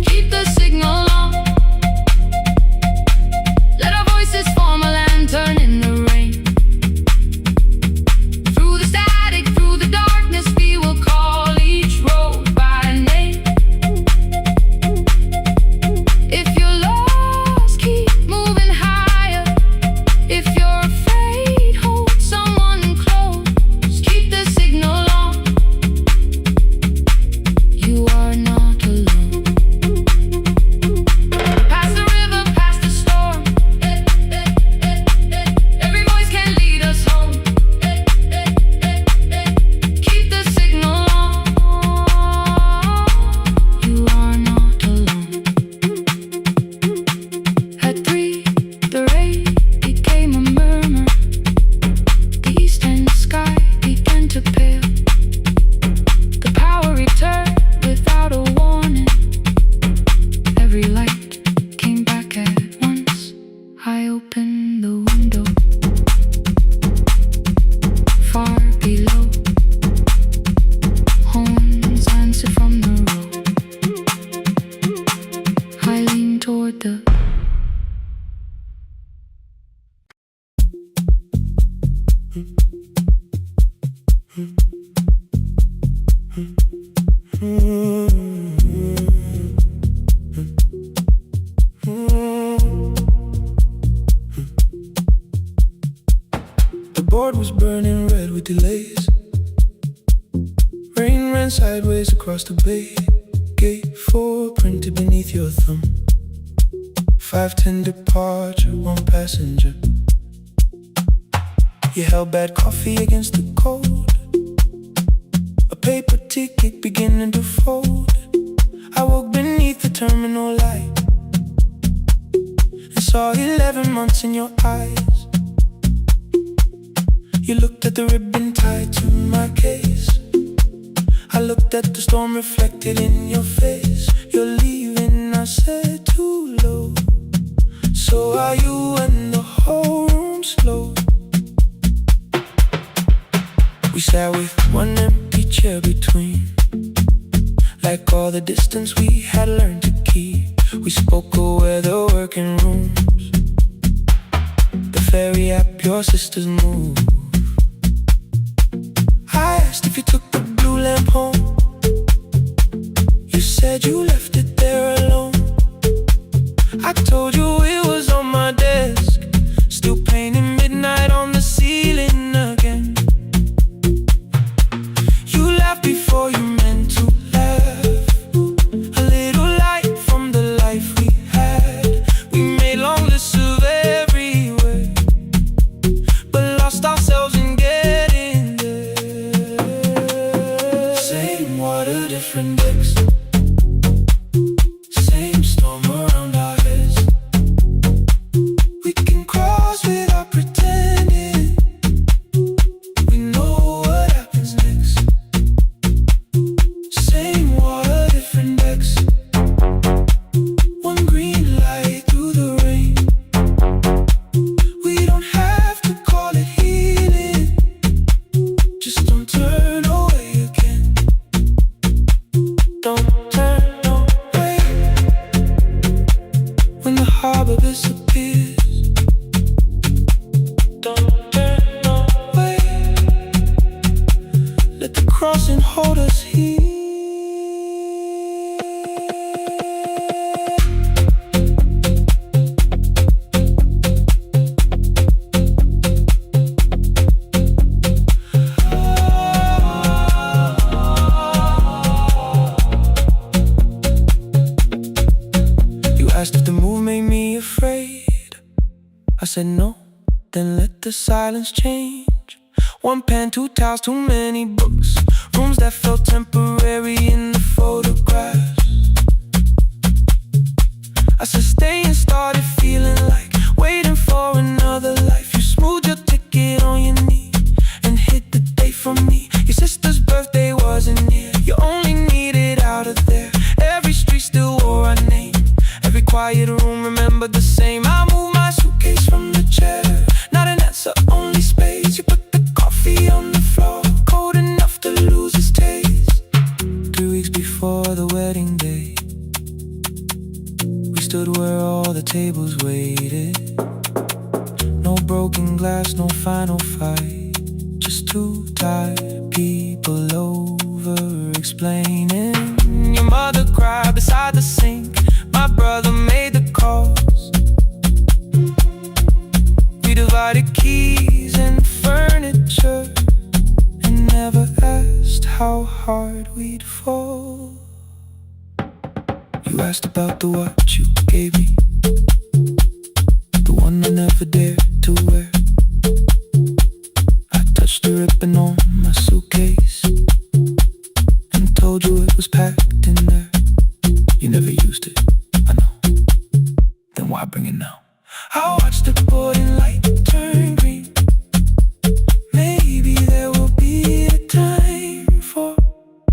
Keep the signal on. Let our voices form a lantern in the rain. Through the static, through the darkness, we will call each road by name. If you're lost, keep moving higher. If you're afraid, hold someone close. Keep the signal on. The board was burning red with delays. Rain ran sideways across the bay. Gate 4 printed beneath your thumb. 5:10 departure, 1 passenger. You held bad coffee against the cold. A paper ticket beginning to fold. I woke beneath the terminal light and saw 11 months in your eyes. You looked at the ribbon tied to my case. I looked at the storm reflected in your face. You're leaving, I said, too low. So are you, and the whole room slowed. We sat with one empty chair between, like all the distance we had learned to keep. We spoke of weather, working rooms, the ferry app your sisters move. I asked if you took the blue lamp home. You said you left it there alone. I told you it was on my desk, still painting midnight on the ceiling again. You laughed before you meant to laugh. A little light from the life we had. We made long lists of everywhere, but lost ourselves in getting there. Same water, different decks. Same storm around our heads. We can cross without pretending. We know what happens next. Same water, different decks. One green light through the rain. We don't have to call it healing. Just don't turn away again. Don't turn away. When the harbor disappears, don't turn away. Let the crossing hold us here. You asked if the move made me afraid. I said no, then let the silence change. 1 pen, 2 towels, too many books. Rooms that felt temporary in the photographs. I said stay and started feeling like waiting for another life. You smoothed your ticket on your knee and hid the date from me. Your sister's birthday wasn't near. You only needed out of there. Every street still wore our name. Every quiet room remembered the same. I moved my suitcase from the chair. Not an answer, only space. You put the coffee on the floor, cold enough to lose its taste. 3 weeks before the wedding day, we stood where all the tables waited. No broken glass, no final fight. Just 2 tired people over explaining. Your mother cried beside the sink. My brother made the calls. We divided keys and furniture and never asked how hard we'd fall. You asked about the watch you gave me, the one I never dared to wear. I touched the ribbon on my suitcase and told you it was packed in there. You never used it, I know. Then why bring it now? I watched the boarding light turn green. Maybe there will be a time for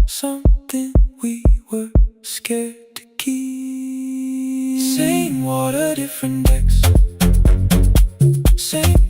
something we were scared to keep. Same water, different decks. Same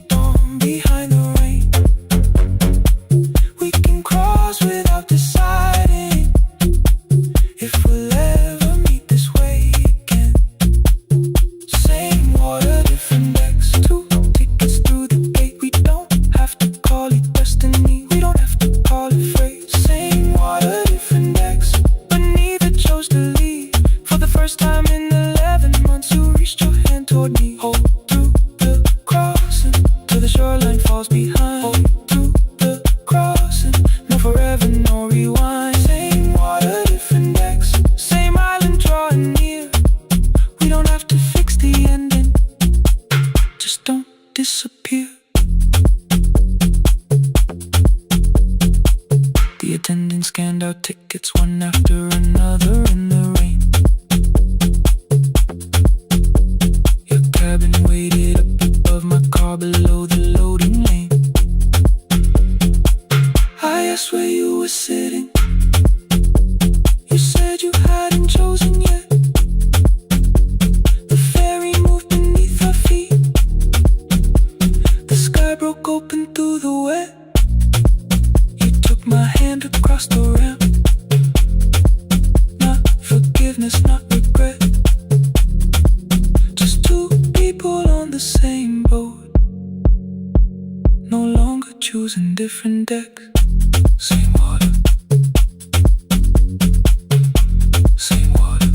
attendants scanned out tickets one after another in the rain. Your cabin waited up above my car below the loading lane. I asked where you were sitting. You said you hadn't chosen yet. The ferry moved beneath our feet. The sky broke open through the wet. You took my hand across the ramp. Not forgiveness, not regret. Just two people on the same boat, no longer choosing different decks. Same water, same water.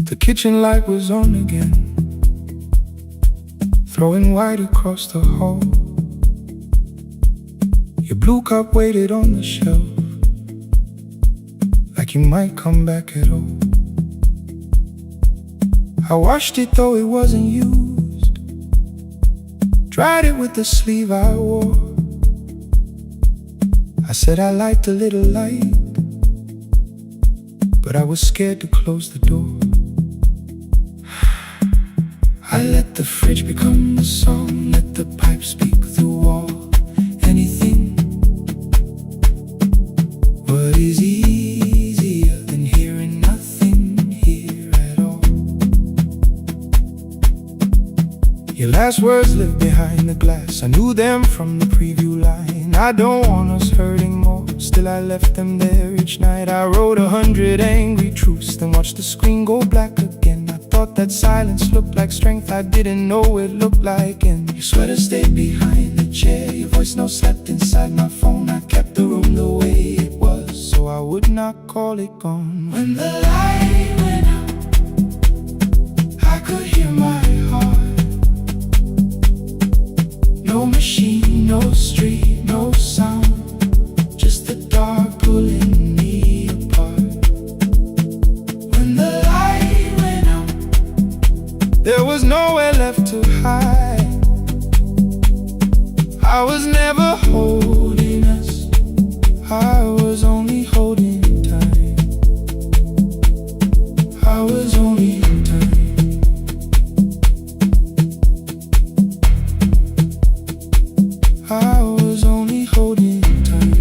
The kitchen light was on again, throwing white across the hall. Your blue cup waited on the shelf, like you might come back at all. I washed it though it wasn't used, dried it with the sleeve I wore. I said I liked a little light, but I was scared to close the door. I let the fridge become the song, let the pipe speak through wall. Anything. What is easier than hearing nothing here at all? Your last words lived behind the glass. I knew them from the preview line. I don't want us hurting more, still I left them there each night. I wrote 100 angry truths, then watched the screen go black again. Thought that silence looked like strength, I didn't know it looked like. And your sweater stayed behind the chair, your voice note slept inside my phone. I kept the room the way it was, so I would not call it gone. When the light went out, I could hear my heart. No machine, no street, no sound, just the dark pulling me apart. When the there was nowhere left to hide. I was never holding us, I was only holding time. I was only time. I was only holding time.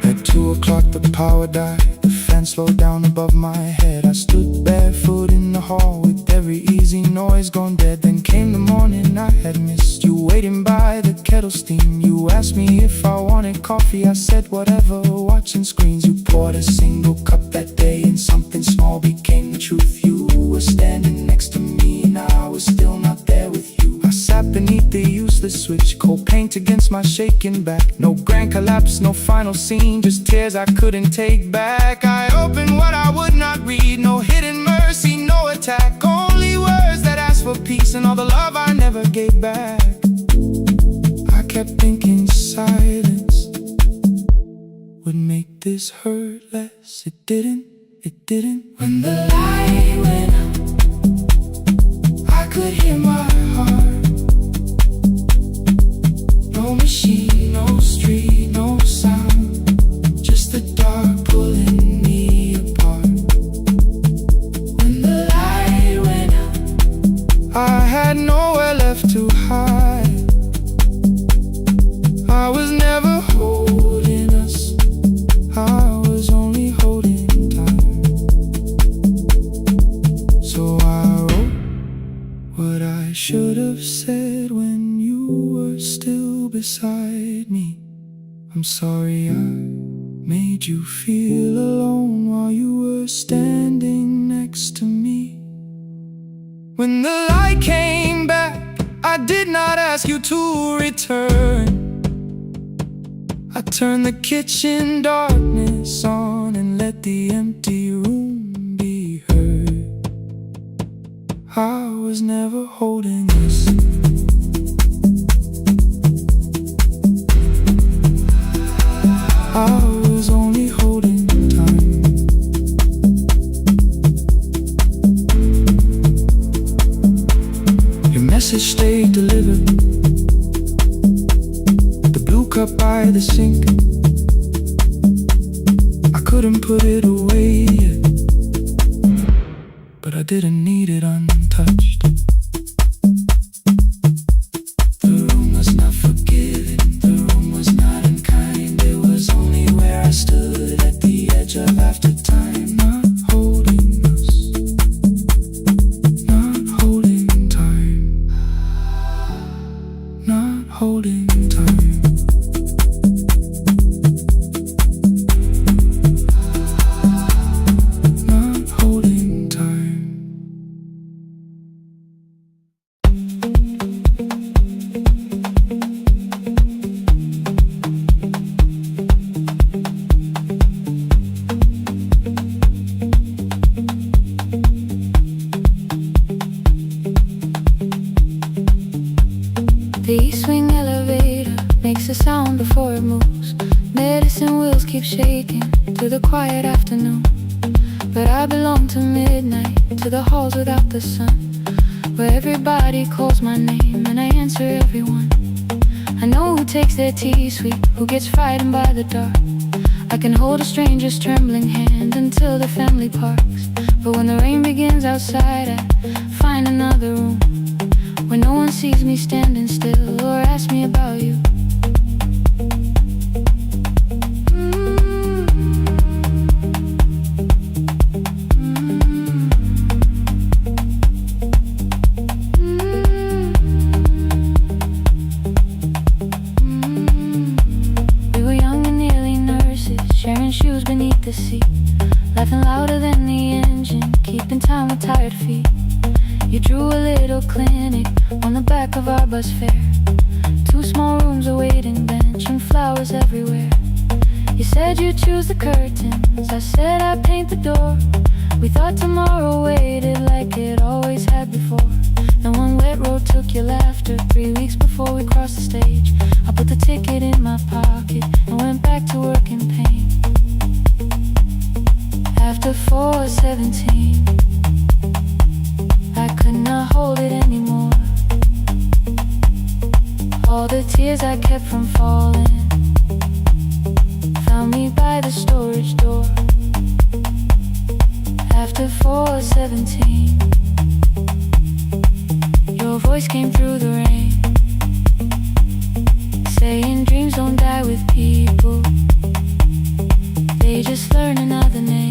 At 2 o'clock the power died, the fan slowed down above my head. I stood barefoot in the hall with every easy noise gone dead. Then came the morning I had missed, you waiting by the kettle steam. You asked me if I wanted coffee, I said whatever, watching screens. You poured a single cup that day and something small became the truth. You were standing next to me and I was still not there with you. I sat beneath the useless switch, cold paint against my shaking back. No grand collapse, no final scene, just tears I couldn't take back. I opened what I would not read, no hidden mercy, no attack. Only words that asked for peace and all the love I never gave back. I kept thinking silence would make this hurt less. It didn't, it didn't. When the light went out, I could hear my heart. No machine, no street, no sound, just the dark pulling me apart. When the light went out, I had nowhere left to hide. I was never holding us, I was only holding time. So I wrote what I should have said when you were still beside me. I'm sorry I made you feel alone while you were standing next to me. When the light came back, I did not ask you to return. I Turn the kitchen darkness on and let the empty room be heard. I was never holding us. I was only holding time. Your message stayed delivered. The blue cup by the sink, I couldn't put it away yet, but I didn't need it untouched. The room was not forgiving, the room was not unkind. It was only where I stood at the edge of after time. Not holding us, not holding time, not holding time. The east wing elevator makes a sound before it moves. Medicine wheels keep shaking through the quiet afternoon. But I belong to midnight, to the halls without the sun, where everybody calls my name and I answer everyone. I know who takes their tea sweet, who gets frightened by the dark. I can hold a stranger's trembling hand until the family parks. But when the rain begins outside, I find another room where no one sees me standing still or asks me about you. We were young and nearly nurses, sharing shoes beneath the seat, laughing louder than the engine, keeping time with tired feet. You drew a little clinic on the back of our bus fare. 2 small rooms, a waiting bench, and flowers everywhere. You said you'd choose the curtains, I said I'd paint the door. We thought tomorrow waited like it always had before. Then one wet road took your laughter. 3 weeks before we crossed the stage, I put the ticket in my pocket and went back to work in pain. After 4:17, I could not hold it anymore. All the tears I kept from falling found me by the storage door. After 4:17, your voice came through the rain, saying dreams don't die with people, they just learn another name.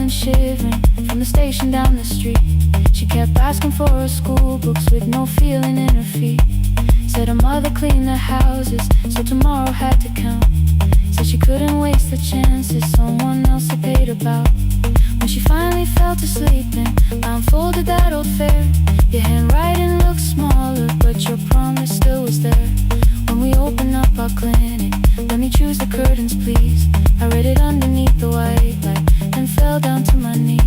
Shivering from the station down the street, she kept asking for her school books with no feeling in her feet. Said her mother cleaned the houses, so tomorrow had to count. Said she couldn't waste the chances someone else had paid about. When she finally fell to sleeping, I unfolded that old fare. Your handwriting looked smaller, but your promise still was there. When we opened up our clinic, let me choose the curtains please. I read it underneath the white light and fell down to my knees.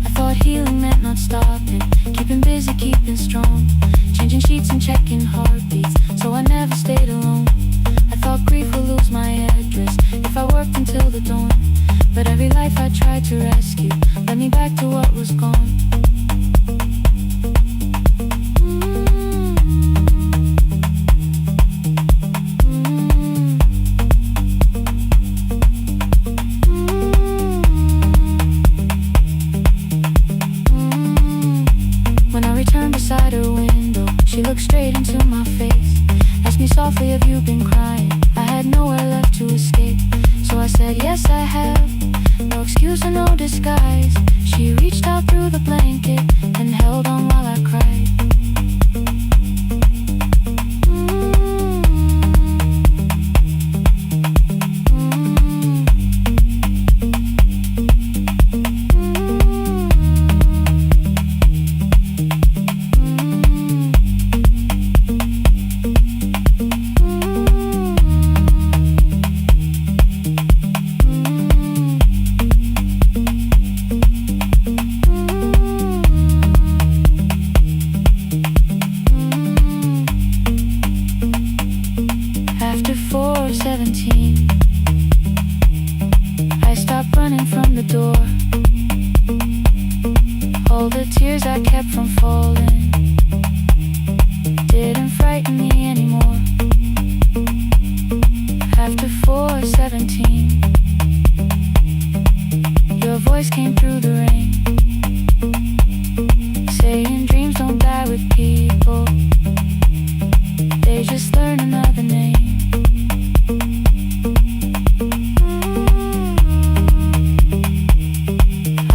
I thought healing meant not stopping, keeping busy, keeping strong, changing sheets and checking heartbeats, so I never stayed alone. I thought grief would lose my address if I worked until the dawn, but every life I tried to rescue led me back to what was gone. returned beside her window. She looked straight into my face, asked me softly, have you been crying? I had nowhere left to escape, so I said, yes I have. No excuse or no disguise. She reached out through the blanket and held on while I cried. After 4:17, I stopped running from the door. All the tears I kept from falling didn't frighten me anymore. After 4:17, your voice came through the rain, saying dreams don't die with people, they just learn another name.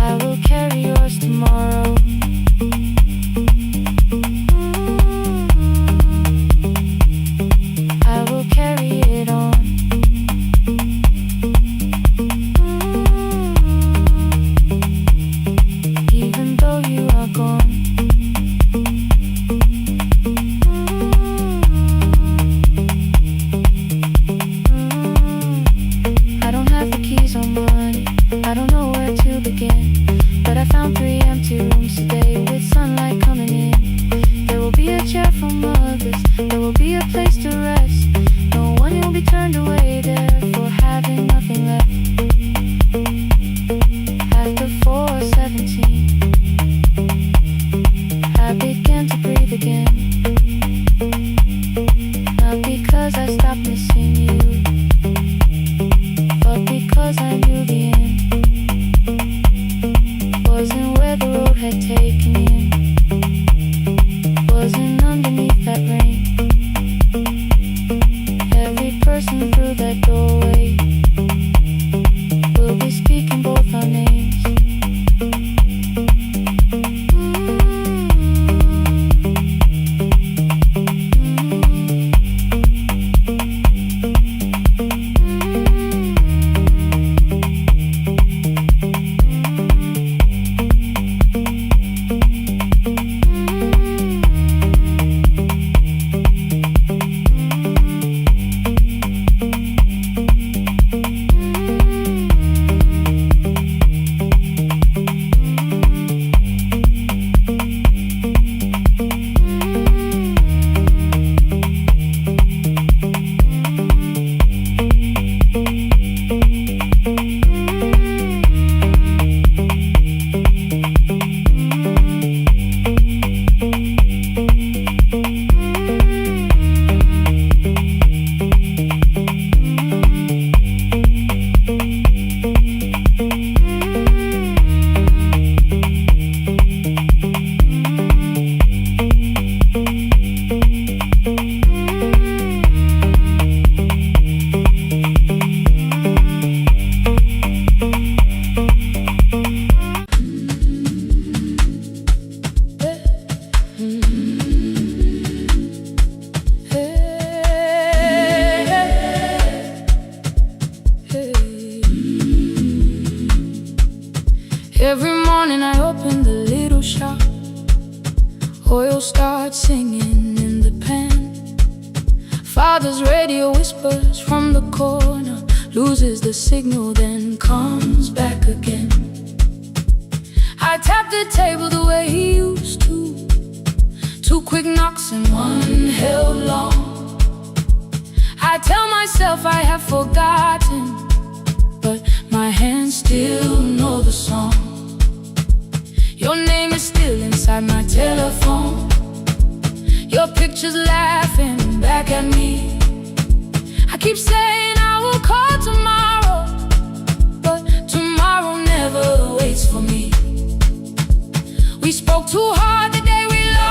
I will carry yours tomorrow. I will carry it on. Even though you are gone. I don't have the keys or money, I don't know where to begin, but I found 3 empty rooms today with sunlight coming in. There will be a chair from others, there will be a place to rest. No one will be turned away there for having nothing left. After 4:17, I began to breathe again. Not because I stopped missing you, but because I knew the end wasn't where the road had taken me, wasn't underneath that rain. Every person through that doorway will be speaking both our names. Every morning I open the little shop, oil starts singing in the pan. Father's radio whispers from the corner, loses the signal then comes back again. I tap the table the way he used to, 2 quick knocks and 1 held long. I tell myself I have forgotten, but my hands still know the song. Your name is still inside my telephone, your picture's laughing back at me. I keep saying I will call tomorrow, but tomorrow never waits for me. We spoke too hard the day we lost.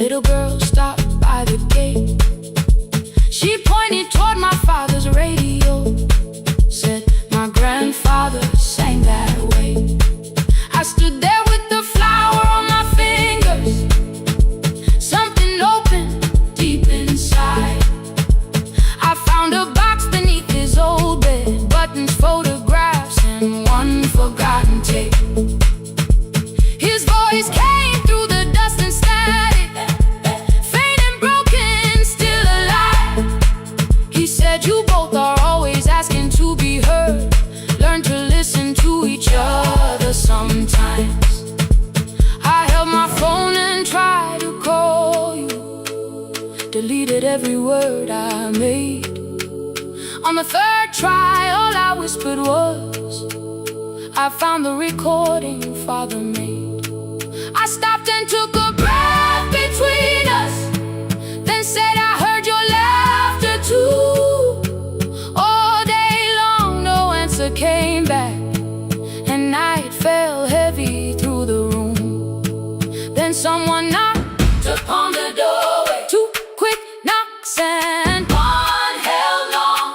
little girl stopped by the gate. She pointed toward my father's radio, said my grandfather sang that way. I stood there with the flower on my fingers. Something opened deep inside. I found a box beneath his old bed, buttons, photographs, and one forgotten tape. His voice came through the dust and static, faint and broken, still alive. He said, you both are always asking to be heard. Learn to listen to each other sometimes. I held my phone and tried to call you, deleted every word I made. On the third try, all I whispered was, I found the recording Father made. I stopped and took a breath between us, then said I heard your laughter too. All day long no answer came back, and night fell heavy through the room. Then someone knocked upon the doorway, 2 quick knocks and one held long.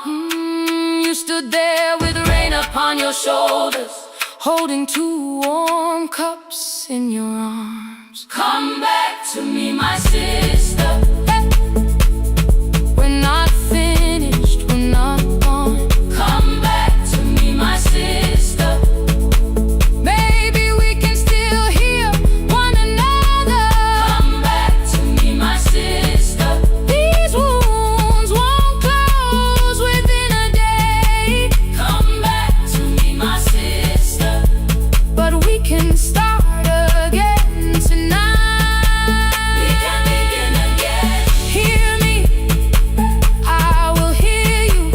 You stood there with rain upon your shoulders, holding 2 warm cups in your arms. Come back to me, my sister. Hey. We're not finished, we're not gone. Come back to me, my sister. Maybe we can still hear one another. Come back to me, my sister. These wounds won't close within a day. Come back to me, my sister. But we can start again tonight. We can begin again. Hear me, I will hear you.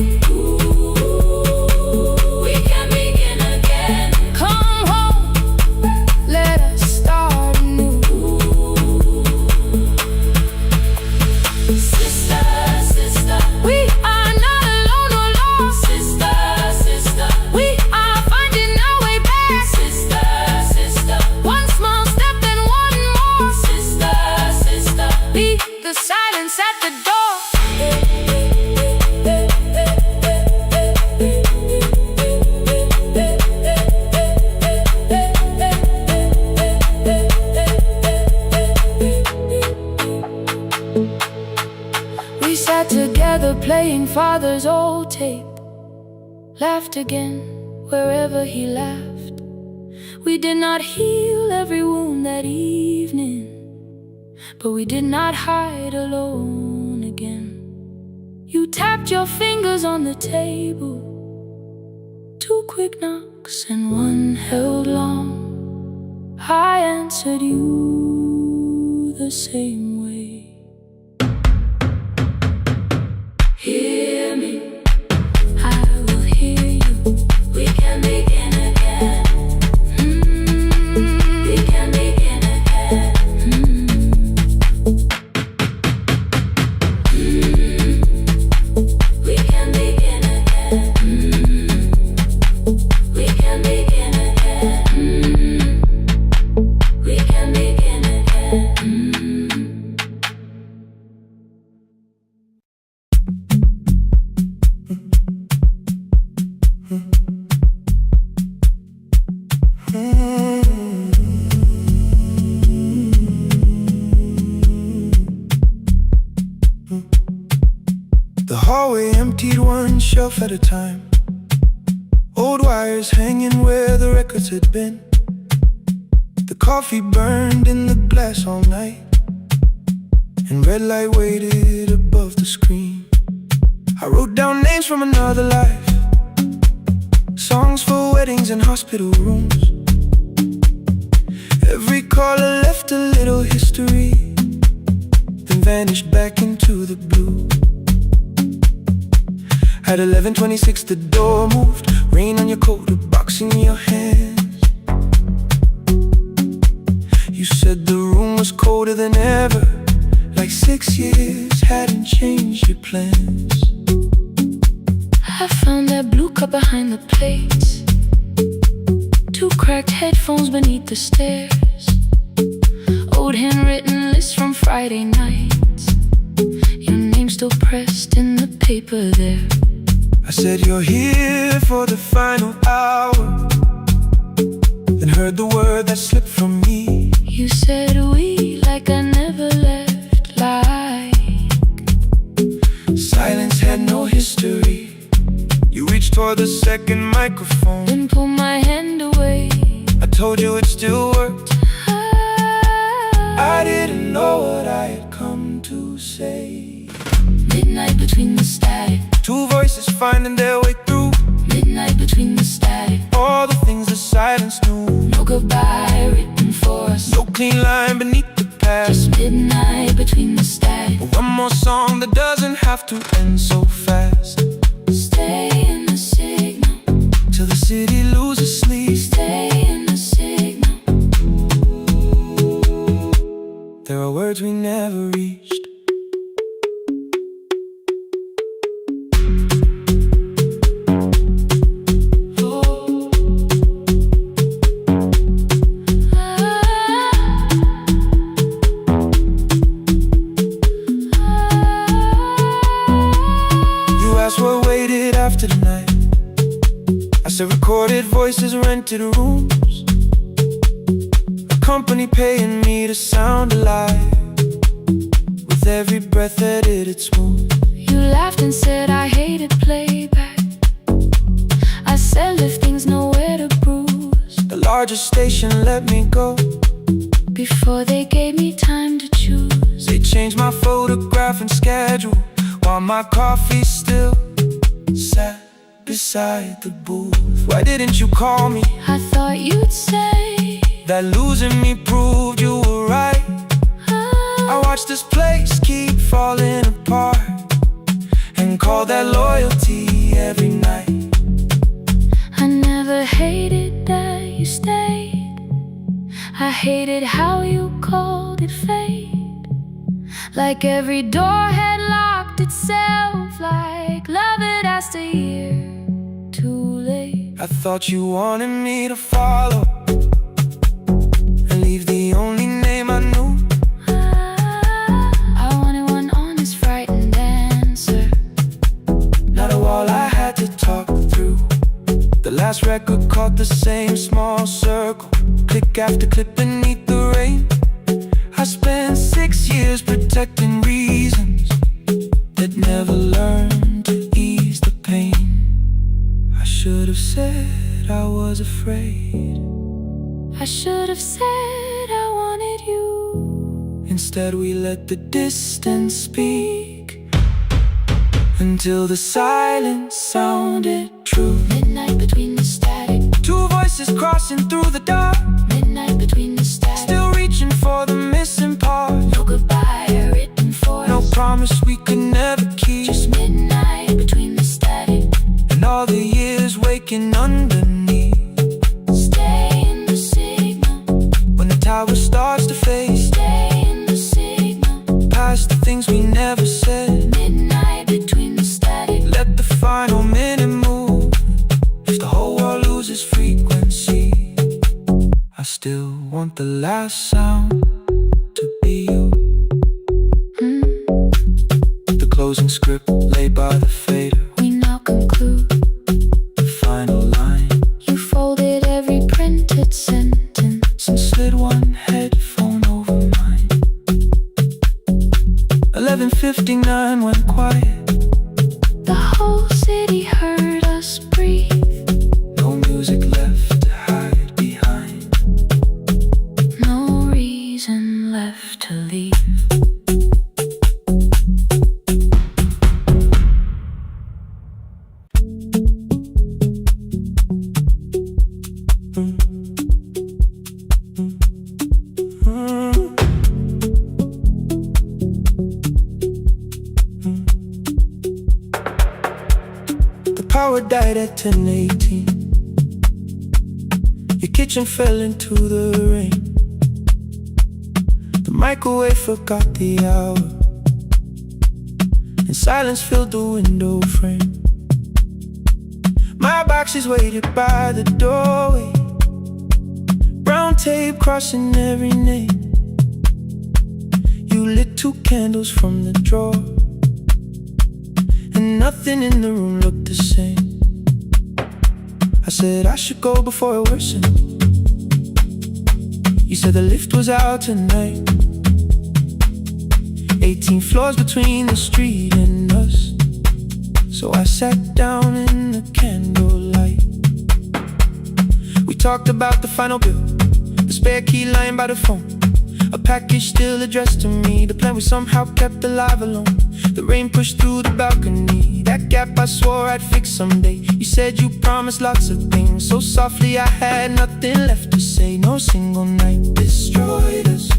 We can begin again. Come home, let us start anew. Sister, sister, we are not alone or lost. Sister, sister, we are finding our way back. Sister, sister, one small step and one more. Sister, sister, beat the silence at the door. We sat together playing Father's old tape, laughed again wherever he laughed. We did not heal every wound that evening, but we did not hide alone again. You tapped your fingers on the table, 2 quick knocks and one held long. I answered you the same way. Hear me, I will hear you. We can begin again. We can begin again. We can begin again. We can begin again. We can begin again. The hallway emptied 1 shelf at a time. Old wires hanging where the records had been. The coffee burned in the glass all night, and red light waited above the screen. I wrote down names from another life, songs for weddings and hospital rooms. Every caller left a little history, then vanished back into the blue. At 11:26 the door moved, rain on your coat, a box in your hands. You said the room was colder than ever, like 6 years hadn't changed your plans. I found that blue cup behind the plates, 2 cracked headphones beneath the stairs, old handwritten list from Friday nights. Your name still pressed in the paper there. I said you're here for the final hour, then heard the word that slipped from me. You said we like I never left, like silence had no history. You reached toward the second microphone, then pulled my hand away. I told you it still worked. I didn't know what I had come to say. Midnight between the static, two voices finding their way through. midnight between the static. All the things the silence knew. No goodbye written for us, No clean line beneath the past. just midnight between the static. One more song that doesn't have to end so fast. Stay in the signal Till the city loses sleep. Stay in the signal. There are words we never reached. After the night, I said recorded voices, rented rooms, a company paying me to sound alive. With every breath that it smooth. You laughed and said I hated playback. I said lifting's nowhere to bruise. The largest station let me go before they gave me time to choose. They changed my photograph and schedule, while my coffee still sat beside the booth. Why didn't you call me? I thought you'd say that losing me proved you were right. I watched this place keep falling apart and call that loyalty every night. I never hated that you stayed. I hated how you called it fate. Like every door had locked itself, like love had asked a year too late. I thought you wanted me to follow and leave the only name I knew. I wanted one honest, frightened answer, not a wall I had to talk through. The last record caught the same small circle, click after click beneath the rain. I spent 6 years protecting reasons that never learned to ease the pain. I should have said I was afraid. I should have said I wanted you. Instead we let the distance speak until the silence sounded true. Midnight between the static, two voices crossing through the dark. midnight between the static. Still reaching for the missing part. No goodbye written for no us, promise we could never keep. just midnight between the static. And all the years waking underneath. Stay in the signal When the tower starts to fade, Stay in the signal. past the things we never said. Midnight between the static. Let the final minute move. If the whole world loses frequency, I still want the last sound to be you. The closing script laid by the fader. We now conclude. The final line. You folded every printed sentence and slid one headphone over mine. 11:59 went quiet. The whole city heard us breathe. No music left to hide behind. No reason left to leave. The power died at 10:18. Your kitchen fell into the rain. The microwave forgot the hour, and silence filled the window frame. My boxes waited by the doorway, brown tape crossing every name. 2 candles from the drawer, and nothing in the room looked the same. I said I should go before it worsened. You said the lift was out tonight. 18 floors between the street and us. So I sat down in the candlelight. We talked about the final bill, the spare key lying by the phone, a package still addressed to me, the plan we somehow kept alive alone. The rain pushed through the balcony, that gap I swore I'd fix someday. You said you promised lots of things, so softly I had nothing left to say. No single night destroyed us,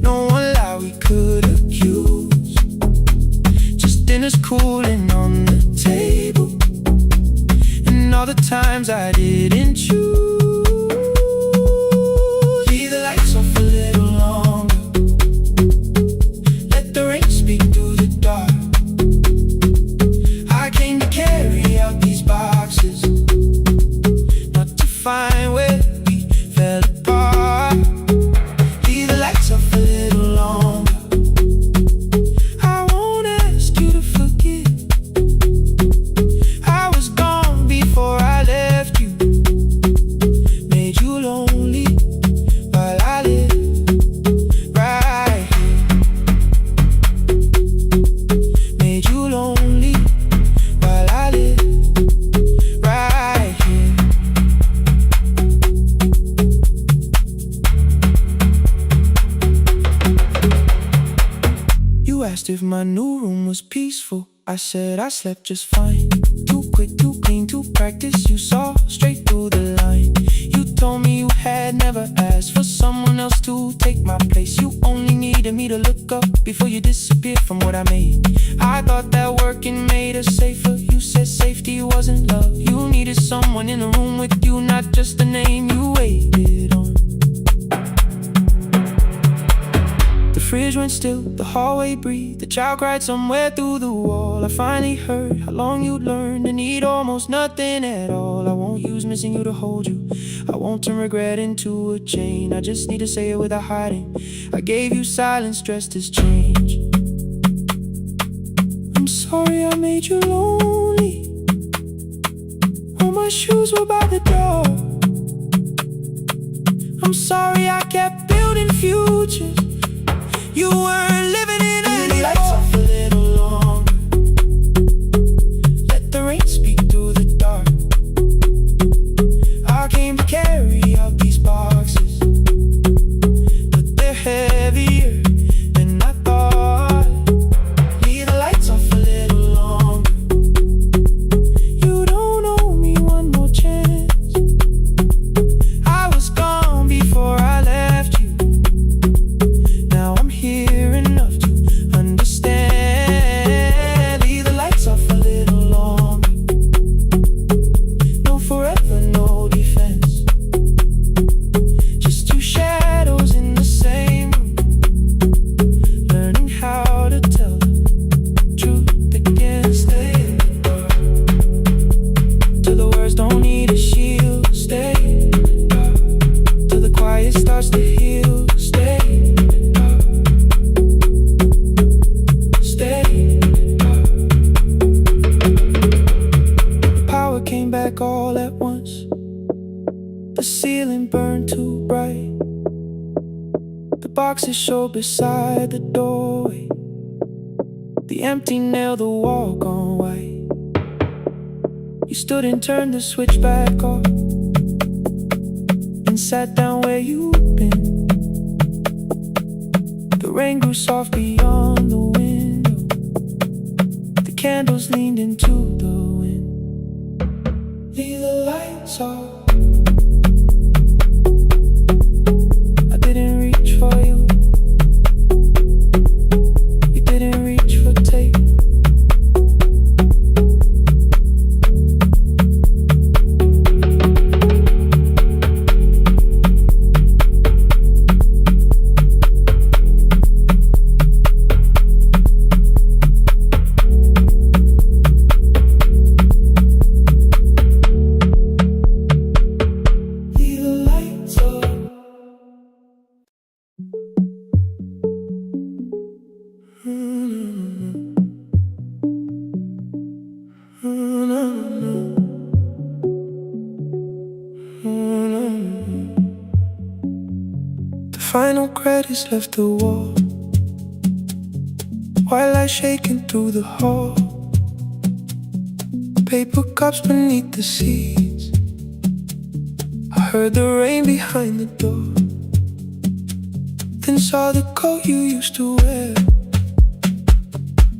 no one lie we could accuse. Just dinners cooling on the table, and all the times I didn't choose. Leave the lights off a little longer, let the rain speak through the dark. I came to carry out these boxes, not to find where we fell apart. Leave the lights off a little longer, I won't ask you to forget. I was gone before I left you, made you lonely while I live right here. Made you lonely while I live right here. You asked if my new room was peaceful. I said I slept just fine. Too quick, too clean, too practiced. You saw straight through the line. You told me you had never asked for someone else to take my place. You only needed me to look up before you disappeared from what I made. I thought that working made us safer. You said safety wasn't love. You needed someone in the room with you, not just the name you waited on. The fridge went still, the hallway breathed, the child cried somewhere through the wall. I finally heard how long you'd learned to need almost nothing at all. I won't use missing you to hold you, I won't turn regret into a chain. I just need to say it without hiding. I gave you silence dressed as change. I'm sorry I made you lonely, all my shoes were by the door. I'm sorry I kept building futures you weren't living in anymore. Leave the lights off a little longer, let the rain speak through the dark. I came to carry out these boxes, but they're heavier than I thought. Leave the lights off a little longer, you don't owe me one more chance. I was gone before I left you, now I'm here enough to understand. Leave the lights off a little longer, no forever, no defense. Just 2 shadows in the same room, learning how to tell the truth again. Stay in the dark, till the words don't need a shield. Stay in the dark, till the quiet starts to heal. Stay in the dark, stay in the dark. The power came back all at once, the ceiling burned too bright, the boxes showed beside the doorway, the empty nail, the wall gone white. You stood and turned the switch back off, and sat down where you'd been. The rain grew soft beyond the window, the candles leaned into the wind. Leave the lights off, I didn't reach for you, you didn't reach for tape. final credits left the wall, while I shaking through the hall. Paper cups beneath the seats, I heard the rain behind the door. Then saw the coat you used to wear,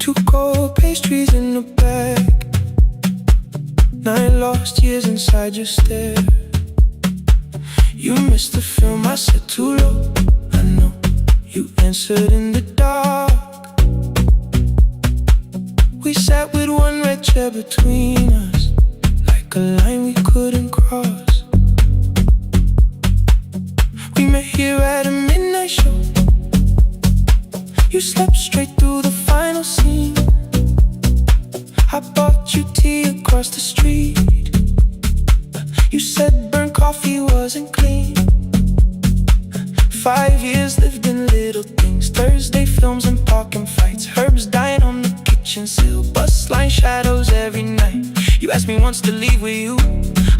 2 cold pastries in a bag, 9 lost years inside your stare. You missed the film, I said too low, I know. You answered in the dark. We sat with one red chair between us, like a line we couldn't cross. We met here at a midnight show. You slept straight through the final scene. I bought you tea across the street. You said burnt coffee wasn't clean. 5 years lived in little things, Thursday films and parking fights, herbs dying on the kitchen sill, bus line shadows every night. You asked me once to leave with you,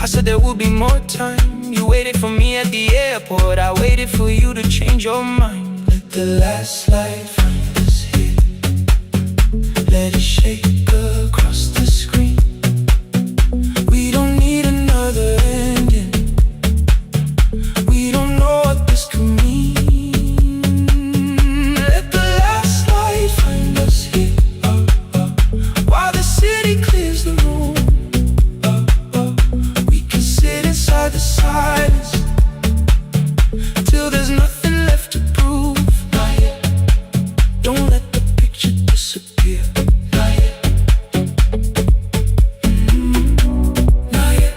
I said there would be more time. You waited for me at the airport, I waited for you to change your mind. Let the last light find us here, let it shake across the screen. We don't need another ending, we don't know what this could mean. Let the last light find us here, while the city clears the room. We can sit inside the silence till there's nothing left to prove. Not yet. Don't let the picture disappear. Not yet. Not yet.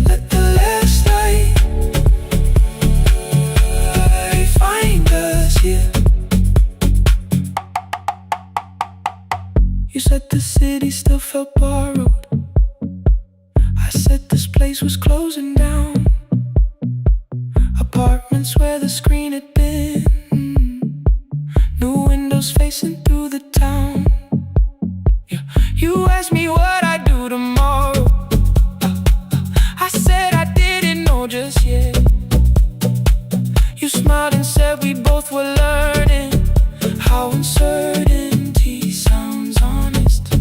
Let the last light find us here. You said the city still felt borrowed, I said this place was closing down. Apartments where the screen had been, new windows facing through the town. Yeah. You asked me what I'd do tomorrow, I said I didn't know just yet. You smiled and said we both were learning how uncertainty sounds honest.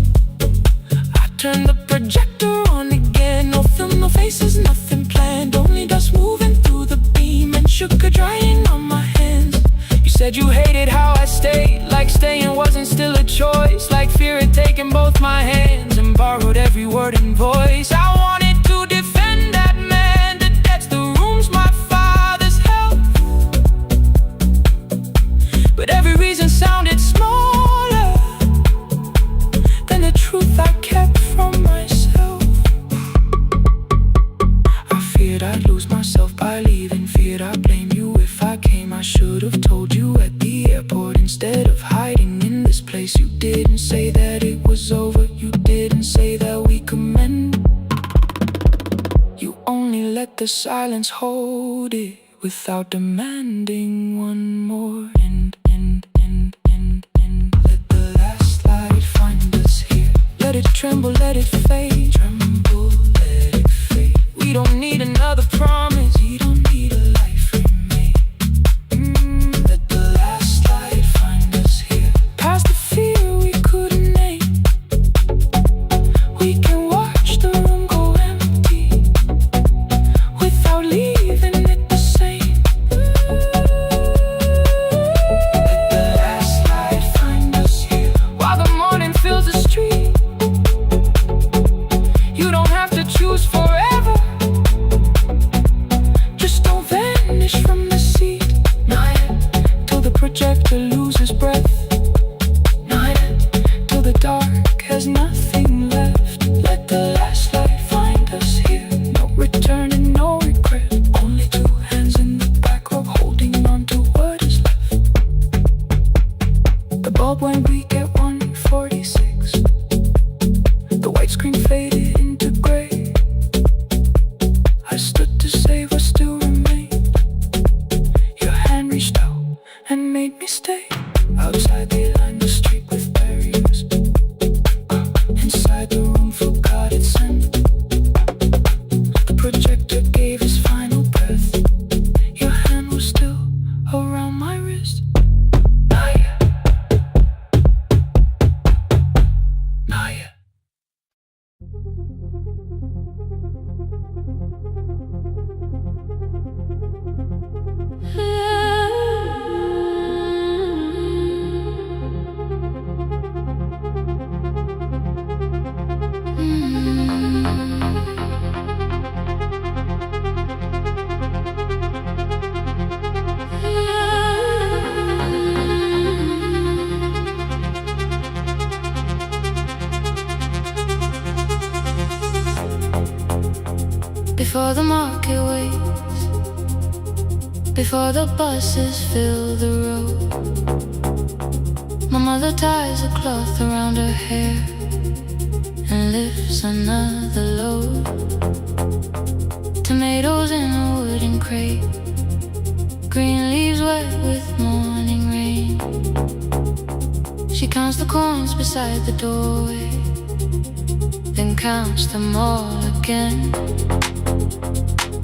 I turned the projector on again, no film, no faces, nothing planned, only dust moving through the beam and sugar drying on my hands. You said you hated how I stayed, like staying wasn't still a choice, like fear had taken both my hands and borrowed every word and voice. I wanted to defend that man, the debts, the rooms my father's held, but every reason sounded smaller than the truth I kept from myself. I feared I'd lose myself by leaving, feared I'd blame you if I came. I should have told you at the airport instead of hiding in this place. You didn't say that it was over, you didn't say that we could mend. You only let the silence hold it without demanding one more end. Let the last light find us here, let it tremble, let it fade. Tremble, let it fade. We don't need another promise, we don't need a life remade. Let the last light find us here, past the fear we couldn't name. We can watch the room go empty without leaving it the same. Let the last light find us here, while the morning fills the street. You don't have to choose forever, just Before the market waits, before the buses fill the road, my mother ties a cloth around her hair and lifts another load. Tomatoes in a wooden crate, green leaves wet with morning rain. She counts the coins beside the doorway, then counts them all again.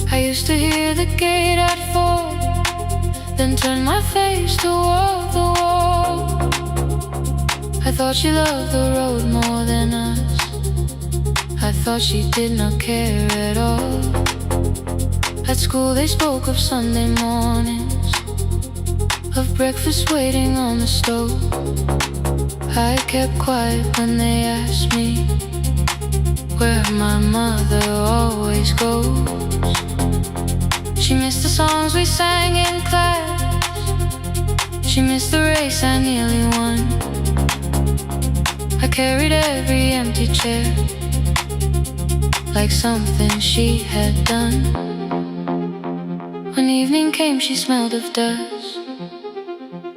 I used to hear the gate at 4, then turn my face toward the wall. I thought she loved the road more than us. I thought she did not care at all. At school they spoke of Sunday mornings, of breakfast waiting on the stove. I kept quiet when they asked me where my mother always goes. She missed the songs we sang in class, she missed the race I nearly won. I carried every empty chair like something she had done. When evening came she smelled of dust,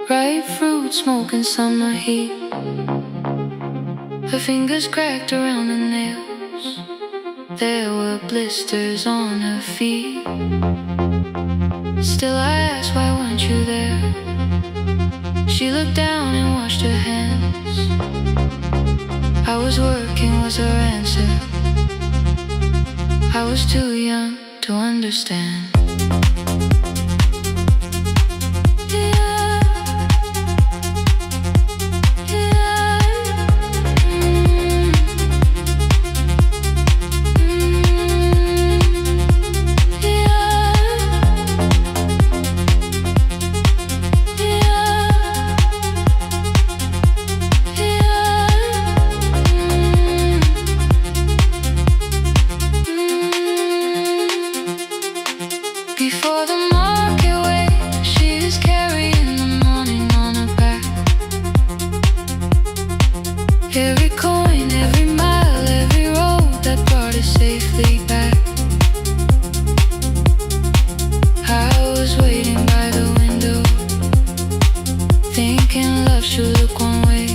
ripe fruit, smoke and summer heat. Her fingers cracked around the nails, there were blisters on her feet. Still I asked, why weren't you there? She looked down and washed her hands. I was working was her answer. I was too young to understand. Before the market waits, she is carrying the morning on her back. Every coin, every mile, every road that brought us safely back. I was waiting by the window, thinking love should look one way,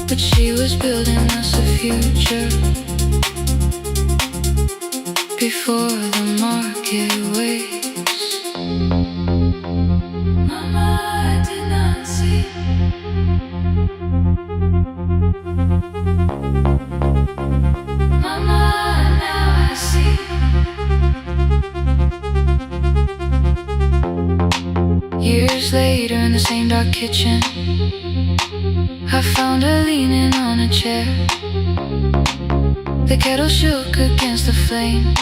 but she was building us a future. Before the market waits, Mama, I did not see. Mama, now I see. Years later in the same dark kitchen, I found her leaning on a chair. The kettle shook against the flame,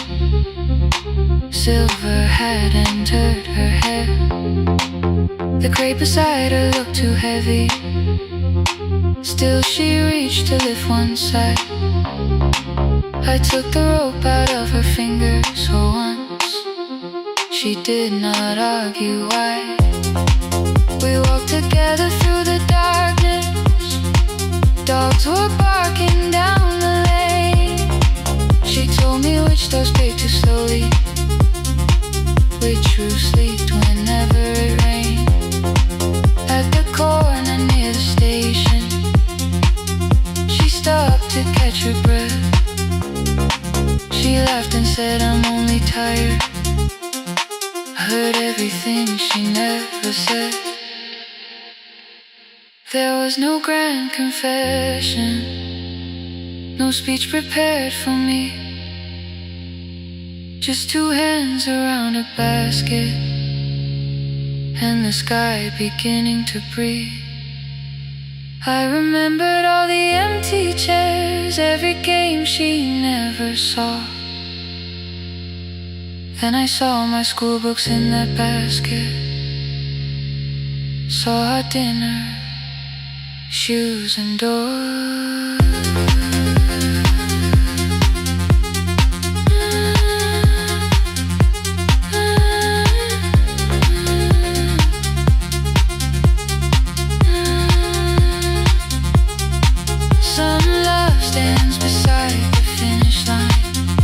silver had entered her hair. The crate beside her looked too heavy, still she reached to lift one side. I took the rope out of her fingers for once, she did not argue why. We walked together through the darkness, dogs were barking down the lane. She told me which doors paved too slowly, which roofs leaked whenever it rained. At the corner near the station, she stopped to catch her breath. She laughed and said, I'm only tired. I heard everything she never said. There was no grand confession, no speech prepared for me, just two hands around a basket and the sky beginning to breathe. I remembered all the empty chairs, every game she never saw. Then I saw my school books in that basket, saw our dinner, shoes and doors. Some love stands beside the finish line,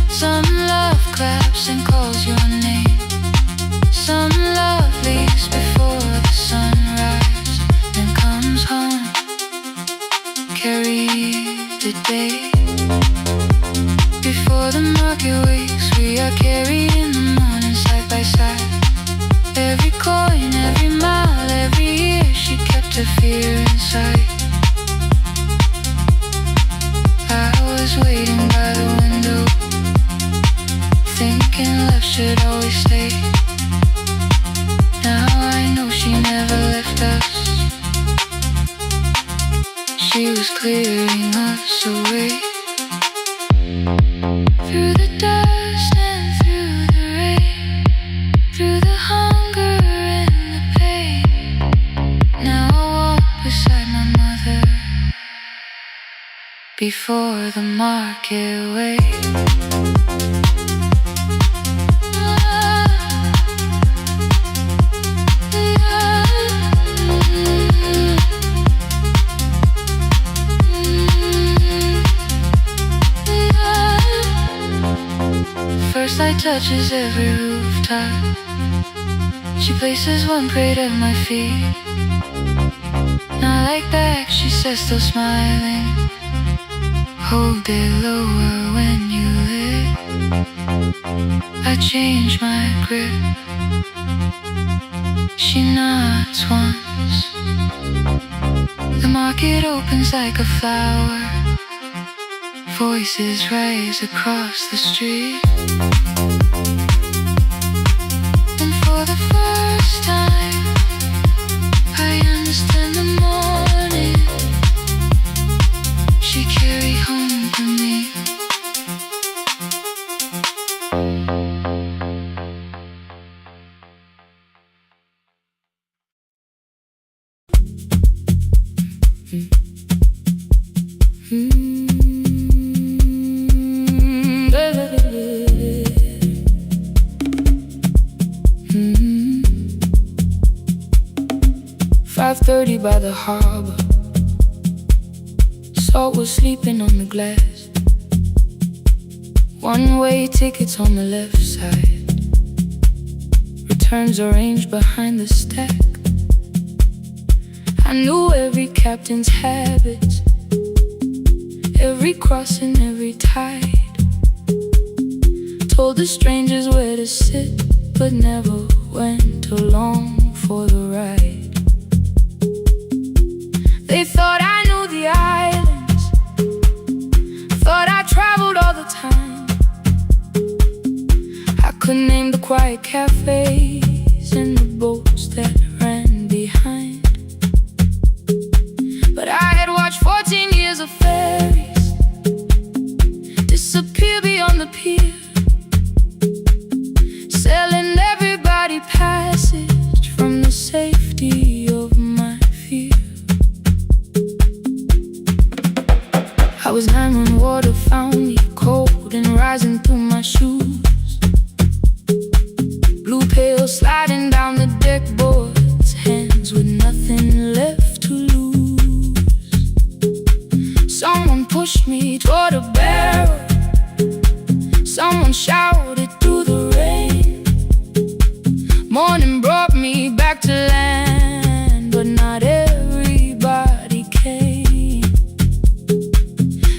some love clearing us away. Through the dust and through the rain, through the hunger and the pain. Now I walk beside my mother before the market way. First light touches every rooftop. She places one plate at my feet. Not like back, she says, still smiling. Hold it lower when you lit. I change my grip. She nods once. The market opens like a flower. Voices rise across the street. And for the first time, I understand the morning she carried home for me. By the harbor, Salt was sleeping on the glass. One-way tickets on the left side. Returns arranged behind the stack. I knew every captain's habits, every crossing, every tide. Told the strangers where to sit, but never went along for the ride. They thought I knew the islands, thought I traveled all the time. I could name the quiet cafes and the boats that ran behind. But I had watched 14 years of ferries disappear beyond the pier, selling everybody passage from the safety of my fear. I was 9 when water found me, cold and rising through my shoes. Blue pail sliding down the deck boards, hands with nothing left to lose. Someone pushed me toward a barrel, someone shouted through the rain. Morning brought me back to land, but not everybody came.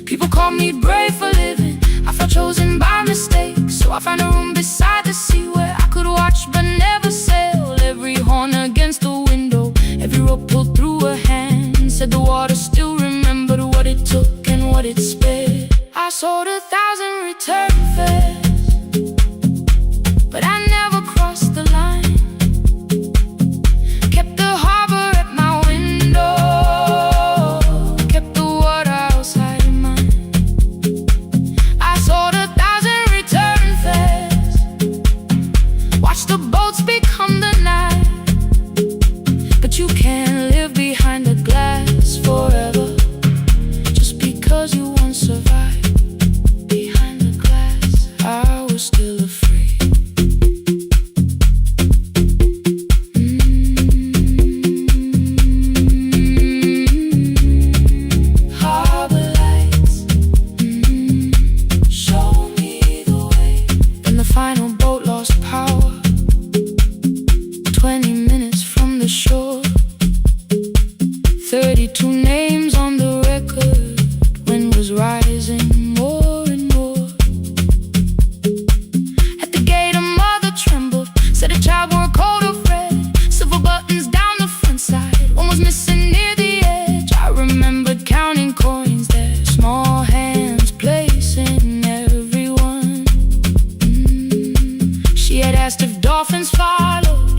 People call me brave for living, I felt chosen by mistake. So I found a room beside the sea where I could watch but never sail. Every horn against the window, every rope pulled through a hand. Said the water still remembered what it took and what it spared. I sold 1,000 return fares, but I never crossed the line. Kept the harbor at my window, kept the water outside of mine. I sold 1,000 return fares, watched the boats become the night. But you can't live behind the glass forever, just because you once survived. Behind the glass, I was still afraid. Harbor lights, show me the way. Then the final boat lost power, 20 minutes from the shore. 32 names on the record, wind was rising more and more. At the gate a mother trembled, said a child wore a coat of red, silver buttons down the front side, one was missing near the edge. I remembered counting coins there, small hands placing everyone. She had asked if dolphins followed,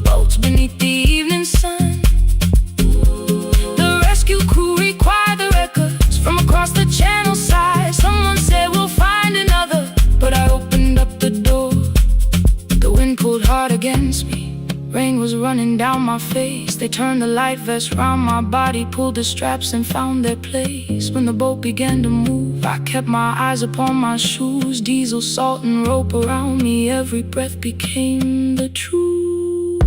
boats beneath the evening sun. The rescue crew pulled hard against me. Rain was running down my face. They turned the light vest round my body, pulled the straps and found their place. When the boat began to move, I kept my eyes upon my shoes. Diesel, salt and rope around me, every breath became the truth.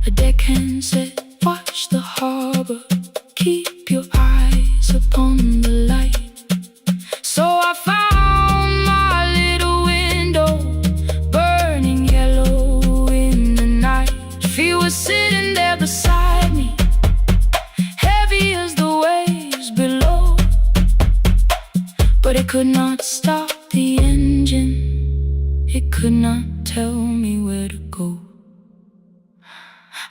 A deckhand said, watch the harbor, keep your eyes upon the light. So I found my little window, burning yellow in the night. She was sitting there beside me, heavy as the waves below. But it could not stop the engine, it could not tell me where to go.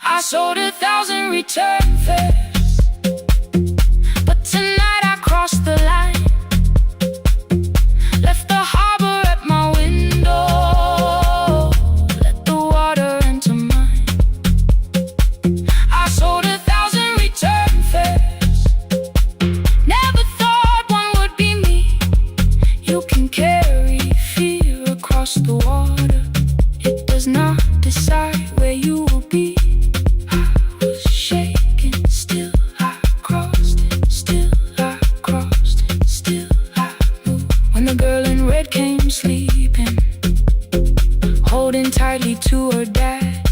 I sold 1,000 return fares, but tonight I crossed the line. Left the harbor at my window, let the water enter mine. I sold 1,000 return fares, never thought one would be me. You can carry fear across the water, it does not decide where you will be. I was shaking, still I crossed it, still I crossed it, still I moved. When the girl in red came sleeping, holding tightly to her dad,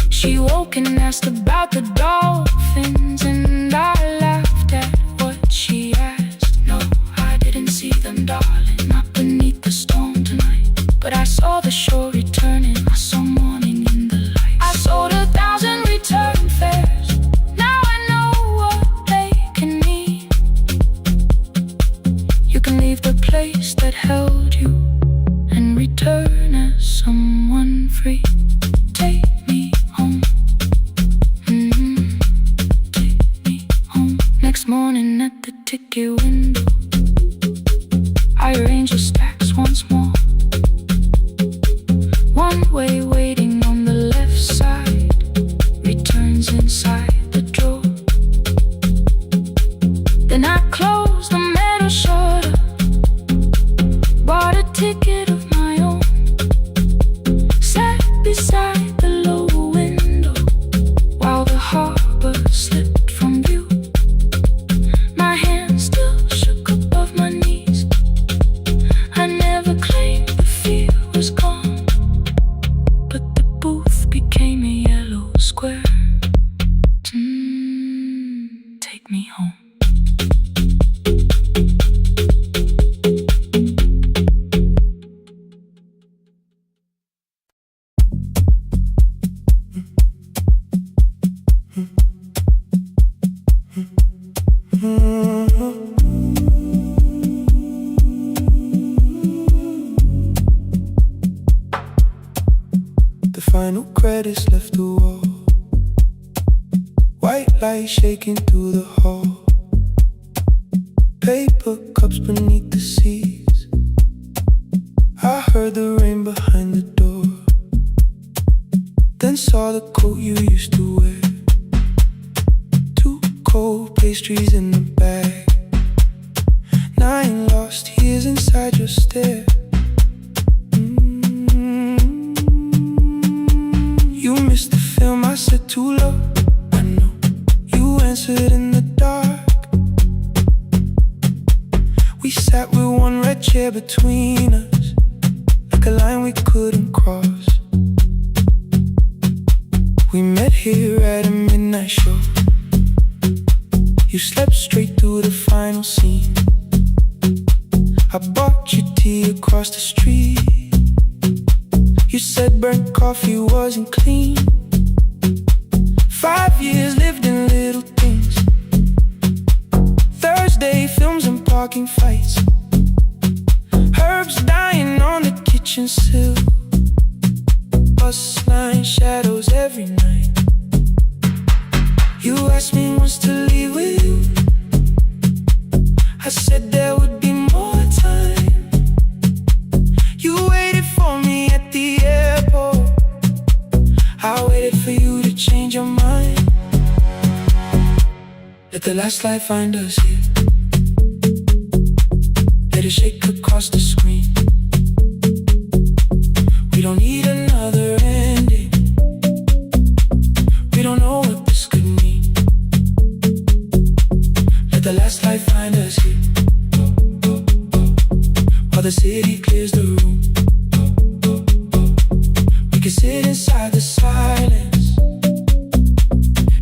she woke and asked about the dolphins, and I laughed at what she asked. No, I didn't see them, darling, not beneath the storm tonight. But I saw the shore returning, I saw morning in the light. I sold 1,000 return fares, now I know what they can mean. You can leave the place that held you and return as someone free. Take me home, take me home. Next morning at the ticket window, I arranged the stacks once more. One way waiting on the left side, returns inside the drawer. Then I closed the metal shutter, bought a ticket of my own, sat beside the low window while the harbor slipped from view. My hands still shook above my knees, I never claimed the fear was gone, but the booth became a yellow square. Take me home. The final credits left the wall, white light shaking through the hall. Paper cups beneath the seats, I heard the rain behind the door. Then saw the coat you used to wear, 2 cold pastries in the bag, 9 lost years inside your stare. You missed the film, I said too low. I know you answered in the dark. We sat with one red chair between us, like a line we couldn't cross. We met here at a midnight show. You slept straight through the final scene. I bought you tea across the street. You said burnt coffee wasn't clean. 5 years lived in little things, Thursday films and parking fights, herbs dying on the kitchen sill, bus line shadows every night. You asked me once to leave with you, I said there would be more time. You waited for me at the airport, I waited for you to change your mind. Let the last light find us here, let it shake across the screen. We don't need another ending. We don't know what this could mean. Let the last light find us here, while the city clears the room. We can sit inside the silence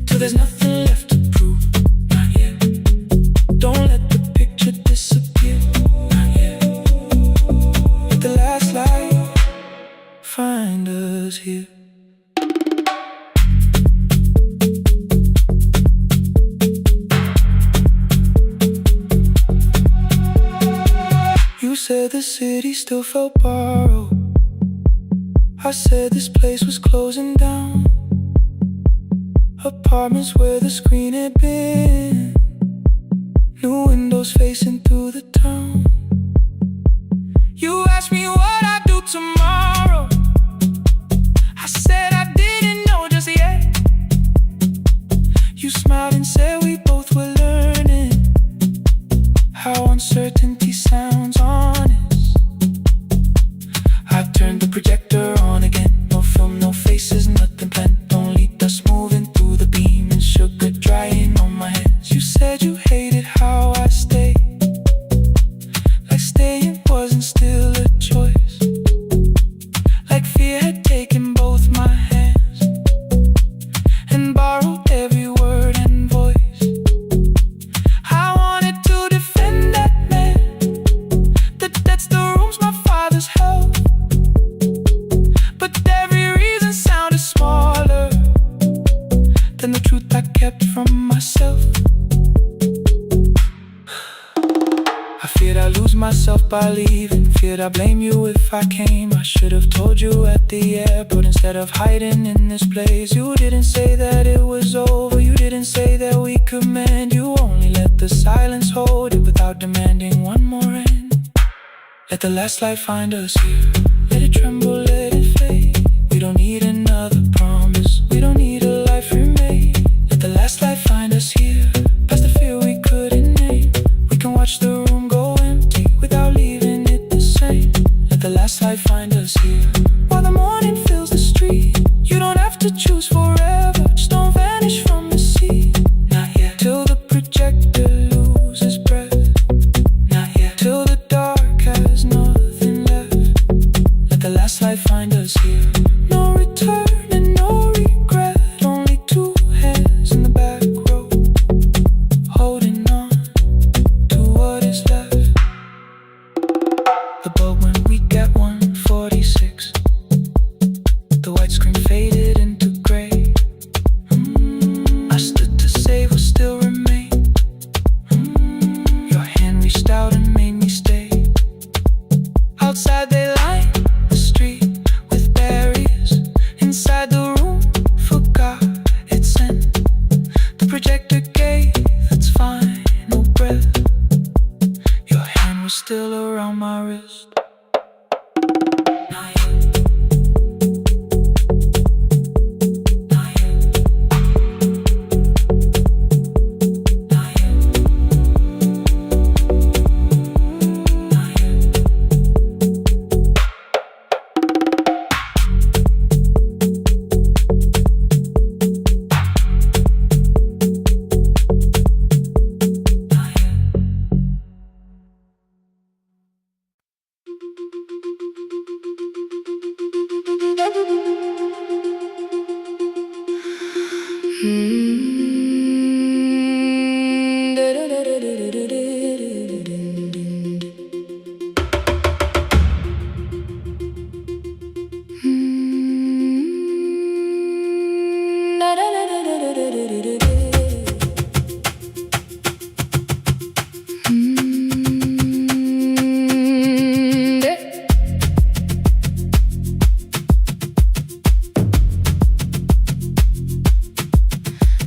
till there's nothing left to prove. Not yet. Don't let the picture disappear. Not yet. Let the last light find us here. You said the city still felt borrowed. I said this place was closing down. Apartments where the screen had been, new windows facing through the town. You asked me what I'd do tomorrow. I said I didn't know just yet. You smiled and said we both were learning how uncertainty sounds honest. I turned the projector on again. No film, no faces, nothing planned. Only dust moving through the beam and sugar drying on my hands. You said you hated how I stayed, like staying wasn't still a choice, like fear had taken both my hands and borrowed every word and voice. I wanted to defend that man, that's the rooms my father's held, but every reason sounded smaller than the truth I kept from myself. I feared I'd lose myself by leaving, feared I'd blame you if I came. I should have told you at the airport instead of hiding in this place. You didn't say that it was over, you didn't say that we could mend. You only let the silence hold it without demanding one more end. Let the last light find us here. Let it tremble, let it fade. We don't need another promise, we don't need a life remade. Let the last light find us here, past the fear we couldn't name. We can watch the room go empty without leaving it the same. Let the last light find us here, while the morning fills the street. You don't have to choose forever, just don't vanish from the sea. Not yet. Till the projector loses breath. Not yet. Till the dark has nothing left. Let the last light find us here. No return and no regret. Only two hands in the back row, holding on to what is left. The bulb went weak at 1:46. The white screen faded into gray. I stood to save what still remained. Your hand reached out and made me stay. Outside they lined the street with barriers. Inside the room forgot its scent. The projector gave its final breath. Your hand was still around my wrist. Not yet. Not yet. Not yet. Not yet.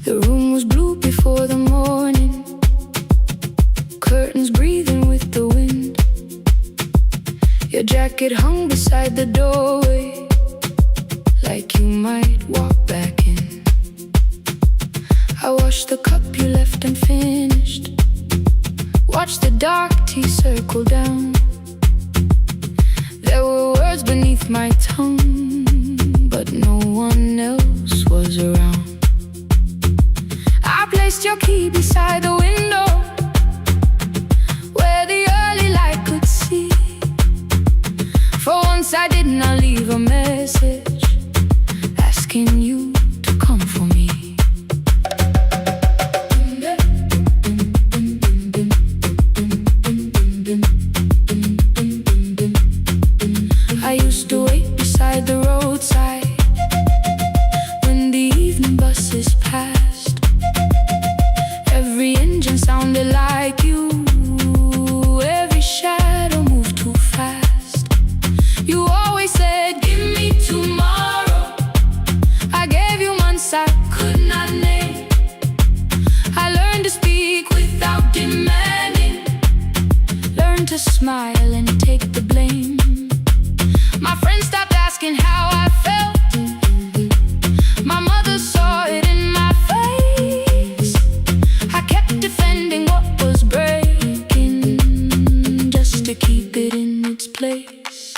The room was blue before the morning, curtains breathing with the wind. Your jacket hung beside the doorway, like you might walk back in. I washed the cup you left unfinished, watched the dark tea circle down. There were words beneath with my tongue, but no one else was around. I placed your key beside the window where the early light could see. For once I did not leave a message asking you to come for me. I used to wait beside the roadside when the evening buses passed. Every engine sounded like you, every shadow moved too fast. You always said, give me tomorrow. I gave you months I could not name. I learned to speak without demanding, learned to smile and take the blame. My friends stopped asking how I felt. My mother saw it in my face. I kept defending what was breaking just to keep it in its place.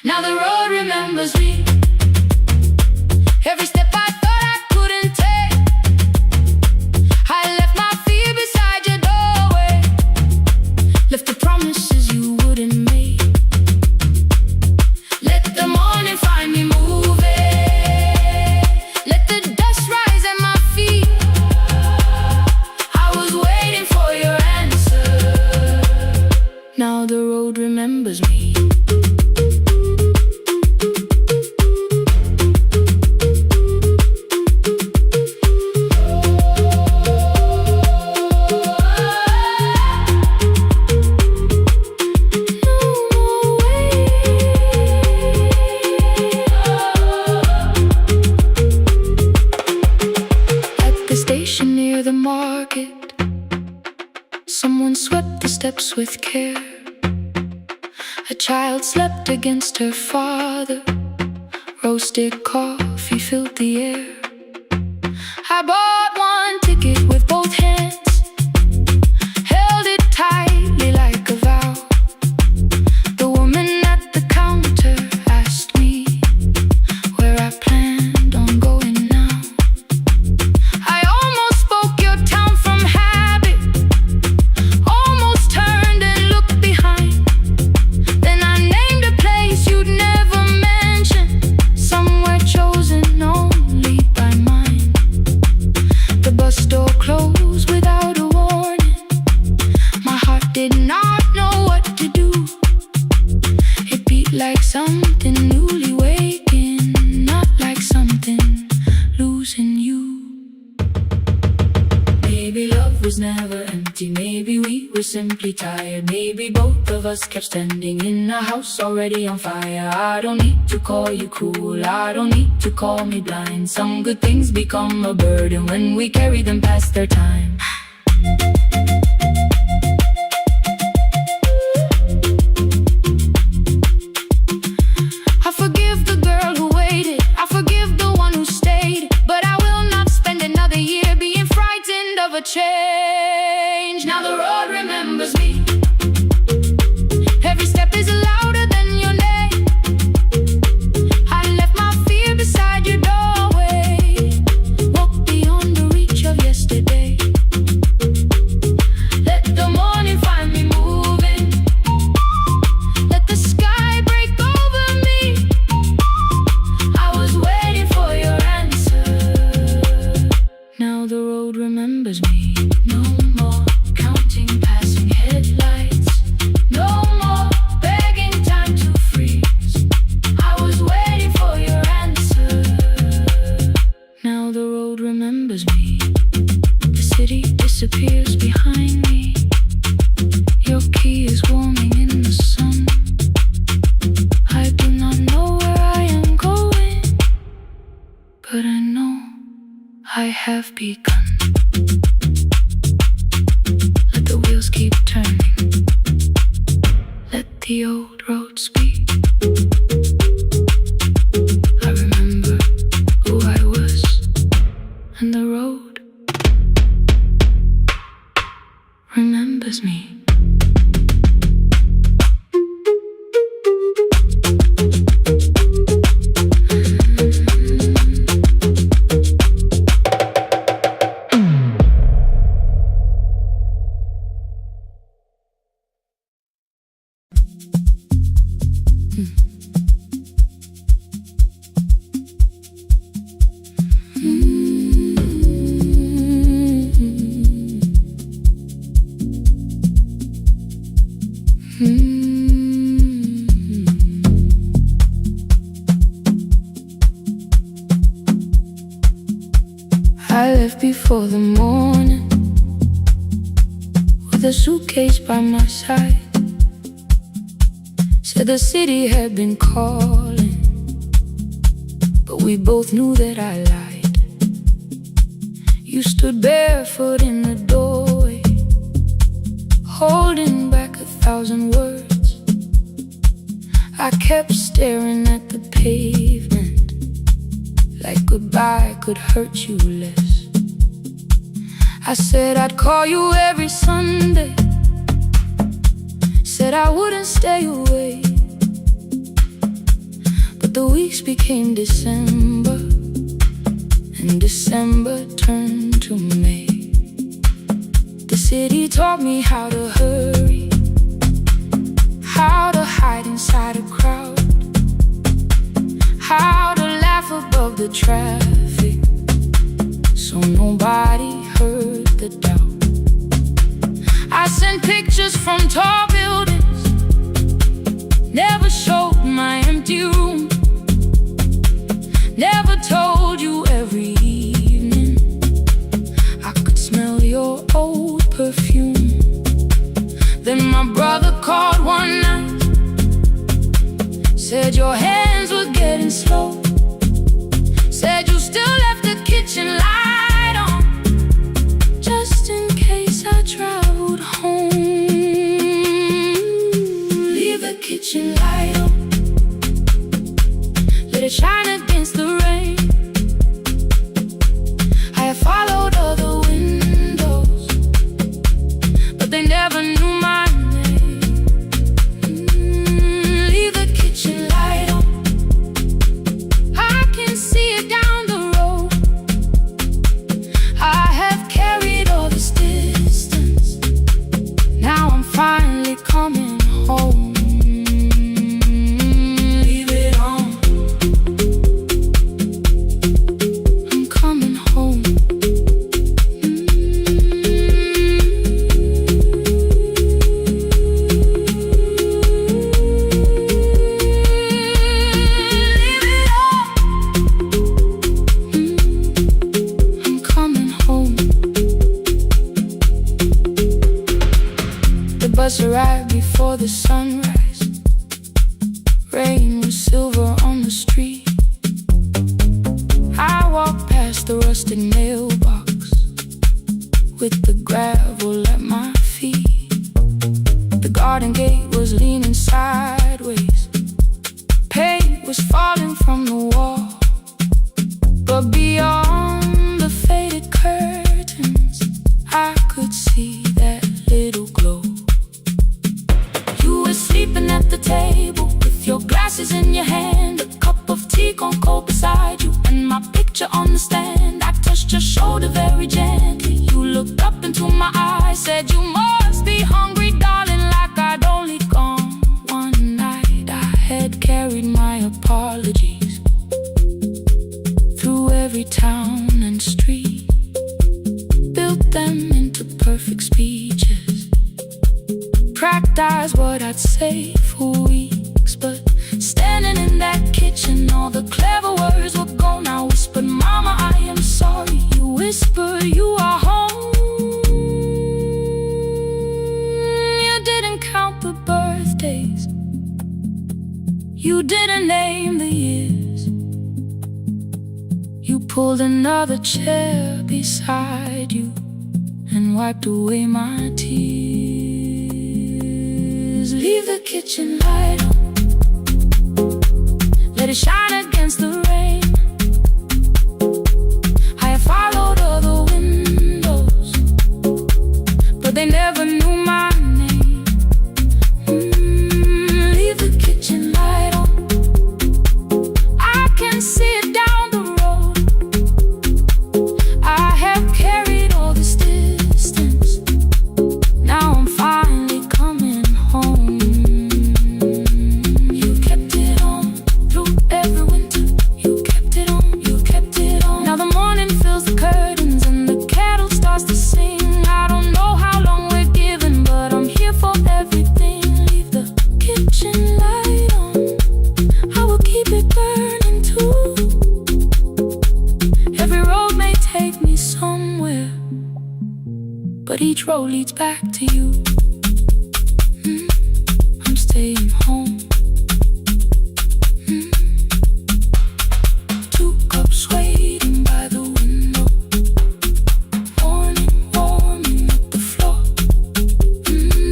Now the road remembers me. Every step I thought I couldn't take, I left my fear beside your doorway, left the promises you wouldn't make. Let the morning find me moving, let the dust rise at my feet. I was waiting for your answer. Now the road remembers me. Near the market, someone swept the steps with care. A child slept against her father, roasted coffee filled the air. I bought one ticket with both hands, held it tightly like a vow. The woman at the counter asked me where I planned on going now. I almost spoke your town from habit, almost turned and looked behind. Then I named a place you'd never mention, somewhere chosen only by mine. The bus door closed without a warning. My heart did not know what to do. It beat like something newly waking, not like something losing you. Maybe love was never empty, maybe we were simply tired. Maybe both of us kept standing in a house already on fire. I don't need to call you cruel, I don't need to call me blind. Some good things become a burden when we carry them past their time. I forgive the girl who waited, I forgive the one who stayed, but I will not spend another year being frightened of a change. Now the road remembers me. Every step is louder than your name. I left my fear beside your doorway, walked beyond the reach of yesterday. Let the morning find me moving, let the sky break over me. I was waiting for your answer. Now the road remembers me. No more counting passing headlights, no more begging time to freeze. I was waiting for your answer. Now the road remembers me. The city disappears behind me. Your key is warming in the sun. I do not know where I am going, but I know I have begun. Let the wheels keep turning, let the old road speak. I remember who I was, and the road remembers me. I left before the morning with a suitcase by my side. Said the city had been calling, but we both knew that I lied. You stood barefoot in the doorway, holding back 1,000 words. I kept staring at the pavement, like goodbye could hurt you less. I said I'd call you every Sunday, said I wouldn't stay away. But the weeks became December, and December turned to May. The city taught me how to hurry, how to hide inside a crowd, how to laugh above the traffic, so nobody heard the doubt. I sent pictures from tall buildings, never showed my empty room, never told you every evening I could smell your old perfume. Then my brother called one night, said your hands were getting slow, said you still left the kitchen light on, just in case I traveled home. Leave the kitchen light on, let it shine against the rain. I have followed other windows, but they never knew my name. Leave the kitchen light on, I can see it down the road. I have carried all this distance, now I'm finally coming home. Leave it on, I'm coming home. Leave it on, I'm coming home. The bus arrived before the sunrise, rain was silver on the street. I walked past the rusted mailbox with the gravel at my feet. The garden gate was leaning sideways, paint was falling from the wall, but beyond the faded curtains I could see that little glow. You were sleeping at the table with your glasses in your hand, a cup of tea gone cold beside you, and my picture on the stand. I touched your shoulder very gently, you looked up into my eyes, said you must be hungry, darling, like I'd only gone one night. I had carried my apologies through every town and street, built them into perfect speeches, practiced what I'd say for weeks. But standing in that kitchen, all the clever words were gone. I whispered, Mama, I am sorry. You whisper, you are home. You didn't count the birthdays, you didn't name the years. You pulled another chair beside you and wiped away my tears. Leave the kitchen light on, let it shine against the rain. I have followed other windows, but they never knew my name. Leave the kitchen light on, I can see it down the road. I have carried all this distance, now I'm finally coming home. leads back to you. I'm staying home. 2 cups waiting by the window, morning warming up the floor.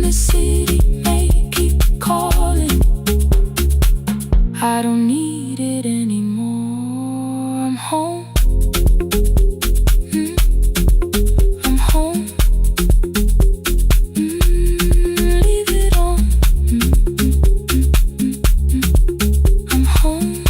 The city may keep calling, I don't need it anymore. I'm home. I'm home. Leave it on. I'm home.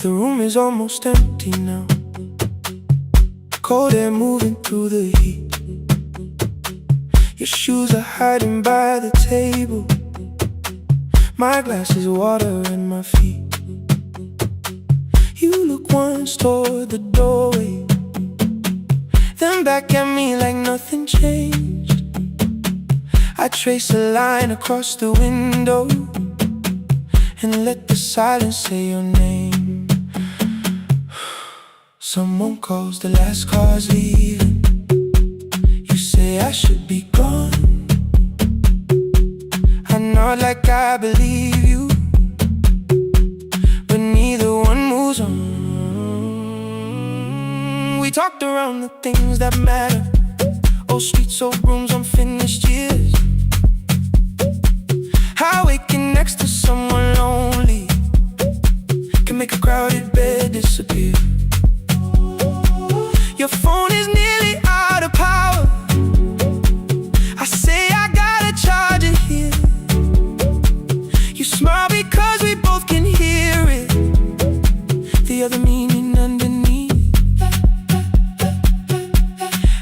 The room is almost empty now. Cold air moving through the heat. Your shoes are hiding by the table. My glass is water and my feet. You look once toward the doorway, then back at me like nothing changed. I trace a line across the window and let the silence say your name. Someone calls, the last car's leaving. You say I should be gone. I nod like I believe you, but neither one moves on. We talked around the things that matter. Old streets, old rooms, unfinished years. How waking next to someone lonely can make a crowded bed disappear. Your phone is nearly out of power. I say I gotta charge it here. You smile because we both can hear it, the other meaning underneath.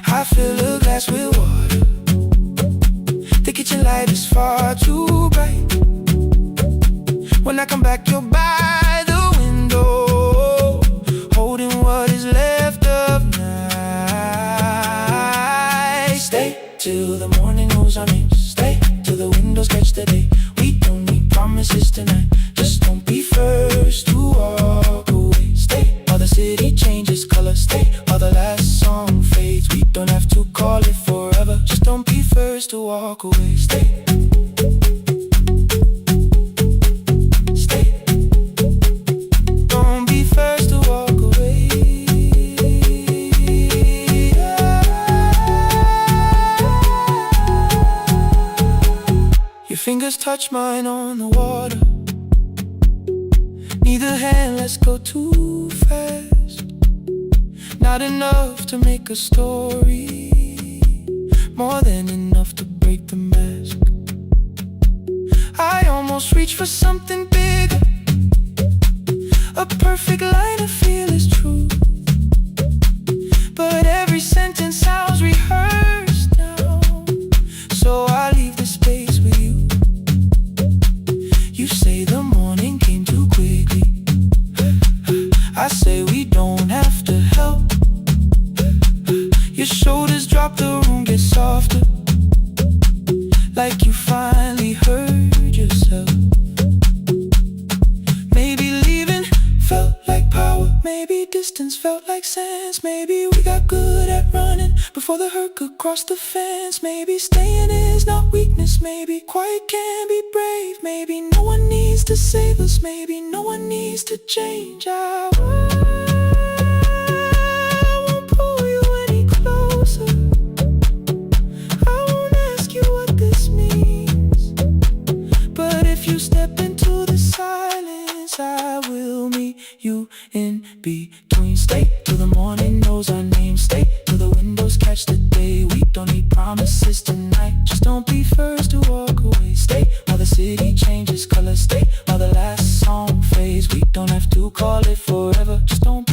I fill a glass with water. The kitchen light is far too bright. When I come back, you're by the window, holding what is left of night. Stay till the morning knows our names. Stay till the windows catch the day. We don't need promises tonight. Just don't be first to walk away. Stay while the city changes color. Stay while the last song fades. We don't have to call it forever. Just don't be first to walk away. Stay. Fingers touch mine on the water. Neither hand lets go too fast. Not enough to make a story, more than enough to break the mask. I almost reach for something bigger, a perfect line of fearless truth. But every sentence sounds rehearsed now, so I leave the space with you. You say the morning came too quickly. I say we don't have to help. Your shoulders drop, the room gets softer, like you finally heard yourself. Maybe leaving felt like power. Maybe distance felt like sense. Maybe we got good at running before the hurt could cross the fence. Maybe staying is not weakness. Maybe quiet can be brave. Maybe no one needs to save us. Maybe no one needs to change. I won't pull you any closer. I won't ask you what this means. But if you step into the silence, I will meet you in between. Stay till the morning knows our name. Stay till the windows catch the day. We don't need promises tonight. Just don't be first to walk away. Stay while the city changes color. Stay while the last song fades. We don't have to call it forever. Just don't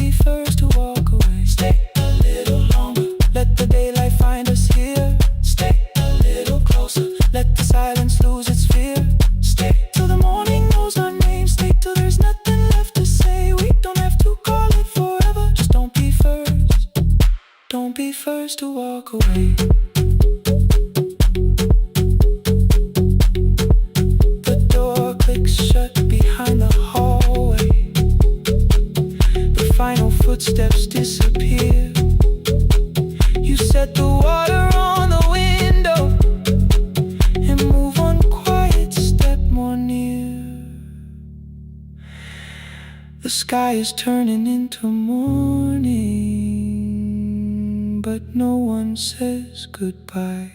steps to walk away. The door clicks shut behind the hallway. The final footsteps disappear. You set the water on the window and move one quiet step more near. The sky is turning into morning, but no one says goodbye.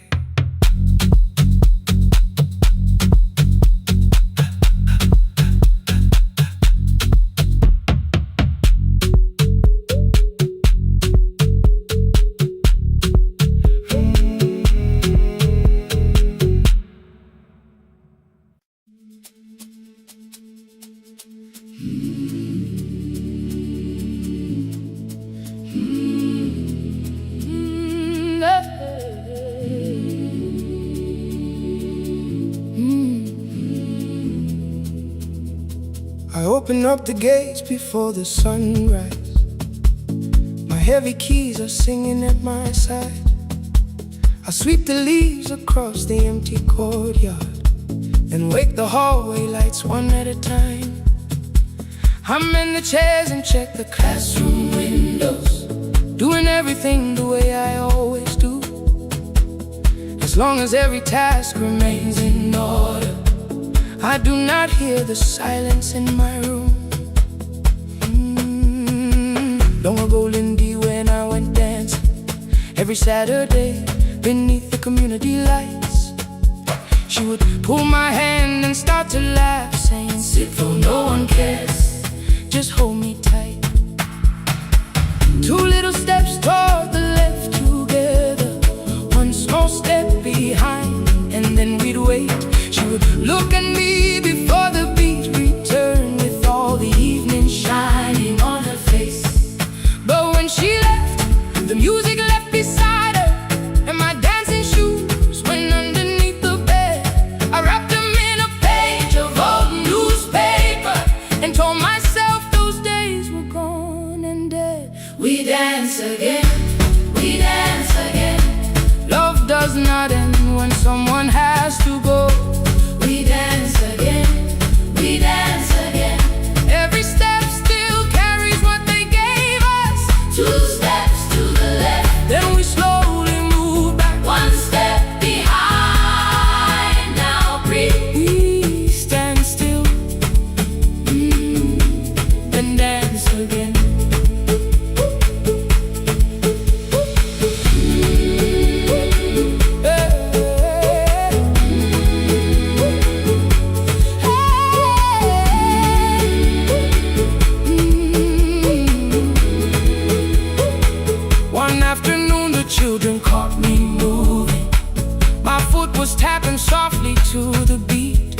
I open up the gates before the sunrise. My heavy keys are singing at my side. I sweep the leaves across the empty courtyard and wake the hallway lights one at a time. I'm in the chairs and check the classroom windows, doing everything the way I always do. As long as every task remains in order, I do not hear the silence in my room. Long ago, Lindy, when I went dancing every Saturday beneath the community lights, she would pull my hand and start to laugh, saying, "Sit though no one cares, just hold me tight." Two little steps toward the left together, one small step behind, and then we'd wait. She would look at me before the beat returned, with all the evening shining on her face. But when she left, the music left beside her, and my dancing shoes went underneath the bed. I wrapped them in a page of old newspaper and told myself those days were gone and dead. We dance again, we dance again. Love does not end when someone has to go. We dance again, we dance again. Every step still carries what they gave us. Two steps to the left, then we slowly move back. One step behind, now breathe. We stand still, and dance again. Children caught me moving. My foot was tapping softly to the beat.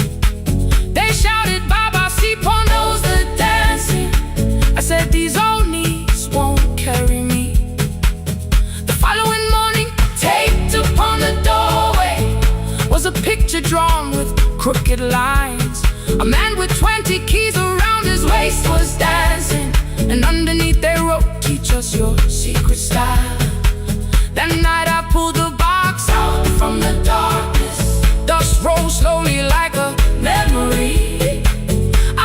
They shouted, "Baba Sipo knows the dancing." I said, "These old knees won't carry me." The following morning, taped upon the doorway was a picture drawn with crooked lines. A man with 20 keys around his waist was dancing, and underneath they wrote, "Teach us your secret style." That night I pulled the box out from the darkness. Dust rose slowly like a memory.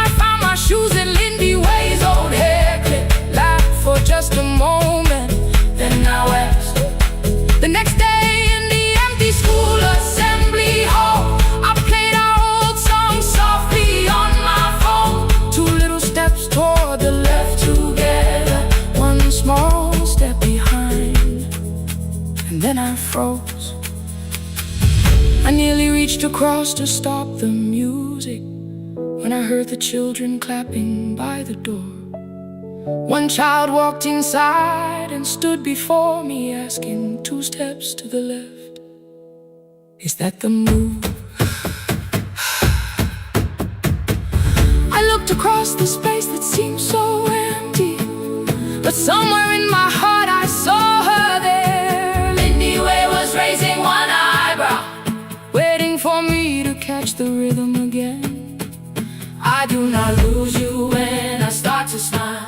I found my shoes in Lindy Way's old hair clip. Laughed for just a moment, then I wept. The next day in the empty school assembly hall, I played our old song softly on my phone. Two little steps toward the left together, one small step behind. And then I froze. I nearly reached across to stop the music when I heard the children clapping by the door. One child walked inside and stood before me, asking, "Two steps to the left, is that the move?" I looked across the space that seemed so empty, but somewhere in my heart I saw her there. Raising one eyebrow, waiting for me to catch the rhythm again. I do not lose you when I start to smile.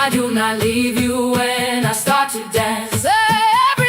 I do not leave you when I start to dance. Every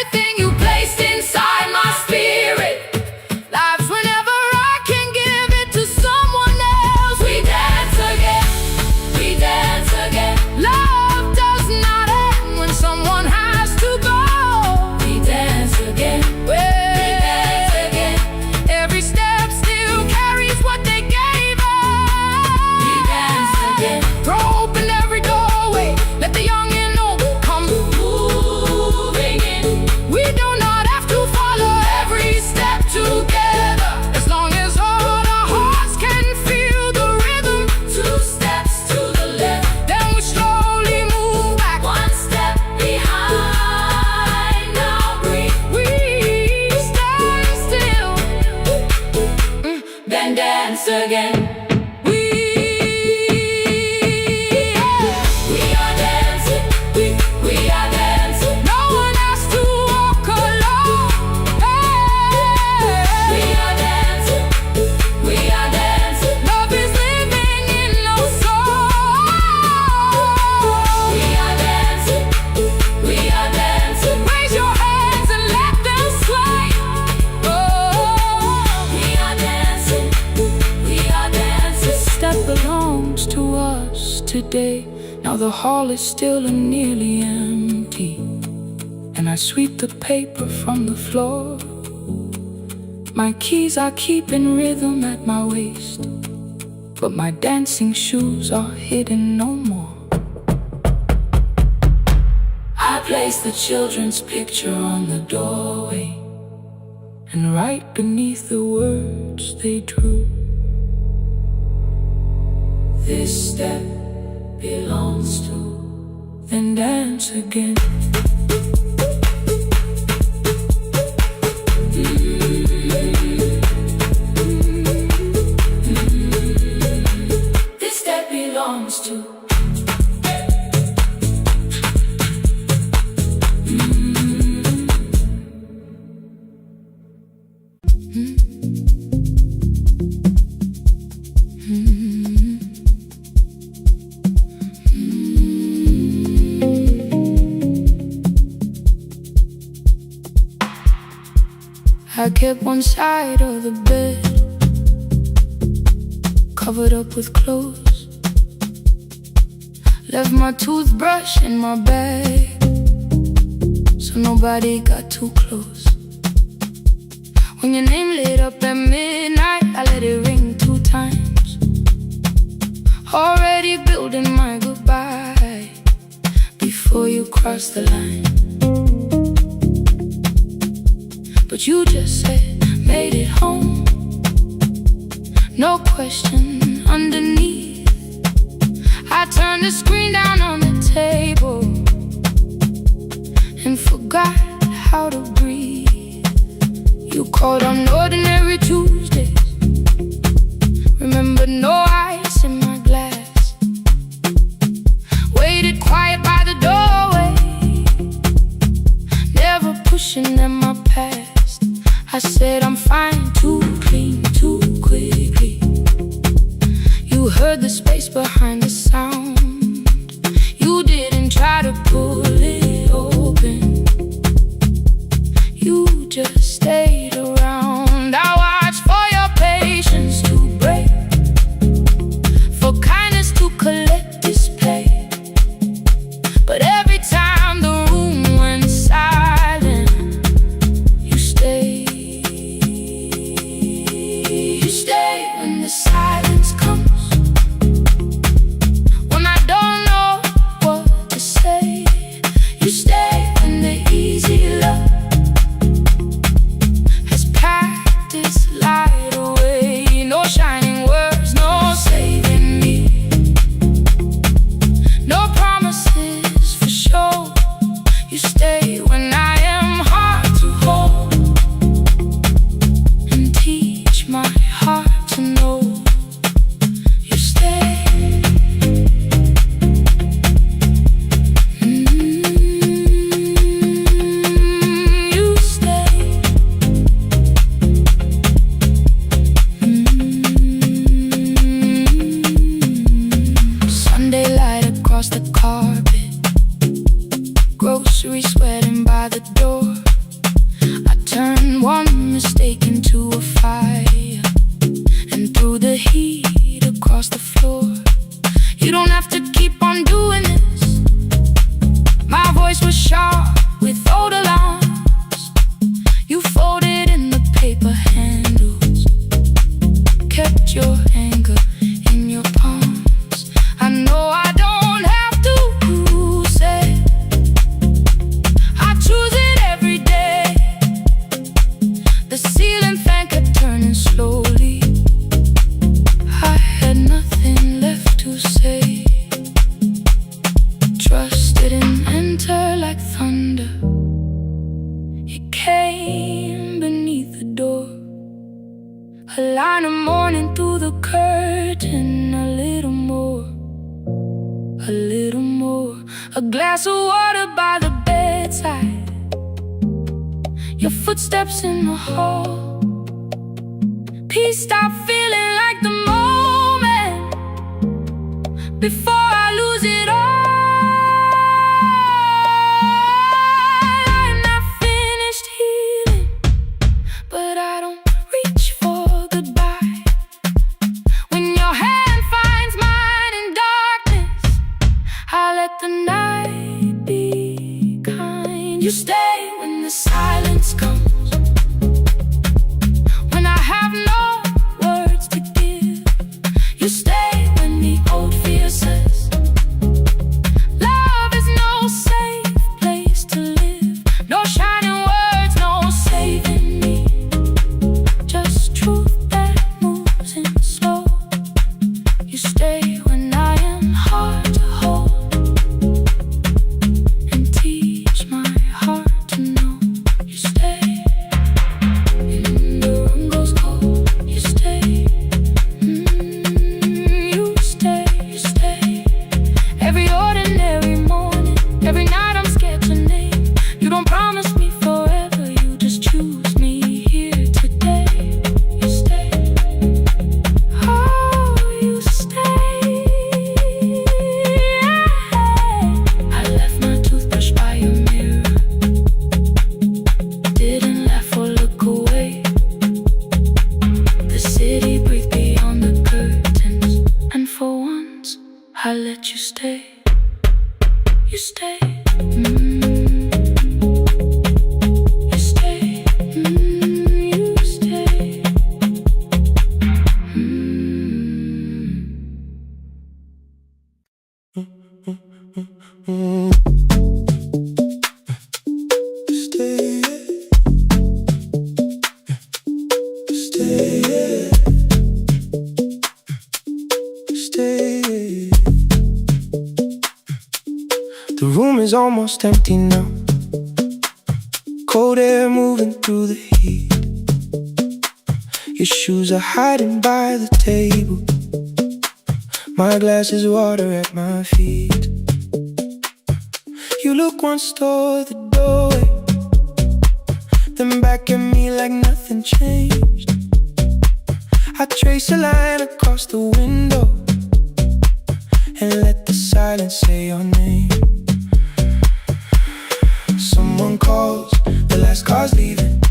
Now the hall is still and nearly empty, and I sweep the paper from the floor. My keys I keep in rhythm at my waist, but my dancing shoes are hidden no more. I place the children's picture on the doorway, and right beneath the words they drew, this step belongs to, then dance again. This step belongs to. I kept one side of the bed covered up with clothes, left my toothbrush in my bag so nobody got too close. When your name lit up at midnight, I let it ring 2 times, already building my goodbye before you cross the line. But you just said, made it home, no question underneath. I turned the screen down on the table and forgot how to breathe. You called on ordinary Tuesdays, remember no ice in my glass. Waited quiet by the doorway, never pushing them my past. I said I'm fine, too clean, too quickly. You heard the space behind the sound. You didn't try to pull it open, you just stayed around. I watched for your patience to break, for kindness to collect display. But every time the room went silent, you stayed. When the silence comes, when I don't know what to say, you stay when the easy love has packed its light away. No shining words, no saving me, no promises for sure. You stay when I am hard to hold and teach my heart to know. You stay. You stay. Sunday light across the carpet, groceries sweating by the door. I turned one mistake into a fire, and through the heat across the floor. You don't have to keep on doing this. My voice was sharp with old alarms. You folded in the paper handles, kept your anger in your palms. I know I don't have to say, I choose it every day. The ceiling fan kept turning slowly. I had nothing left to say. Trust didn't enter like thunder, it came beneath the door. A line of morning through the curtain, a little more, a little more. A glass of water by the bedside, your footsteps in the hall. Peace stopped feeling like the moment before I lose it all. I'm not finished healing, but I don't reach for goodbye. When your hand finds mine in darkness, I the silence comes, when I have no words to give, you stay when the old fear says love is no safe place to live. No shining words, no saving me, just truth that moves in slow. You stay when I am hard to hold, and teach my heart to know. You stay, and the room goes cold. You stay, you stay, you stay. Every ordinary morning, every night I'm scared to name. You don't promise me forever, you just choose me here today. You stay, oh, you stay. I left my toothbrush by your mirror, didn't laugh or look away. The city breathed beyond the curtains, and for once I let you stay. You stay, you stay, you stay. Stay, stay, stay. The room is almost empty now, cold air moving through the heat. Your shoes are hiding by the table, my glass is water at my feet. You look once toward the doorway, then back at me like nothing changed. I trace a line across the window and let the silence say your name. Someone calls, the last car's leaving.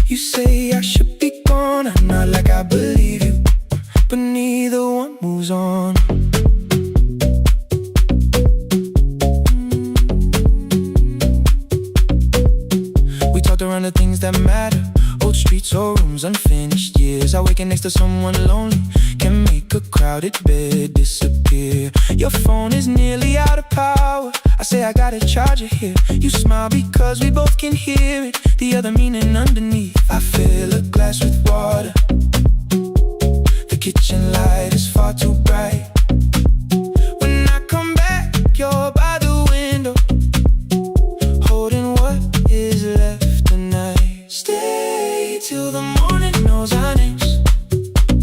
You say I should be gone, I nod like I believe you, but neither one moves on. We talked around the things that matter, old streets or rooms, unfinished years. I waking next to someone lonely can make a crowded bed disappear. Your phone is nearly out of power, I say I gotta charge it here. You smile because we both can hear it, the other meaning underneath. I fill a glass with water, the kitchen light is far too bright. When I come back, you're by the window, holding what is left tonight. Stay till the morning knows our names,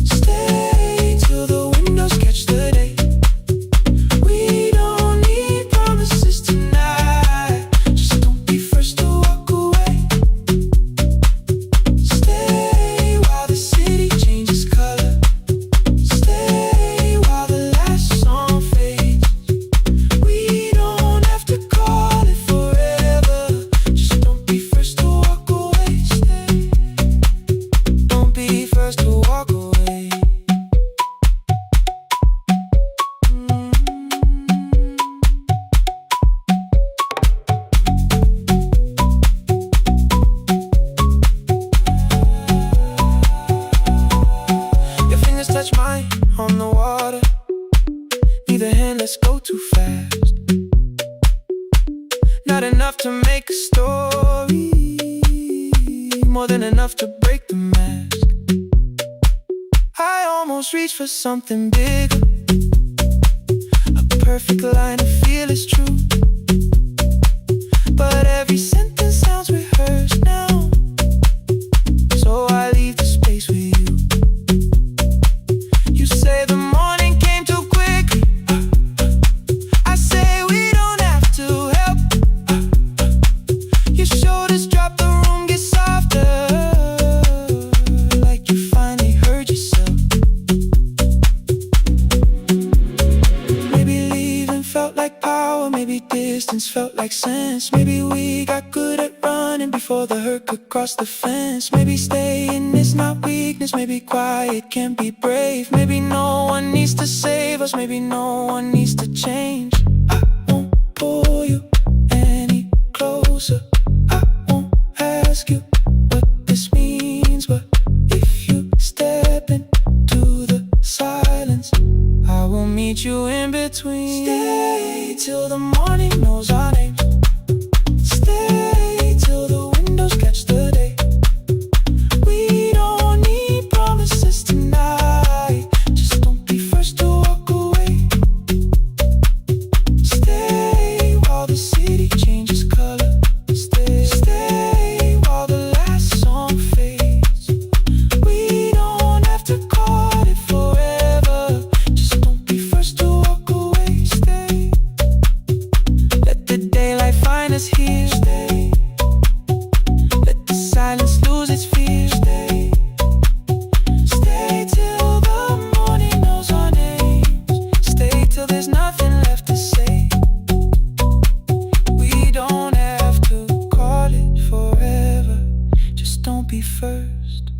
stay till the windows catch the day. We don't need promises tonight, just don't be first to walk away. Stay while the city changes color, stay while the last song fades. We don't have to call it forever, just don't be first to walk away. Stay, don't be first to walk away. Your fingers touch mine on the water, neither hand, let's go too fast. Not enough to make a story, more than enough to break the mask. I almost reach for something bigger, a perfect line to feel is true, but every sentence sounds rehearsed now, so I leave the space with you. You say the morning came too quickly, I say we don't have to help. Your shoulders drop, the room gets softer, like you finally heard yourself. Maybe leaving felt like power, maybe distance felt like sense. Maybe we got good at running before the hurt could cross the fence. Maybe staying is not weakness, maybe quiet can be brave. Maybe no one needs to save us, maybe no one needs to change. I won't pull you any closer, I won't have ask you what this means, but if you step into the silence, I will meet you in between. Stay till the morning knows our names. Stay till the windows catch the day. We don't need promises tonight. Just don't be first to walk away. Stay while the city changes color. Stay while the last song fades. We don't have to call it forever. Just don't be first to walk away. Stay. Let the daylight find us here. Stay. Let the silence lose its fear. Stay. Stay till the morning knows our names. Stay till there's nothing left to say. We don't have to call it forever. Just don't be first.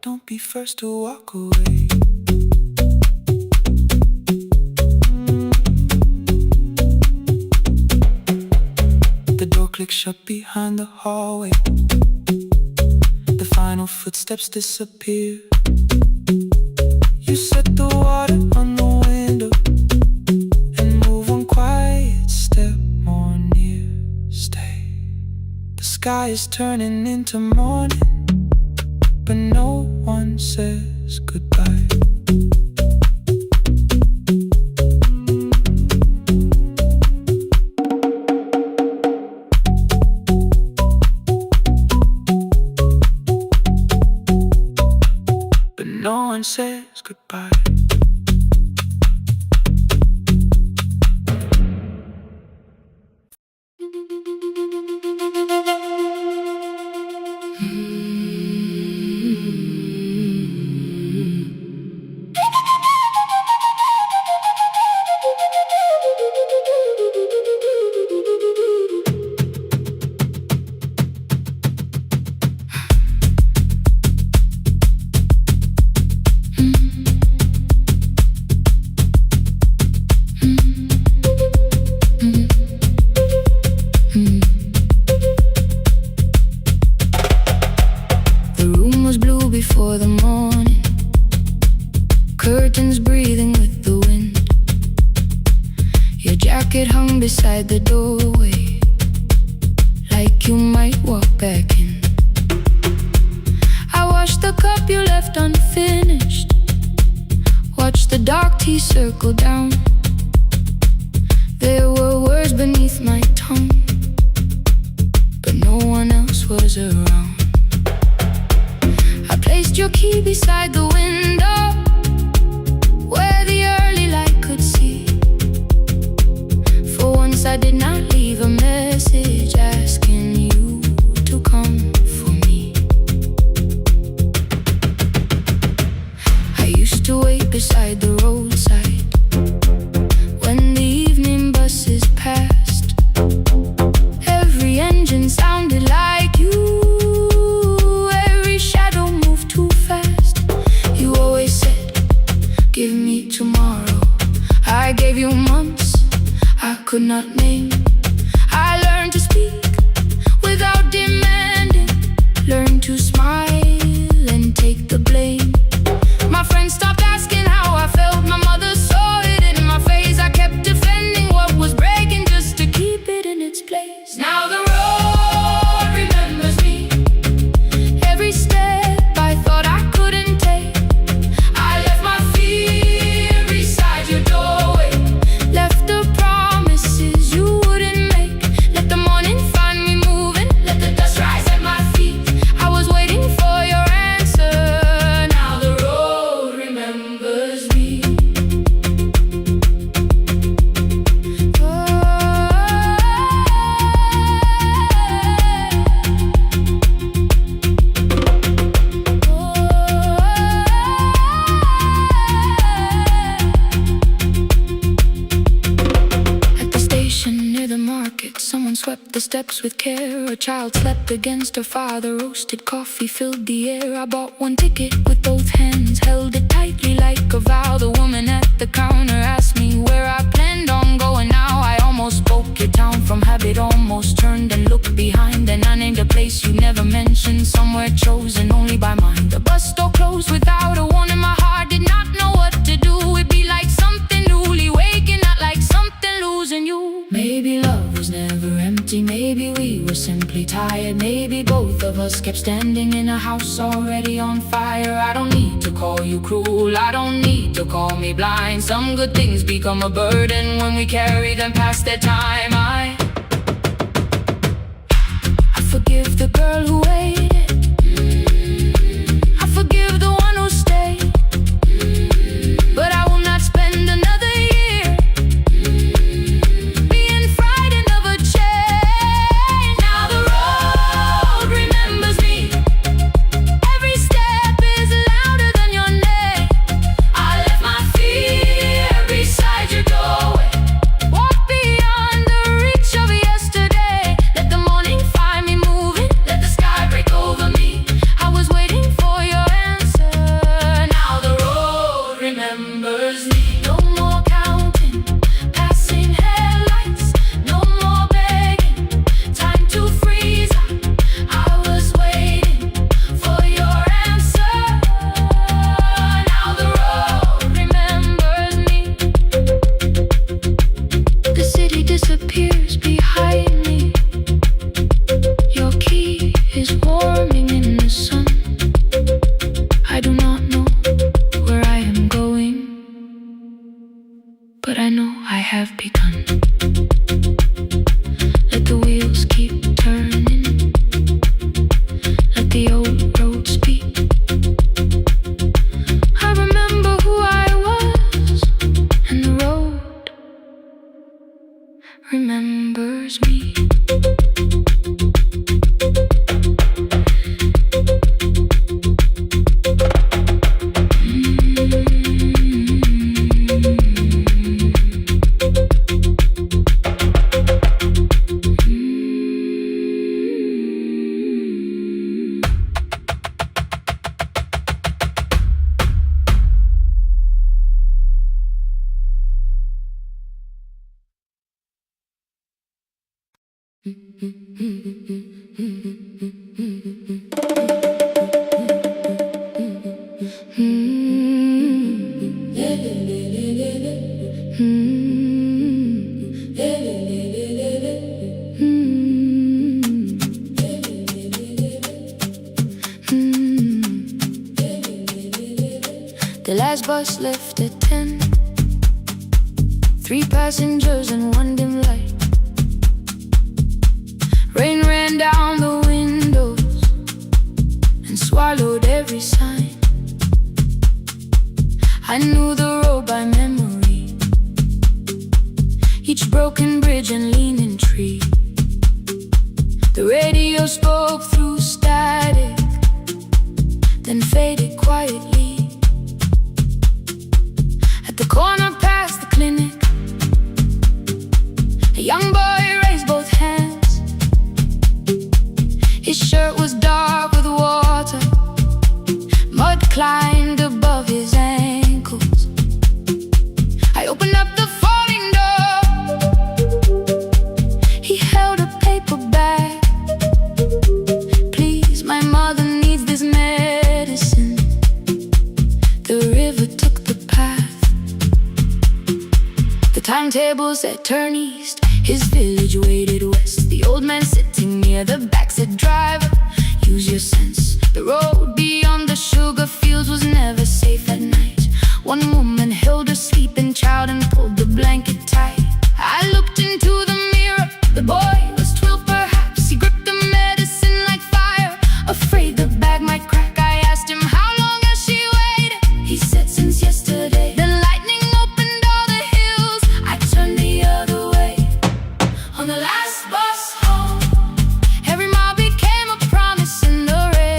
Don't be first to walk away. The door clicks shut behind the hallway. The final footsteps disappear. You set the water on the window and move one quiet step more near. Stay. The sky is turning into morning, but no one says goodbye. But no one says goodbye. Before the morning, curtains breathing with the wind. Your jacket hung beside the doorway, like you might walk back in. I washed the cup you left unfinished, watched the dark tea circle down. There were words beneath my tongue, but no one else was around. I placed your key beside the window, where the early light could see. For once I did not leave a message asking you to come for me. I used to wait beside the roadside when the evening buses passed. Every engine sounded like you. Give me tomorrow. I gave you months I could not name. I learned to speak without demanding. Learned to smile and take the blame. My friends stopped asking how I felt. My mother saw it in my face. I kept defending what was breaking just to keep it in its place. Now the road remembers me. Every step I thought I couldn't take. The steps with care. A child slept against her father. Roasted coffee filled the air. I bought one ticket with both hands, held it tightly like a vow. The woman at the counter asked me where I planned on going. Now I almost almost spoke your town. From habit almost turned and looked behind. And I named a place you never mentioned, somewhere chosen only by mine. The bus door closed without a warning. My heart did not know what to do. It'd be like something newly waking, not like something losing you. Maybe love was never empty, maybe we were simply tired. Maybe both of us kept standing in a house already on fire. I don't need to call you cruel, I don't need to call me blind. Some good things become a burden when we carry them past their time. I forgive the girl who waited, I forgive the one who stayed, but I will not spend another year being frightened of a change. Now the road remembers me, every step is louder than your name. I left my fear beside your doorway, walk beyond the reach of yesterday. Let the morning find me moving, let the sky break over me. I was waiting for your answer. Now the road remembers me. No more counting passing headlights, no more begging, time to freeze up. I was waiting for your answer. Now the road remembers me. The city disappears behind me. Your key is warming in the sun. I do not know where I am going, but I know I have begun. Let the wheels keep turning, let the old road speak. I remember who I was, and the road remembers me. The last bus left at 10. 3 passengers and 1 dim light. Rain ran down the windows and swallowed every sign. I knew the road by memory, each broken bridge and leaning tree. The radio spoke through static, then faded quietly. At the corner past the clinic, a young boy raised both hands. His shirt was dark with water, mud climbed above his ankles. I opened up the folding door. He held a paper bag. Please, my mother needs this medicine. The river took the path. The timetable said turn east. His village waited west. The old man sitting near the back said, driver, use your sense. The road beyond the sugar fields was never safe at night. One woman held her sleeping child and pulled the blanket tight. I looked into the mirror. The boy was 12 perhaps. He gripped the medicine like fire, afraid the bag might crack. I asked him, how long has she waited? He said, since yesterday. The lightning opened all the hills. I turned the other way. On the last bus home, every mile became a promise in the rain.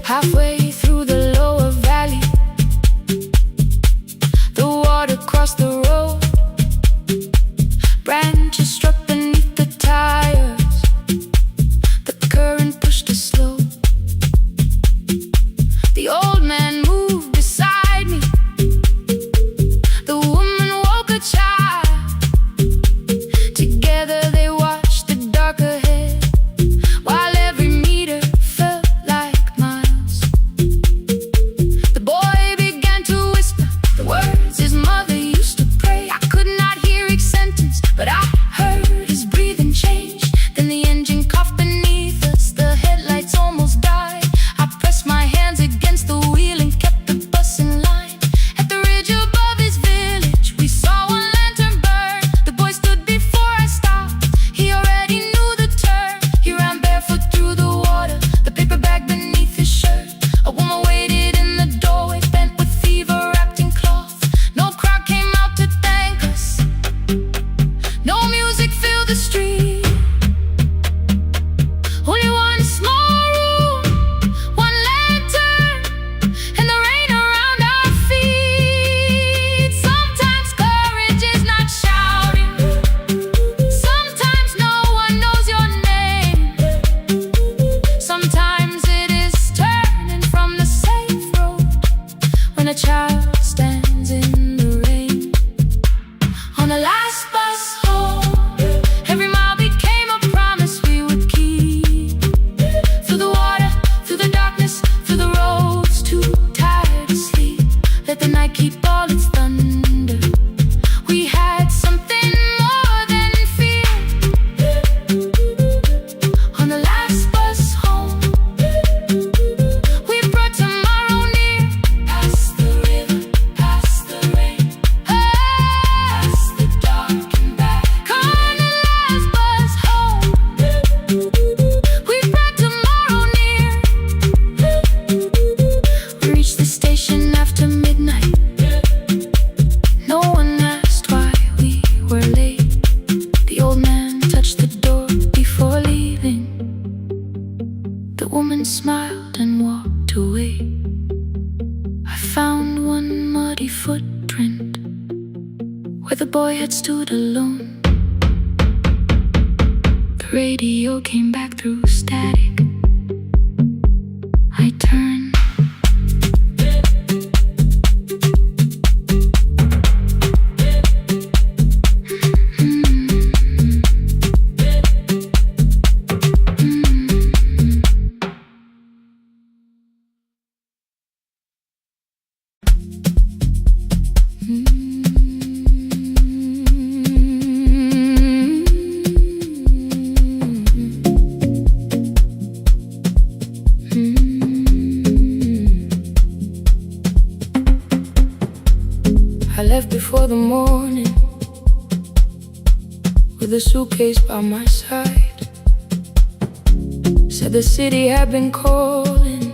Halfway through the lower valley, the water crossed the road. Branches struck beneath the tires, the current pushed us slow. The old man moved beside me, the woman woke a child. Together they watched the dark ahead, while every meter felt like miles. The boy began to whisper the words his mother used to pray. I could not hear each sentence, but I heard his breathing change. Then the engine coughed beneath us, the headlights almost died. I pressed my hands against the wheel and kept the bus in line. At the ridge above his village, we saw one lantern burn. The boy stood before I stopped, he already knew the turn. He ran barefoot through the water, the paper bag beneath his shirt. A woman waited in the doorway, bent with fever, wrapped in cloth. No crowd came out to thank us, no music filled the street. Only one small room, one lantern, and the rain around our feet. Sometimes courage is not shouting, sometimes no one knows your name. Sometimes it is turning from the safe road when a child stands in the rain. On the last bus home, every mile became a promise we would keep. Through the water, through the darkness, through the roads too tired to sleep. Let the night keep all its thunder. We had something more than fear. On the last bus home, we brought tomorrow near. Past the river, past the rain, past the dark and back. On the last bus home, we brought tomorrow near. We reached the station after midnight. No one asked why we were late. The old man touched the door before leaving. The woman smiled and walked away. I found one muddy footprint where the boy had stood alone. The radio came back through static. I turned. I left before the morning with a suitcase by my side. Said the city had been calling,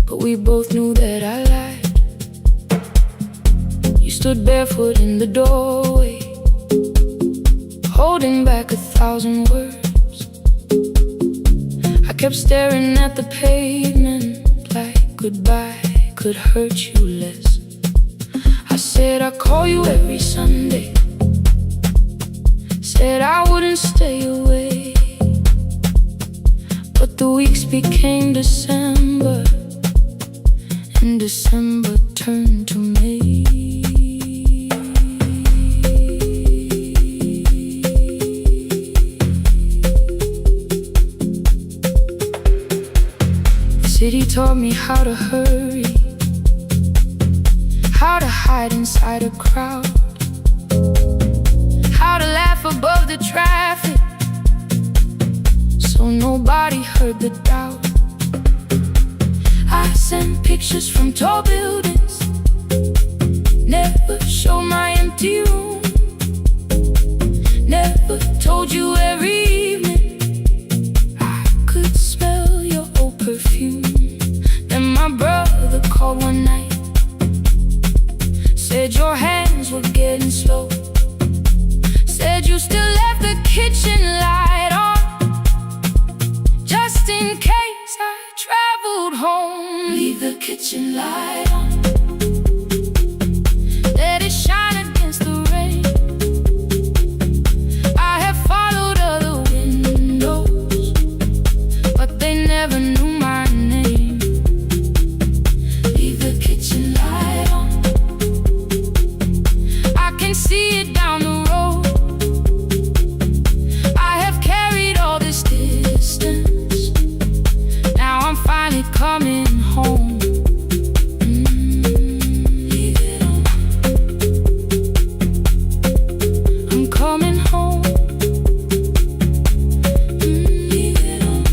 but we both knew that I lied. You stood barefoot in the doorway, holding back 1,000 words. I kept staring at the pavement like goodbye could hurt you less. I said I'd call you every Sunday, said I wouldn't stay away. But the weeks became December, and December turned to May. The city taught me how to hurry, how to hide inside a crowd, how to laugh above the traffic so nobody heard the doubt. I sent pictures from tall buildings, never showed my empty room, never told you every evening I could smell your old perfume. Then my brother called one night, said your hands were getting slow, said you still left the kitchen light on, just in case I travel Leave the kitchen light on. Let it shine against the rain. I have followed other windows, but they never knew my name. Leave the kitchen light on. I can see it down the road. I have carried all this distance. Now I'm finally coming home. Leave it on. I'm coming home. Leave it on.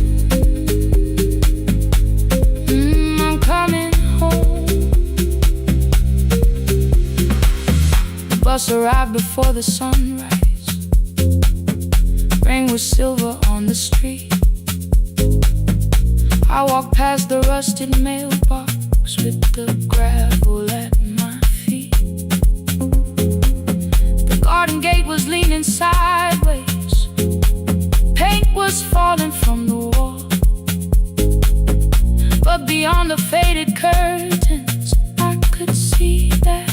I'm coming home. The bus arrived before the sunrise. Rain was silver on the street. I walked past the rusted mailbox with the gravel at my feet. The garden gate was leaning sideways. Paint was falling from the wall. But beyond the faded curtains, I could see that